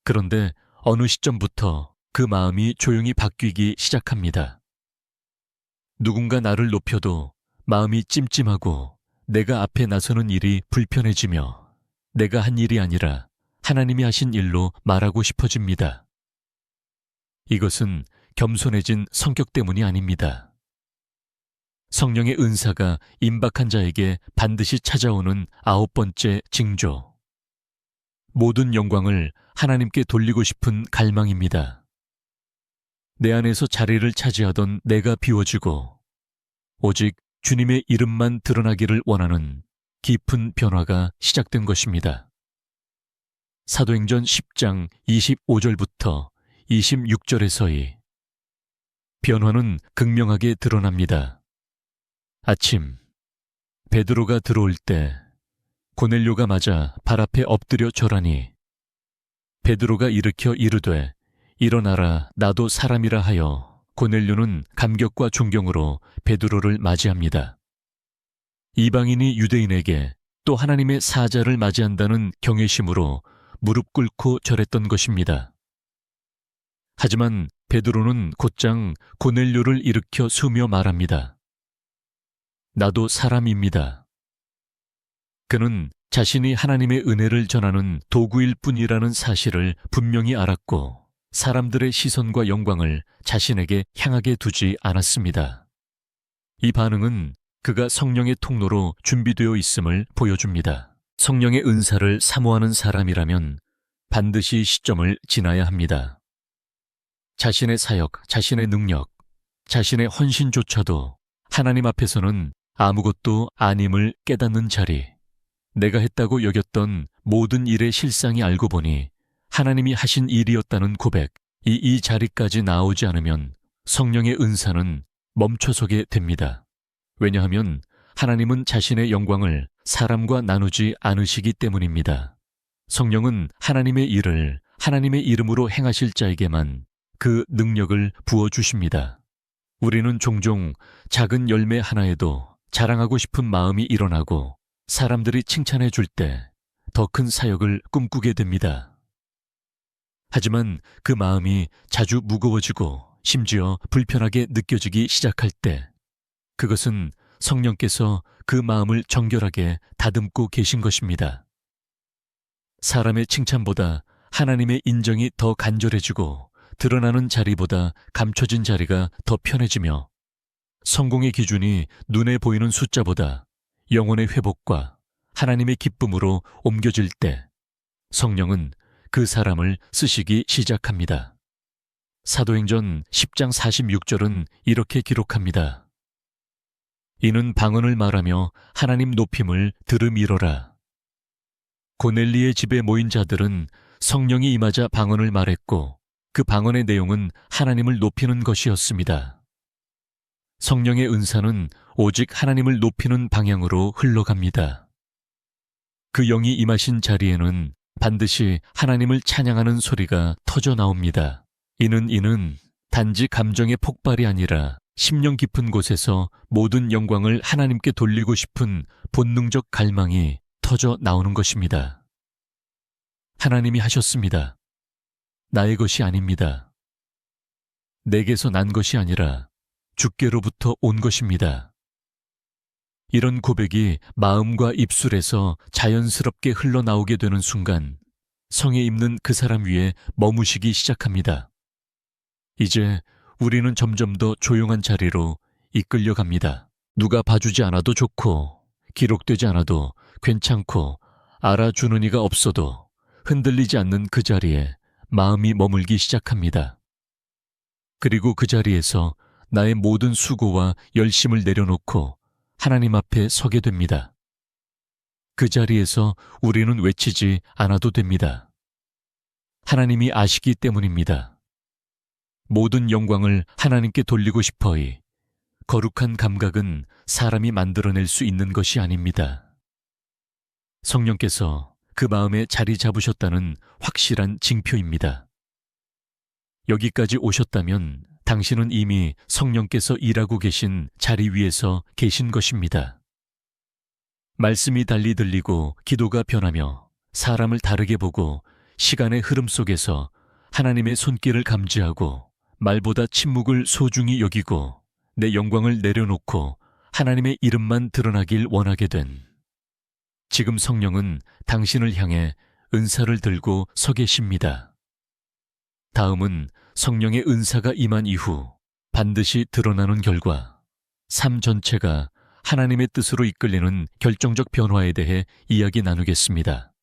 그런데 어느 시점부터 그 마음이 조용히 바뀌기 시작합니다. 누군가 나를 높여도 마음이 찜찜하고 내가 앞에 나서는 일이 불편해지며 내가 한 일이 아니라 하나님이 하신 일로 말하고 싶어집니다. 이것은 겸손해진 성격 때문이 아닙니다. 성령의 은사가 임박한 자에게 반드시 찾아오는 9번째 징조. 모든 영광을 하나님께 돌리고 싶은 갈망입니다. 내 안에서 자리를 차지하던 내가 비워지고 오직 주님의 이름만 드러나기를 원하는 깊은 변화가 시작된 것입니다. 사도행전 10장 25절부터 26절에서의 변화는 극명하게 드러납니다. 아침, 베드로가 들어올 때 고넬료가 맞아 발 앞에 엎드려 절하니 베드로가 일으켜 이르되 일어나라 나도 사람이라 하여 고넬료는 감격과 존경으로 베드로를 맞이합니다. 이방인이 유대인에게 또 하나님의 사자를 맞이한다는 경외심으로 무릎 꿇고 절했던 것입니다. 하지만 베드로는 곧장 고넬료를 일으켜 수며 말합니다. 나도 사람입니다. 그는 자신이 하나님의 은혜를 전하는 도구일 뿐이라는 사실을 분명히 알았고 사람들의 시선과 영광을 자신에게 향하게 두지 않았습니다. 이 반응은 그가 성령의 통로로 준비되어 있음을 보여줍니다. 성령의 은사를 사모하는 사람이라면 반드시 시점을 지나야 합니다. 자신의 사역, 자신의 능력, 자신의 헌신조차도 하나님 앞에서는 아무것도 아님을 깨닫는 자리, 내가 했다고 여겼던 모든 일의 실상이 알고 보니 하나님이 하신 일이었다는 고백, 이 자리까지 나오지 않으면 성령의 은사는 멈춰서게 됩니다. 왜냐하면 하나님은 자신의 영광을 사람과 나누지 않으시기 때문입니다. 성령은 하나님의 일을 하나님의 이름으로 행하실 자에게만 그 능력을 부어주십니다. 우리는 종종 작은 열매 하나에도 자랑하고 싶은 마음이 일어나고 사람들이 칭찬해 줄 때 더 큰 사역을 꿈꾸게 됩니다. 하지만 그 마음이 자주 무거워지고 심지어 불편하게 느껴지기 시작할 때 그것은 성령께서 그 마음을 정결하게 다듬고 계신 것입니다. 사람의 칭찬보다 하나님의 인정이 더 간절해지고 드러나는 자리보다 감춰진 자리가 더 편해지며 성공의 기준이 눈에 보이는 숫자보다 영혼의 회복과 하나님의 기쁨으로 옮겨질 때 성령은 그 사람을 쓰시기 시작합니다. 사도행전 10장 46절은 이렇게 기록합니다. 이는 방언을 말하며 하나님 높임을 들음이러라. 고넬리의 집에 모인 자들은 성령이 임하자 방언을 말했고 그 방언의 내용은 하나님을 높이는 것이었습니다. 성령의 은사는 오직 하나님을 높이는 방향으로 흘러갑니다. 그 영이 임하신 자리에는 반드시 하나님을 찬양하는 소리가 터져 나옵니다. 이는 단지 감정의 폭발이 아니라 심령 깊은 곳에서 모든 영광을 하나님께 돌리고 싶은 본능적 갈망이 터져 나오는 것입니다. 하나님이 하셨습니다. 나의 것이 아닙니다. 내게서 난 것이 아니라 주께로부터 온 것입니다. 이런 고백이 마음과 입술에서 자연스럽게 흘러나오게 되는 순간 성에 입는 그 사람 위에 머무시기 시작합니다. 이제 우리는 점점 더 조용한 자리로 이끌려갑니다. 누가 봐주지 않아도 좋고 기록되지 않아도 괜찮고 알아주는 이가 없어도 흔들리지 않는 그 자리에 마음이 머물기 시작합니다. 그리고 그 자리에서 나의 모든 수고와 열심을 내려놓고 하나님 앞에 서게 됩니다. 그 자리에서 우리는 외치지 않아도 됩니다. 하나님이 아시기 때문입니다. 모든 영광을 하나님께 돌리고 싶어이 거룩한 감각은 사람이 만들어낼 수 있는 것이 아닙니다. 성령께서 그 마음에 자리 잡으셨다는 확실한 징표입니다. 여기까지 오셨다면 당신은 이미 성령께서 일하고 계신 자리 위에서 계신 것입니다. 말씀이 달리 들리고 기도가 변하며 사람을 다르게 보고 시간의 흐름 속에서 하나님의 손길을 감지하고 말보다 침묵을 소중히 여기고 내 영광을 내려놓고 하나님의 이름만 드러나길 원하게 된 지금 성령은 당신을 향해 은사를 들고 서 계십니다. 다음은 성령의 은사가 임한 이후 반드시 드러나는 결과, 삶 전체가 하나님의 뜻으로 이끌리는 결정적 변화에 대해 이야기 나누겠습니다.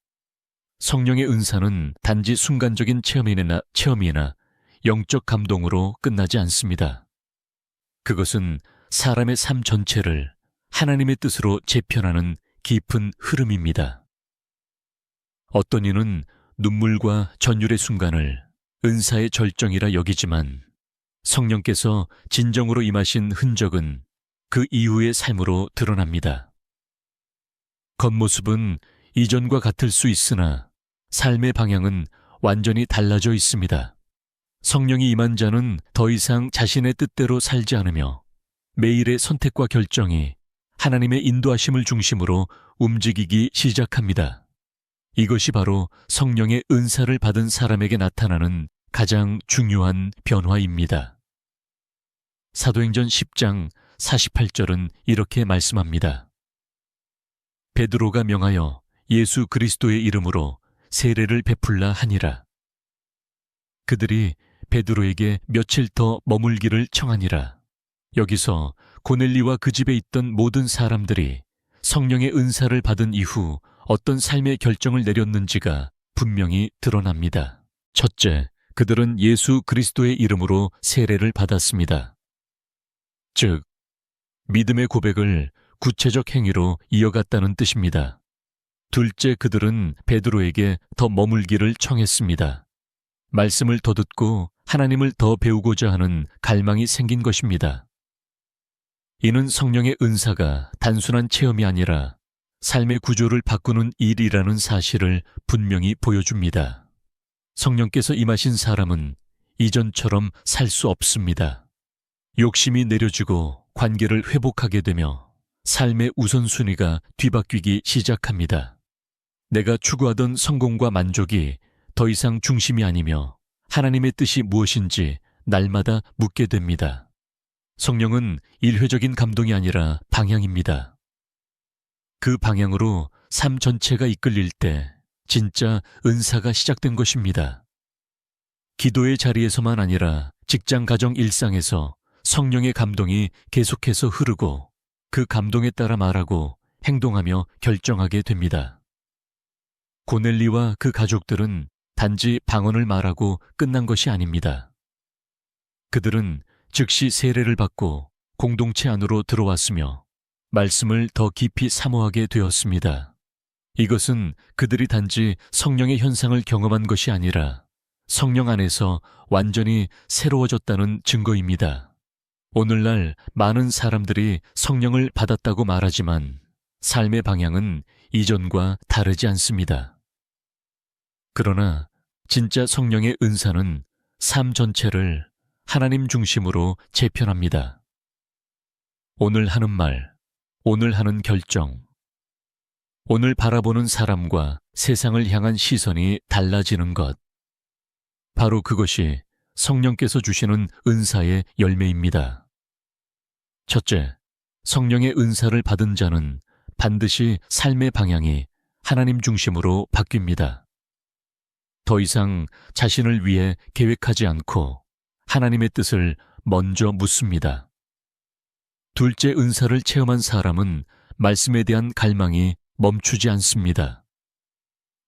성령의 은사는 단지 순간적인 체험이나 영적 감동으로 끝나지 않습니다. 그것은 사람의 삶 전체를 하나님의 뜻으로 재편하는 깊은 흐름입니다. 어떤 이는 눈물과 전율의 순간을 은사의 절정이라 여기지만 성령께서 진정으로 임하신 흔적은 그 이후의 삶으로 드러납니다. 겉모습은 이전과 같을 수 있으나 삶의 방향은 완전히 달라져 있습니다. 성령이 임한 자는 더 이상 자신의 뜻대로 살지 않으며 매일의 선택과 결정이 하나님의 인도하심을 중심으로 움직이기 시작합니다. 이것이 바로 성령의 은사를 받은 사람에게 나타나는 가장 중요한 변화입니다. 사도행전 10장 48절은 이렇게 말씀합니다. 베드로가 명하여 예수 그리스도의 이름으로 세례를 베풀라 하니라. 그들이 베드로에게 며칠 더 머물기를 청하니라. 여기서 고넬리와 그 집에 있던 모든 사람들이 성령의 은사를 받은 이후 어떤 삶의 결정을 내렸는지가 분명히 드러납니다. 첫째, 그들은 예수 그리스도의 이름으로 세례를 받았습니다. 즉, 믿음의 고백을 구체적 행위로 이어갔다는 뜻입니다. 둘째, 그들은 베드로에게 더 머물기를 청했습니다. 말씀을 더 듣고 하나님을 더 배우고자 하는 갈망이 생긴 것입니다. 이는 성령의 은사가 단순한 체험이 아니라 삶의 구조를 바꾸는 일이라는 사실을 분명히 보여줍니다. 성령께서 임하신 사람은 이전처럼 살 수 없습니다. 욕심이 내려지고 관계를 회복하게 되며 삶의 우선순위가 뒤바뀌기 시작합니다. 내가 추구하던 성공과 만족이 더 이상 중심이 아니며 하나님의 뜻이 무엇인지 날마다 묻게 됩니다. 성령은 일회적인 감동이 아니라 방향입니다. 그 방향으로 삶 전체가 이끌릴 때 진짜 은사가 시작된 것입니다. 기도의 자리에서만 아니라 직장, 가정, 일상에서 성령의 감동이 계속해서 흐르고 그 감동에 따라 말하고 행동하며 결정하게 됩니다. 고넬리와 그 가족들은 단지 방언을 말하고 끝난 것이 아닙니다. 그들은 즉시 세례를 받고 공동체 안으로 들어왔으며 말씀을 더 깊이 사모하게 되었습니다. 이것은 그들이 단지 성령의 현상을 경험한 것이 아니라 성령 안에서 완전히 새로워졌다는 증거입니다. 오늘날 많은 사람들이 성령을 받았다고 말하지만 삶의 방향은 이전과 다르지 않습니다. 그러나 진짜 성령의 은사는 삶 전체를 하나님 중심으로 재편합니다. 오늘 하는 말, 오늘 하는 결정, 오늘 바라보는 사람과 세상을 향한 시선이 달라지는 것. 바로 그것이 성령께서 주시는 은사의 열매입니다. 첫째, 성령의 은사를 받은 자는 반드시 삶의 방향이 하나님 중심으로 바뀝니다. 더 이상 자신을 위해 계획하지 않고 하나님의 뜻을 먼저 묻습니다. 둘째, 은사를 체험한 사람은 말씀에 대한 갈망이 멈추지 않습니다.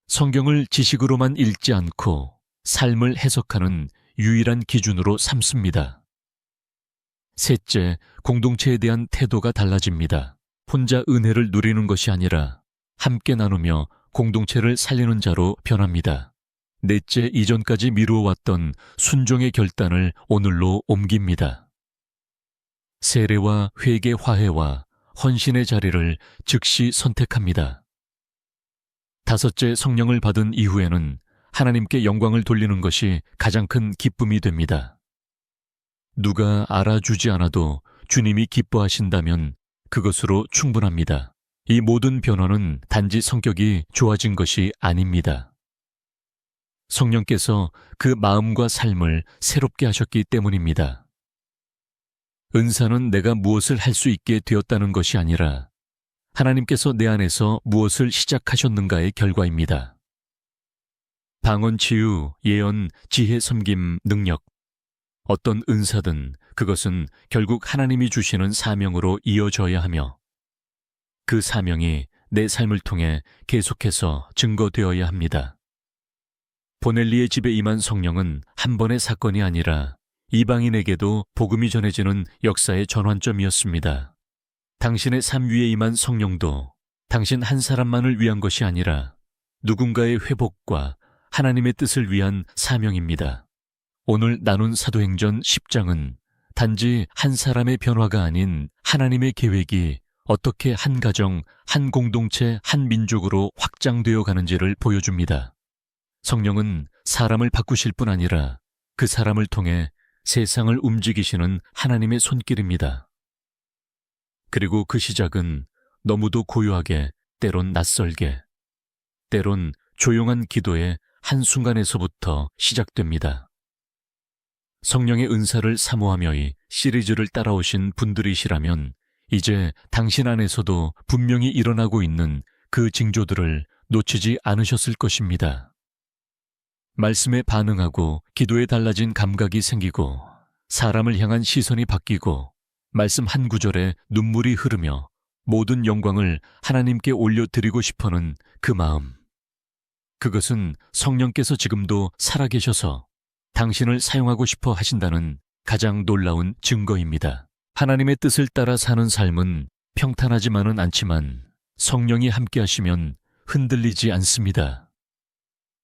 성경을 지식으로만 읽지 않고 삶을 해석하는 유일한 기준으로 삼습니다. 셋째, 공동체에 대한 태도가 달라집니다. 혼자 은혜를 누리는 것이 아니라 함께 나누며 공동체를 살리는 자로 변합니다. 넷째, 이전까지 미루어왔던 순종의 결단을 오늘로 옮깁니다. 세례와 회개, 화해와 헌신의 자리를 즉시 선택합니다. 다섯째, 성령을 받은 이후에는 하나님께 영광을 돌리는 것이 가장 큰 기쁨이 됩니다. 누가 알아주지 않아도 주님이 기뻐하신다면 그것으로 충분합니다. 이 모든 변화는 단지 성격이 좋아진 것이 아닙니다. 성령께서 그 마음과 삶을 새롭게 하셨기 때문입니다. 은사는 내가 무엇을 할 수 있게 되었다는 것이 아니라 하나님께서 내 안에서 무엇을 시작하셨는가의 결과입니다. 방언, 치유, 예언, 지혜, 섬김, 능력, 어떤 은사든 그것은 결국 하나님이 주시는 사명으로 이어져야 하며 그 사명이 내 삶을 통해 계속해서 증거되어야 합니다. 보넬리의 집에 임한 성령은 한 번의 사건이 아니라 이방인에게도 복음이 전해지는 역사의 전환점이었습니다. 당신의 삶 위에 임한 성령도 당신 한 사람만을 위한 것이 아니라 누군가의 회복과 하나님의 뜻을 위한 사명입니다. 오늘 나눈 사도행전 10장은 단지 한 사람의 변화가 아닌 하나님의 계획이 어떻게 한 가정, 한 공동체, 한 민족으로 확장되어 가는지를 보여줍니다. 성령은 사람을 바꾸실 뿐 아니라 그 사람을 통해 세상을 움직이시는 하나님의 손길입니다. 그리고 그 시작은 너무도 고요하게, 때론 낯설게, 때론 조용한 기도의 한순간에서부터 시작됩니다. 성령의 은사를 사모하며의 시리즈를 따라오신 분들이시라면 이제 당신 안에서도 분명히 일어나고 있는 그 징조들을 놓치지 않으셨을 것입니다. 말씀에 반응하고 기도에 달라진 감각이 생기고 사람을 향한 시선이 바뀌고 말씀 한 구절에 눈물이 흐르며 모든 영광을 하나님께 올려드리고 싶어하는 그 마음. 그것은 성령께서 지금도 살아계셔서 당신을 사용하고 싶어 하신다는 가장 놀라운 증거입니다. 하나님의 뜻을 따라 사는 삶은 평탄하지만은 않지만 성령이 함께 하시면 흔들리지 않습니다.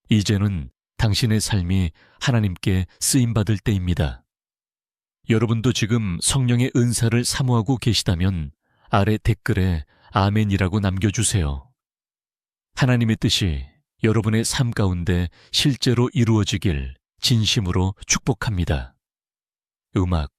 이제는 당신의 삶이 하나님께 쓰임받을 때입니다. 여러분도 지금 성령의 은사를 사모하고 계시다면 아래 댓글에 아멘이라고 남겨주세요. 하나님의 뜻이 여러분의 삶 가운데 실제로 이루어지길 진심으로 축복합니다. 음악